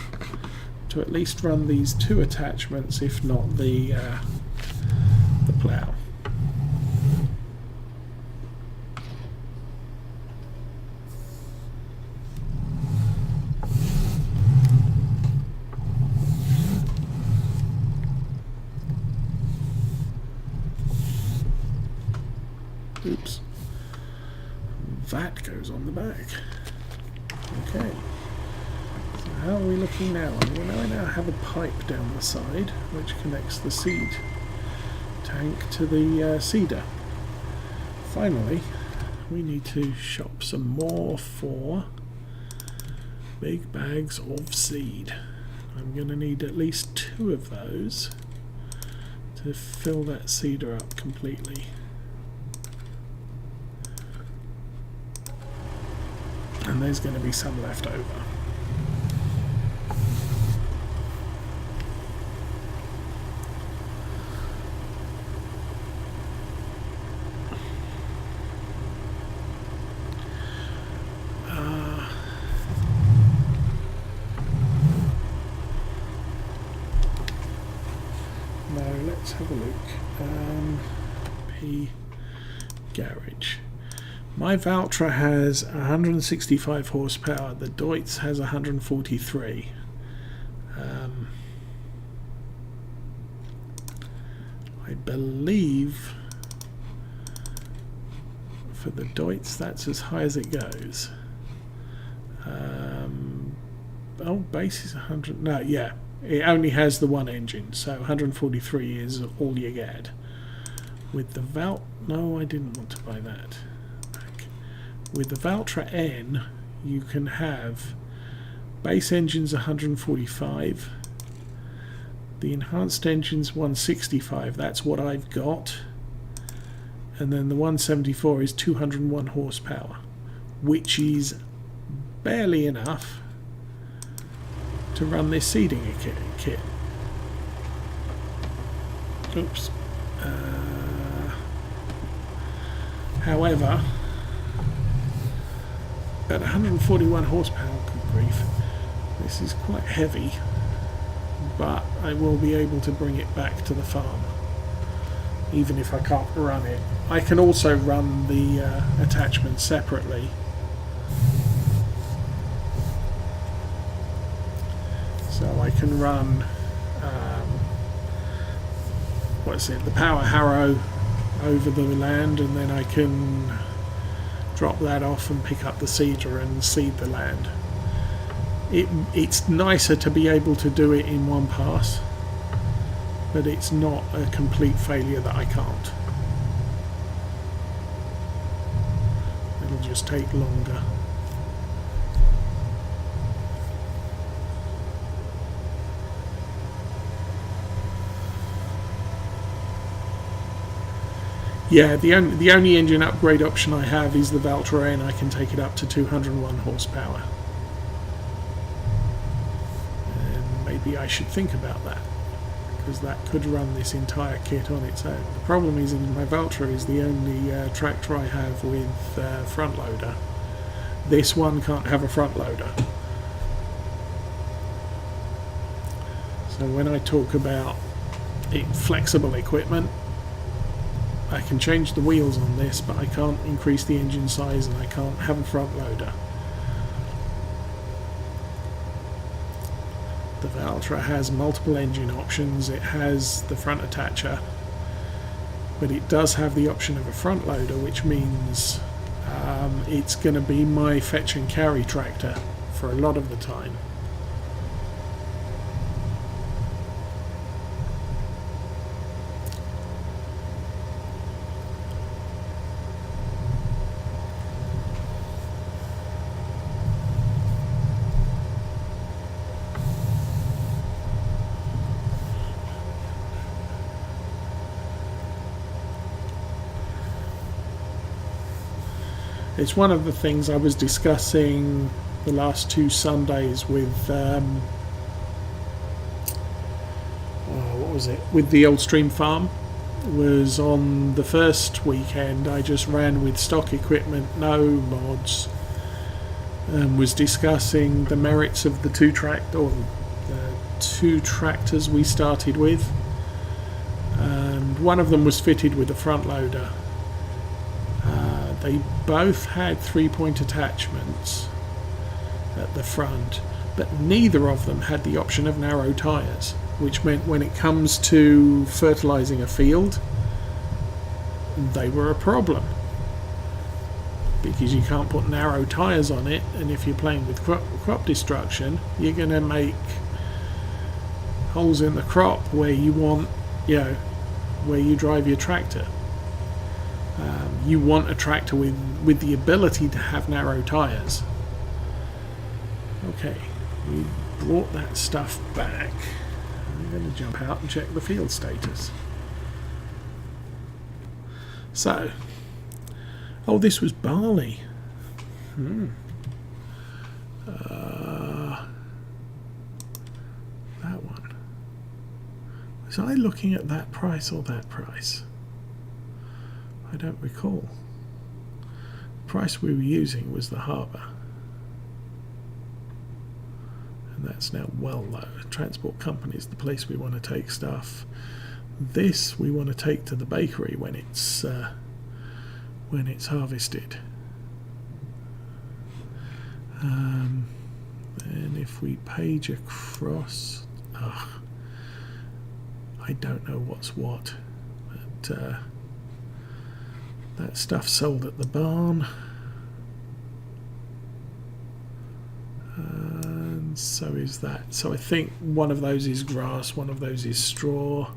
to at least run these 2 attachments, if not the plough. Oops. That goes on the back. Okay. So how are we looking now? Well, I now have a pipe down the side which connects the seed tank to the seeder. Finally, we need to shop some more for big bags of seed. I'm going to need at least 2 of those to fill that seeder up completely. And there's going to be some left over. Now let's have a look. P garage. My Valtra has 165 horsepower. The Deutz has 143. I believe for the Deutz that's as high as it goes. Oh, base is 100. No, yeah, it only has the one engine, so 143 is all you get. With the no, I didn't want to buy that. With the Valtra N, you can have base engines 145, the enhanced engines 165, that's what I've got, and then the 174 is 201 horsepower, which is barely enough to run this seeding kit. Oops. However, at 141 horsepower, good grief, this is quite heavy, but I will be able to bring it back to the farm, even if I can't run it. I can also run the attachment separately. So I can run, the power harrow over the land, and then I can drop that off and pick up the seeder and seed the land. It's nicer to be able to do it in one pass, but it's not a complete failure that I can't. It'll just take longer. Yeah, the only engine upgrade option I have is the Valtra N. I can take it up to 201 horsepower. And maybe I should think about that, because that could run this entire kit on its own. The problem is, in my Valtra is the only tractor I have with front loader. This one can't have a front loader. So when I talk about flexible equipment, I can change the wheels on this, but I can't increase the engine size, and I can't have a front loader. The Valtra has multiple engine options. It has the front attacher, but it does have the option of a front loader, which means it's going to be my fetch and carry tractor for a lot of the time. It's one of the things I was discussing the last 2 Sundays with, what was it? With the Old Stream Farm. Was on the first weekend I just ran with stock equipment, no mods, and was discussing the merits of the two tractors we started with, and one of them was fitted with a front loader. They both had 3-point attachments at the front, but neither of them had the option of narrow tyres, which meant when it comes to fertilising a field, they were a problem, because you can't put narrow tyres on it, and if you're playing with crop destruction, you're going to make holes in the crop where you want, where you drive your tractor. You want a tractor with the ability to have narrow tyres. Okay, we brought that stuff back. I'm going to jump out and check the field status. So, this was barley. That one. Was I looking at that price or that price? I don't recall. The price we were using was the harbour, and that's now well low. Transport company is the place we want to take stuff. This we want to take to the bakery when it's harvested. And if we page across, I don't know what's what, but that stuff sold at the barn, and so is that. So I think one of those is grass, one of those is straw,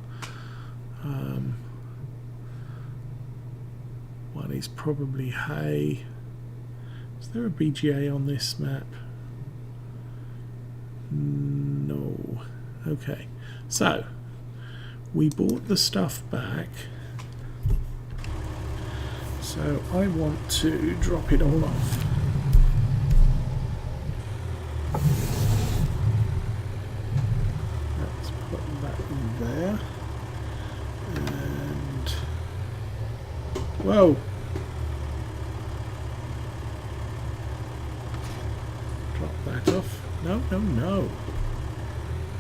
one is probably hay. Is there a BGA on this map? No. Okay, so we bought the stuff back, so I want to drop it all off. Let's put that in there, and whoa, drop that off. No, no, no. What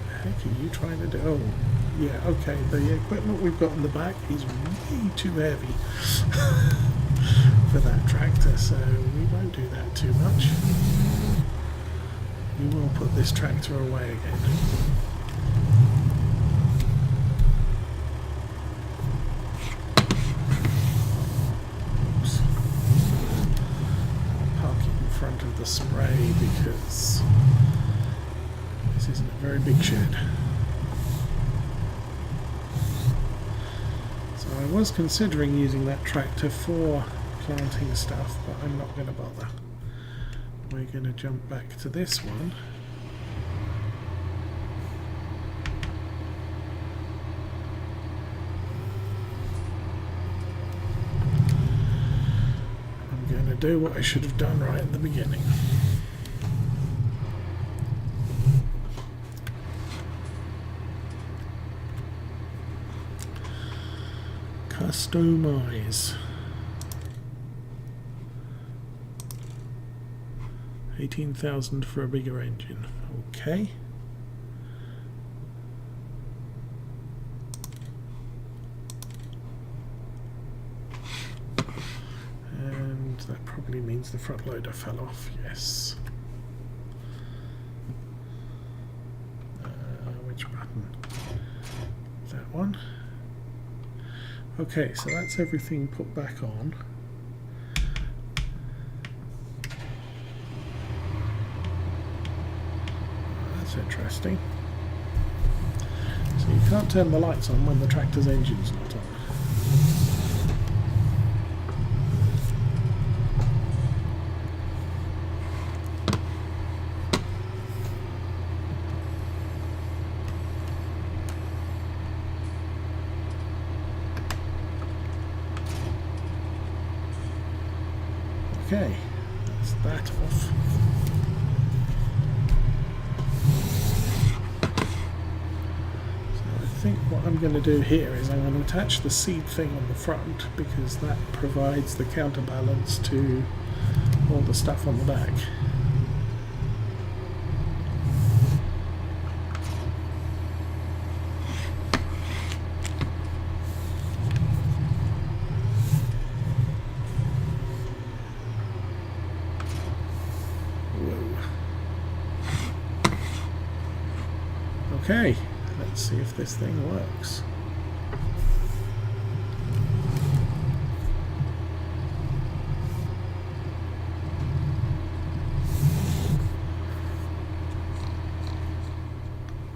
the heck are you trying to do? Oh, yeah, okay, the equipment we've got in the back is way too heavy for that tractor, so we won't do that too much. We will put this tractor away again. Oops. I'll park it in front of the spray because this isn't a very big shed. So I was considering using that tractor for planting stuff, but I'm not going to bother. We're going to jump back to this one. I'm going to do what I should have done right at the beginning. Customize. 18,000 for a bigger engine. Okay. And that probably means the front loader fell off. Yes. Which button? That one. Okay, so that's everything put back on. That's interesting. So you can't turn the lights on when the tractor's engine's not on. Okay, that's that off. So I think what I'm going to do here is I'm going to attach the seed thing on the front because that provides the counterbalance to all the stuff on the back. Okay, let's see if this thing works.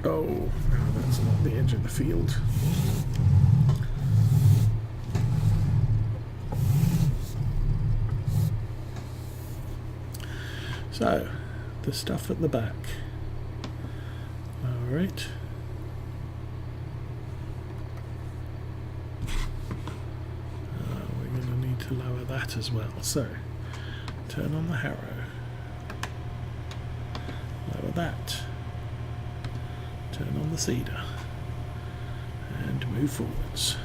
Oh, no, that's not the edge of the field. So, the stuff at the back. Alright. We're going to need to lower that as well. So, turn on the harrow. Lower that. Turn on the seeder. And move forwards.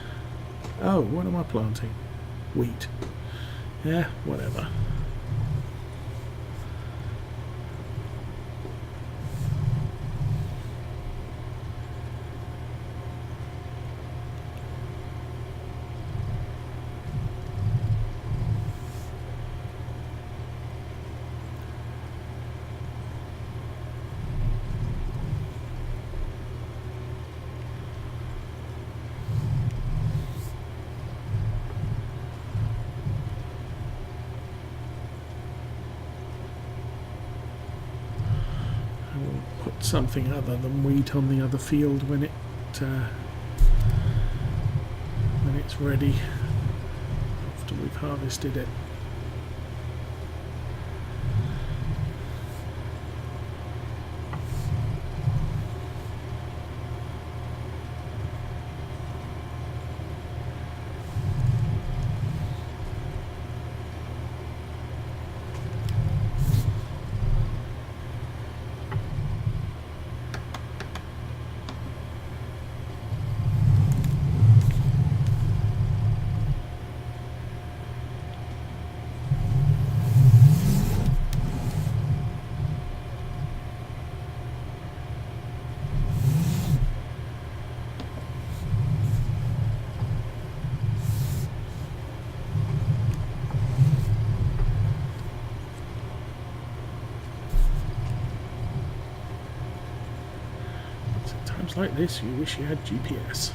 Oh, what am I planting? Wheat. Yeah, whatever. something other than wheat on the other field when it's ready after we've harvested it. Times like this, you wish you had GPS.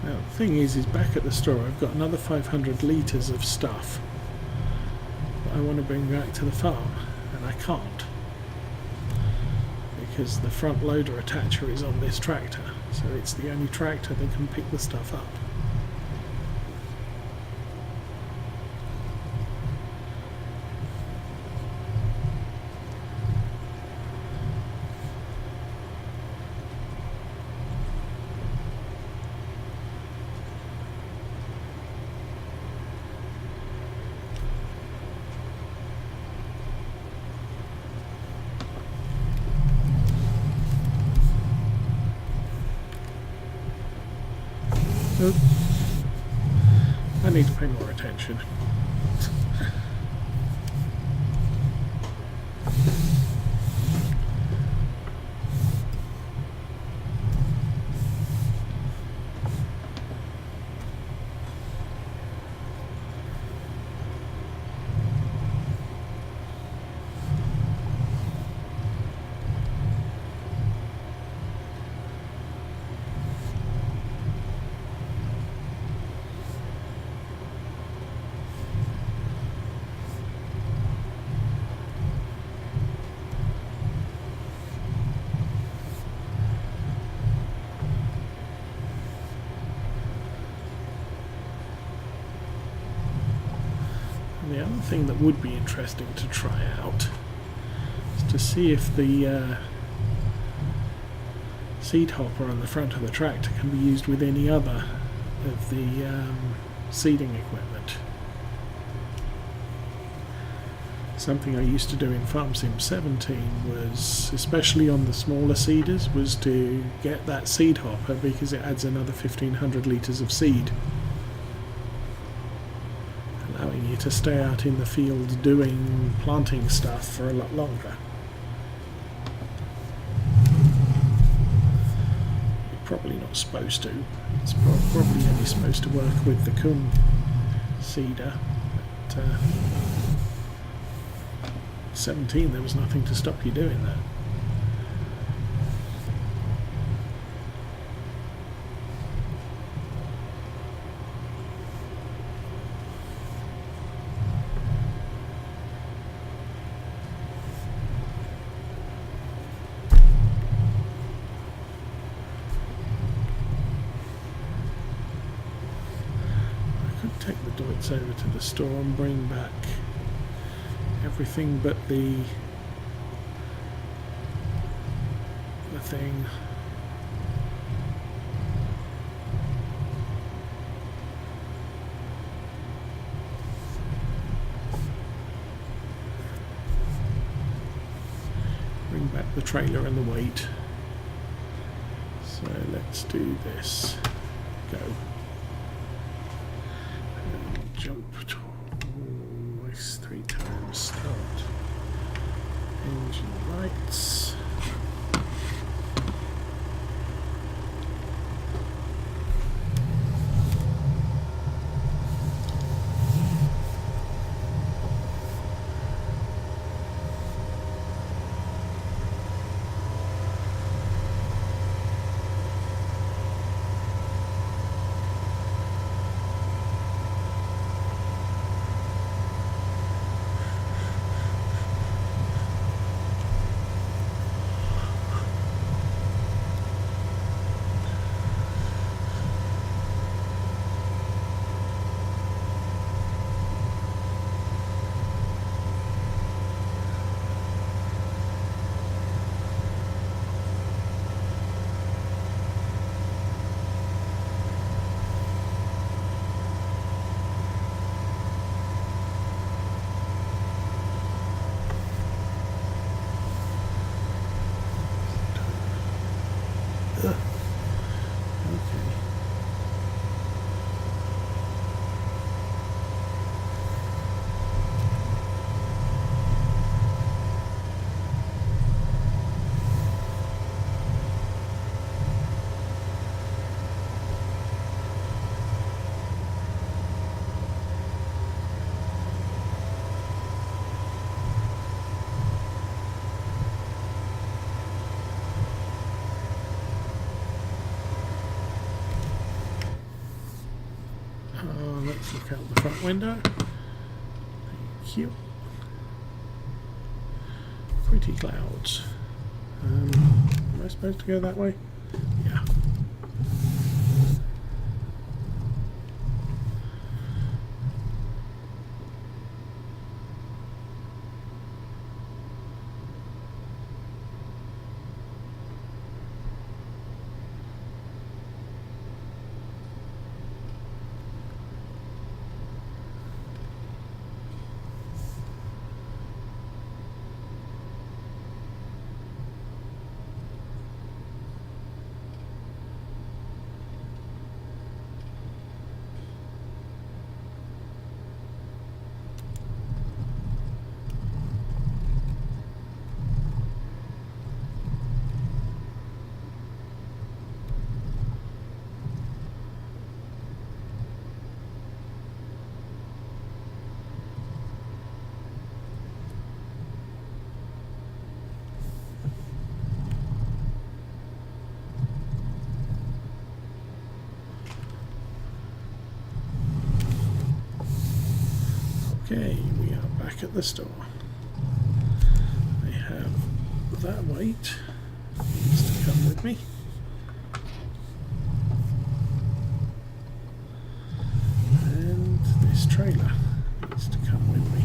Now the thing is back at the store I've got another 500 litres of stuff that I want to bring back to the farm, and I can't, because the front loader attacher is on this tractor, so it's the only tractor that can pick the stuff up. I need to pay more attention. The other thing that would be interesting to try out is to see if the seed hopper on the front of the tractor can be used with any other of the seeding equipment. Something I used to do in Farm Sim 17 was, especially on the smaller seeders, was to get that seed hopper because it adds another 1500 litres of seed, allowing you to stay out in the field doing planting stuff for a lot longer. You're probably not supposed to. It's probably only supposed to work with the Kuhn seeder. But 17, there was nothing to stop you doing that. Take the doits over to the store and bring back everything but the thing. Bring back the trailer and the weight. So let's do this. Go. Jump twice, 3 times, start, engine lights, Okay. Let's look out the front window. Thank you. Pretty clouds. Am I supposed to go that way? Yeah. Okay, we are back at the store. I have that weight. Needs to come with me. And this trailer needs to come with me.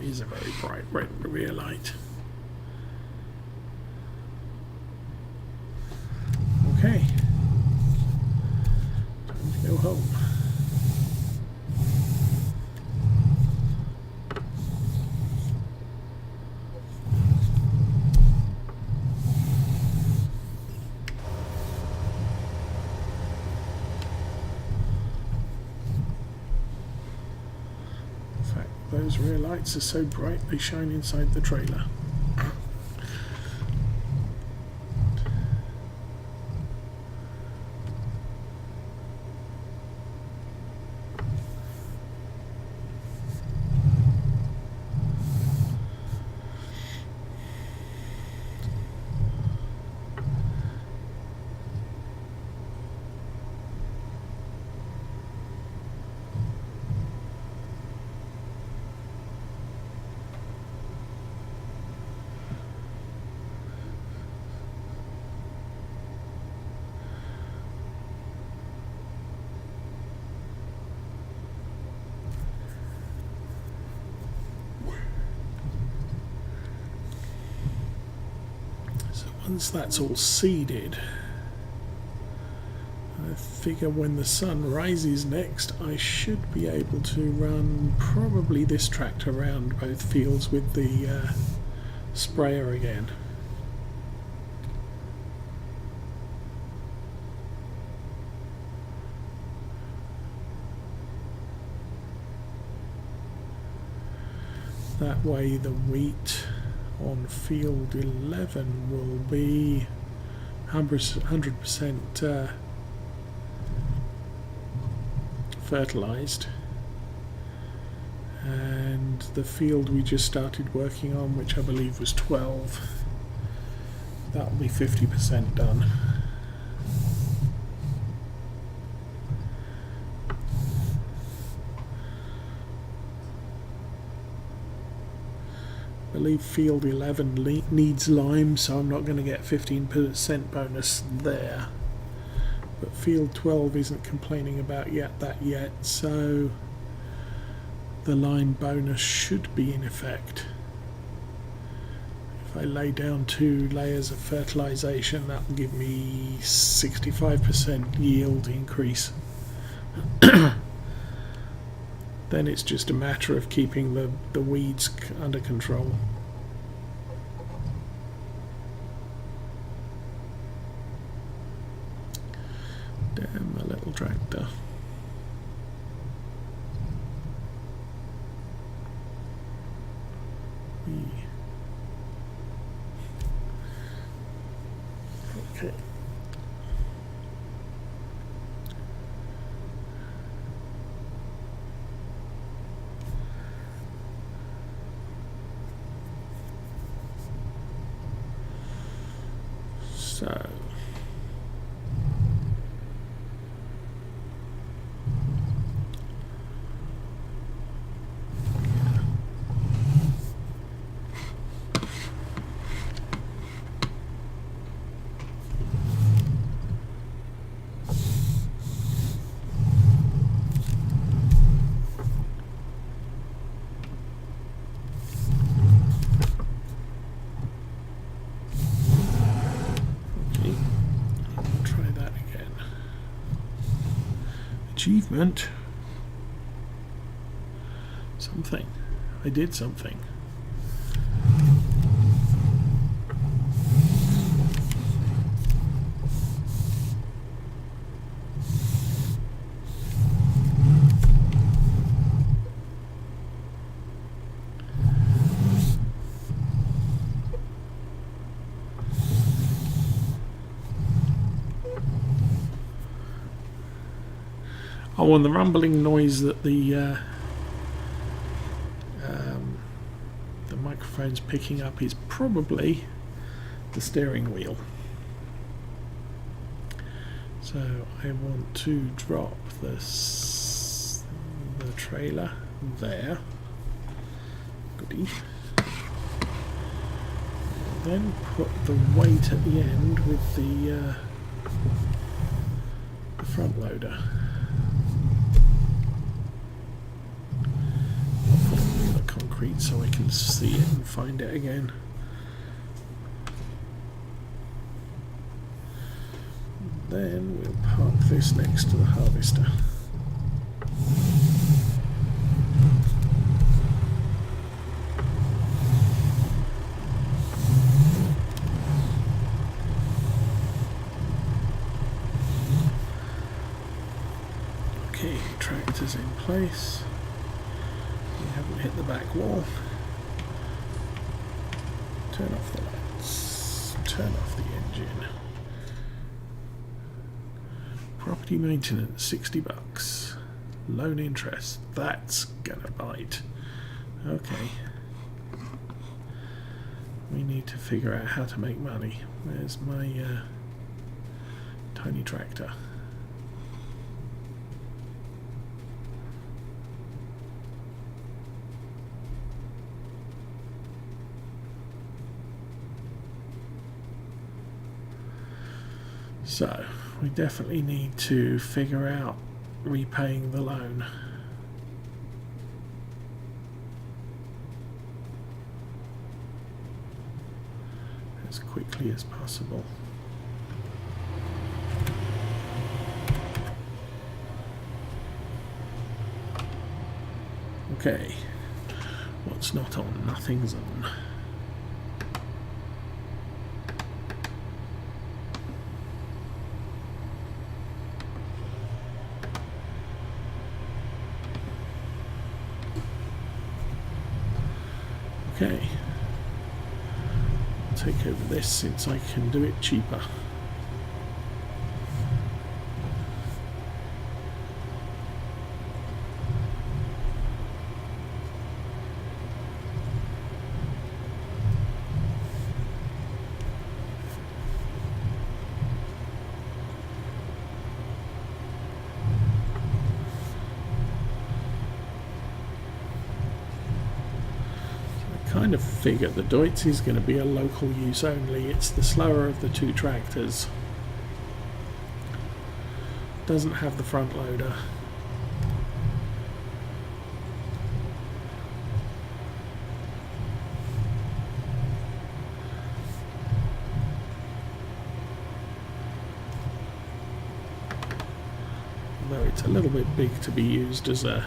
Is a very bright red rear light. Okay, time to go home. Those rear lights are so bright they shine inside the trailer. Once that's all seeded, I figure when the sun rises next, I should be able to run probably this tractor around both fields with the sprayer again. That way the wheat on field 11 will be 100% fertilized, and the field we just started working on, which I believe was 12, that will be 50% done. I believe field 11 needs lime, so I'm not going to get 15% bonus there. But field 12 isn't complaining about that yet, so the lime bonus should be in effect. If If I lay down 2 layers of fertilization, that will give me 65% yield increase. Then it's just a matter of keeping the weeds under control. Damn the little tractor. Okay. So achievement. Something. I did something. Oh, and the rumbling noise that the microphone's picking up is probably the steering wheel. So I want to drop the trailer there. Goodie. Then put the weight at the end with the front loader. So I can see it and find it again. Then we'll park this next to the harvester. Okay, tractor's in place. Haven't hit the back wall. Turn off the lights. Turn off the engine. Property maintenance, $60. Loan interest. That's gonna bite. Okay. We need to figure out how to make money. Where's my tiny tractor? So, we definitely need to figure out repaying the loan. As quickly as possible. Okay, what's not on? Nothing's on. Okay, I'll take over this since I can do it cheaper. Kind of figure the Deutz is going to be a local use only. It's the slower of the two tractors. Doesn't have the front loader. it's a little bit big to be used as a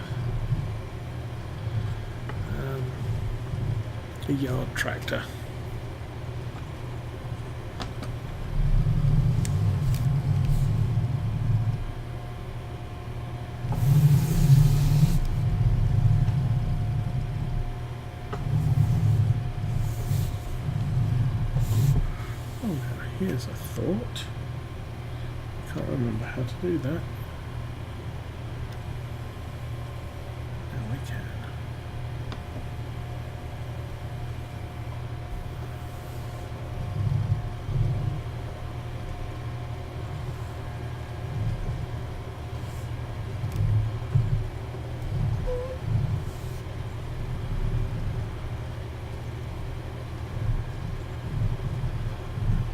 yard tractor. Oh, now here's a thought. Can't remember how to do that. Now I can.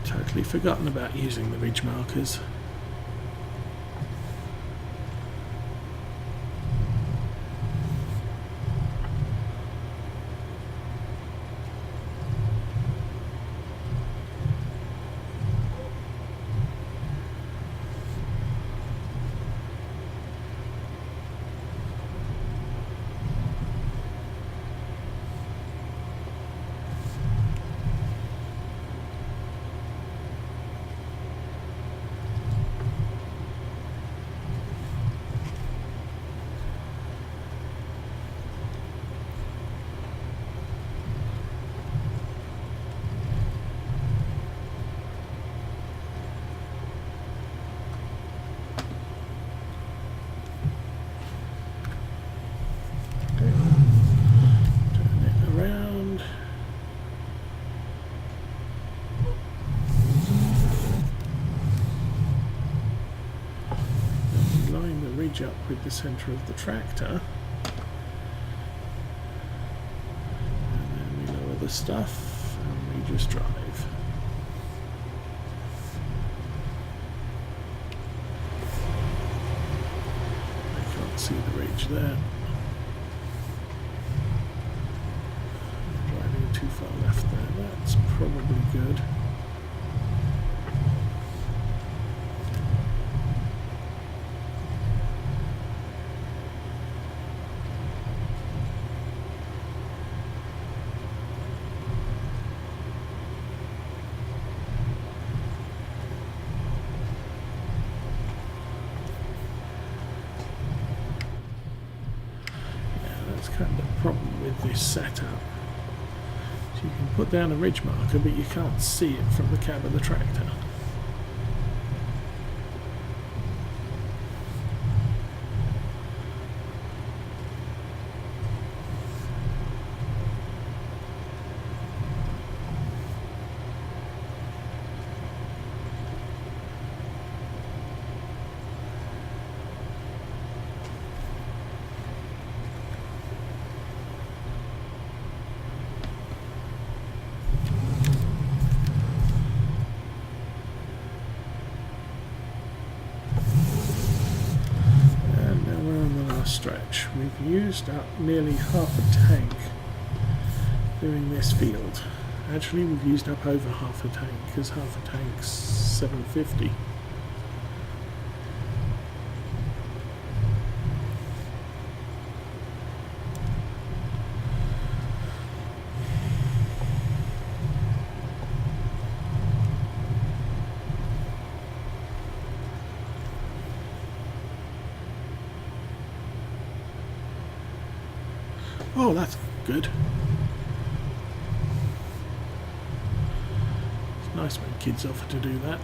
Totally forgotten about using the ridge markers. Up with the centre of the tractor, and then we lower the stuff and we just drive. I can't see the ridge there. I'm driving too far left there. That's probably good. Kind of the problem with this setup. So you can put down a ridge marker, but you can't see it from the cab of the tractor. Stretch. We've used up nearly half a tank doing this field. Actually, we've used up over half a tank because half a tank's 750. Oh, that's good. It's nice when kids offer to do that.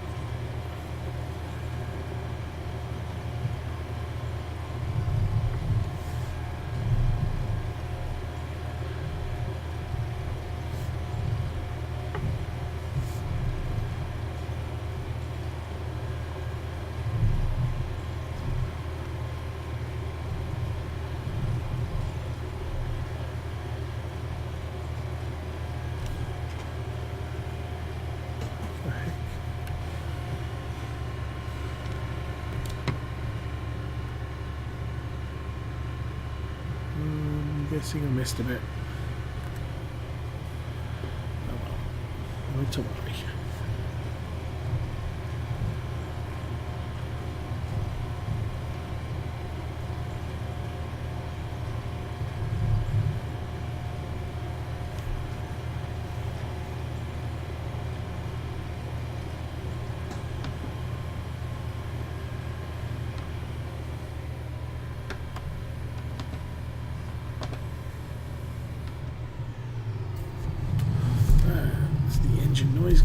Guessing I missed a bit. Oh well, not to worry.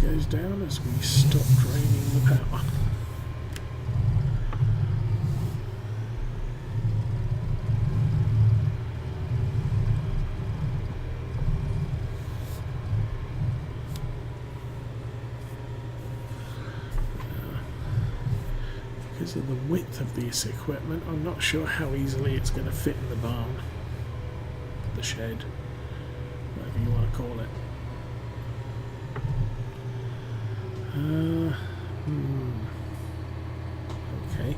goes down as we stop draining the power. Because of the width of this equipment, I'm not sure how easily it's going to fit in the barn, the shed, whatever you want to call it. Okay.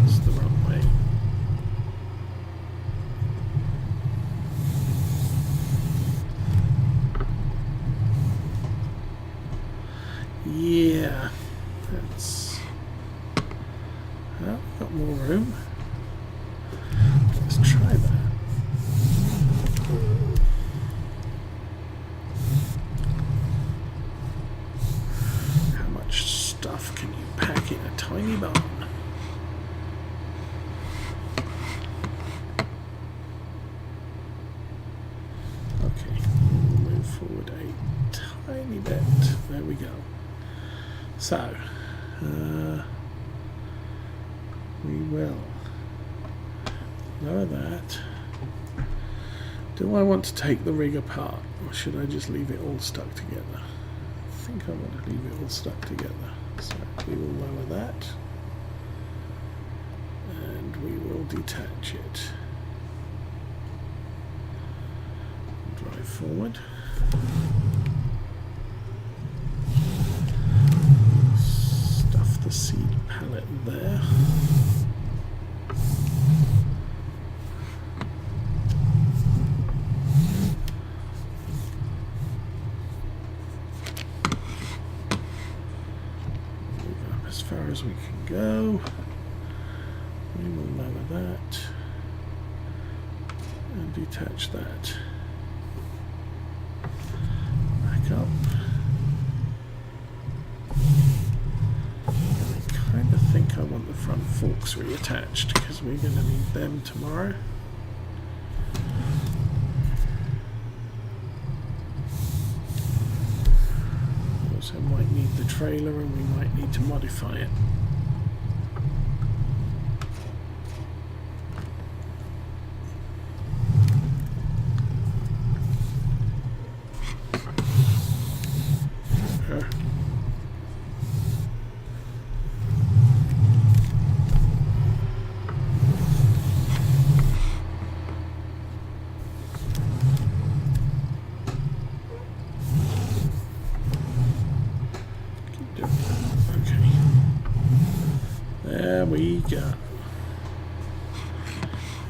It's the wrong way. Yeah, that's... Well, we've got more room. Let's try that. How much stuff can you pack in a tiny barn? Okay, we'll move forward a tiny bit. There we go. So, we will lower that. Do I want to take the rig apart, or should I just leave it all stuck together? I think I want to leave it all stuck together. So we will lower that, and we will detach it. Drive forward. The seed pallet there. Move up as far as we can go. We will lower that and detach that. Back up. I think I want the front forks reattached because we're going to need them tomorrow. We also might need the trailer and we might need to modify it. There we go.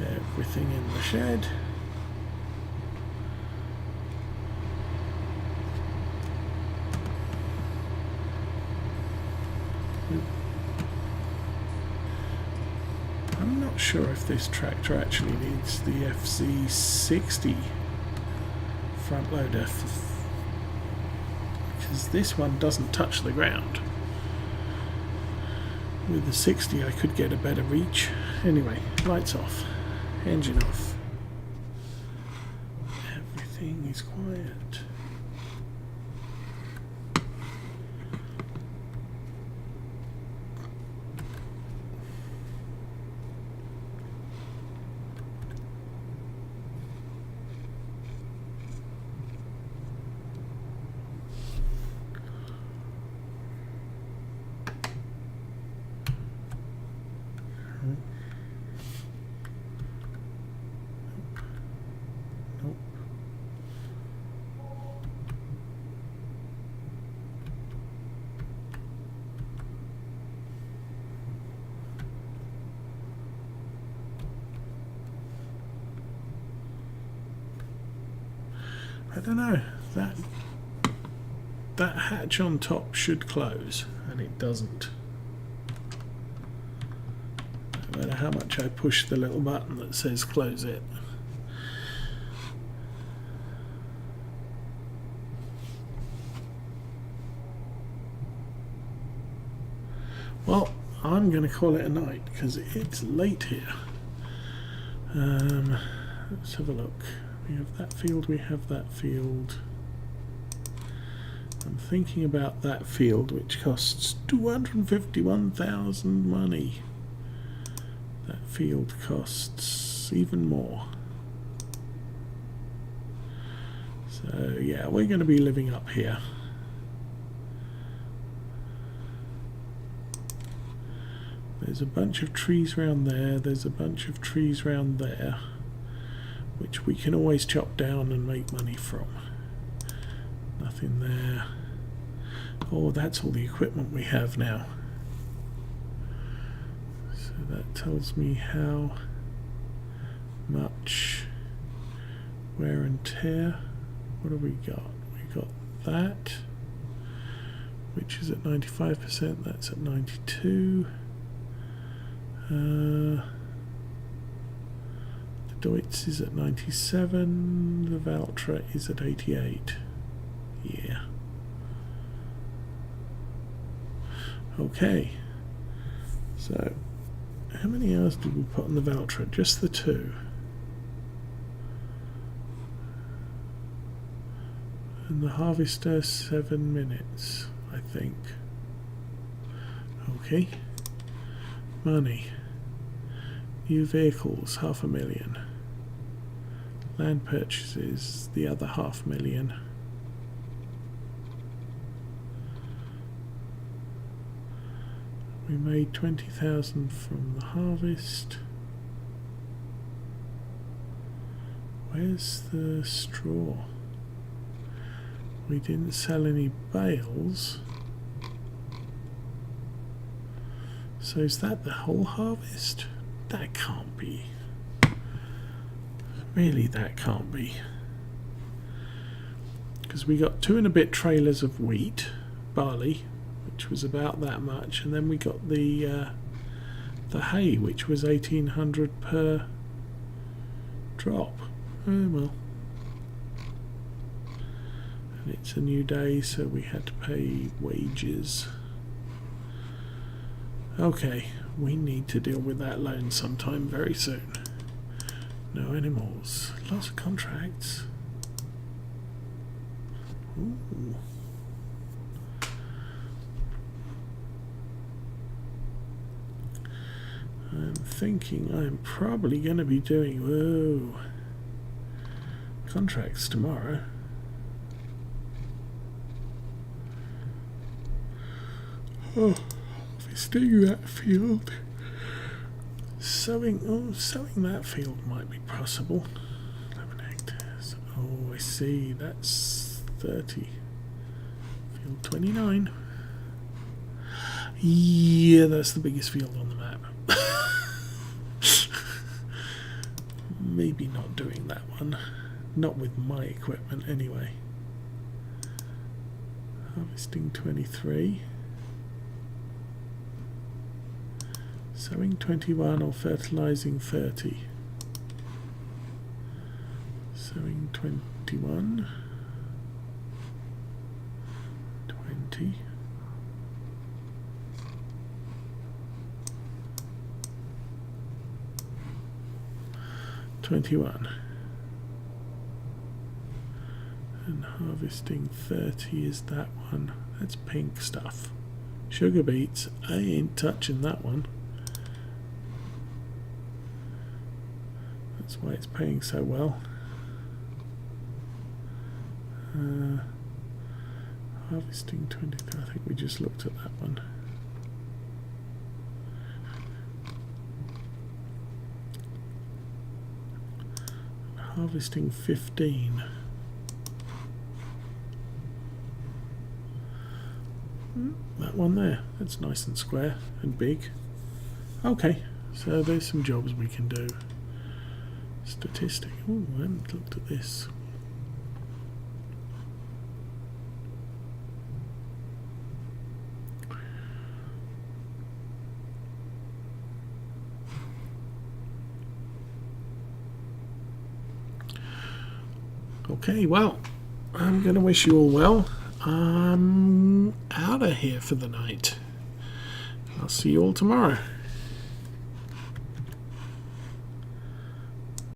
Everything in the shed. I'm not sure if this tractor actually needs the FC60 front loader, because this one doesn't touch the ground. With the 60 I could get a better reach. Anyway, lights off, engine off. Everything is quiet. I don't know, that hatch on top should close, and it doesn't. No matter how much I push the little button that says close it. Well, I'm going to call it a night because it's late here. Let's have a look. We have that field, we have that field. I'm thinking about that field, which costs 251,000 money. That field costs even more. So yeah, we're going to be living up here. There's a bunch of trees around there, there's a bunch of trees around there, which we can always chop down and make money from. Nothing there. Oh, that's all the equipment we have now. So that tells me how much wear and tear. What have we got? We got that, which is at 95%, that's at 92%. The Deutz is at 97, the Valtra is at 88. Yeah. Okay. So, how many hours did we put on the Valtra? Just the 2. And the Harvester 7 minutes, I think. Okay. Money. New vehicles, 500,000. Land purchases, the other 500,000. We made 20,000 from the harvest. Where's the straw? We didn't sell any bales. So is that the whole harvest? That can't be. Really, that can't be. Because we got 2 and a bit trailers of wheat, barley, which was about that much, and then we got the hay, which was 1,800 per drop. Oh well. And it's a new day, so we had to pay wages. Okay, we need to deal with that loan sometime very soon. No animals. Lots of contracts. Ooh. I'm thinking I'm probably going to be doing contracts tomorrow. Oh. Sting that field. Sowing that field might be possible. 11 hectares. Oh, I see. That's 30. Field 29. Yeah, that's the biggest field on the map. Maybe not doing that one. Not with my equipment anyway. Harvesting 23. Sowing 21 or fertilizing 30. Sowing 21. 20. And harvesting 30 is that one. That's pink stuff. Sugar beets, I ain't touching that one. That's why it's paying so well. Harvesting 20, I think we just looked at that one. Harvesting 15. That one there, that's nice and square and big. Okay, so there's some jobs we can do. Statistic. Oh, I haven't looked at this. Okay, well, I'm going to wish you all well. I'm out of here for the night. I'll see you all tomorrow.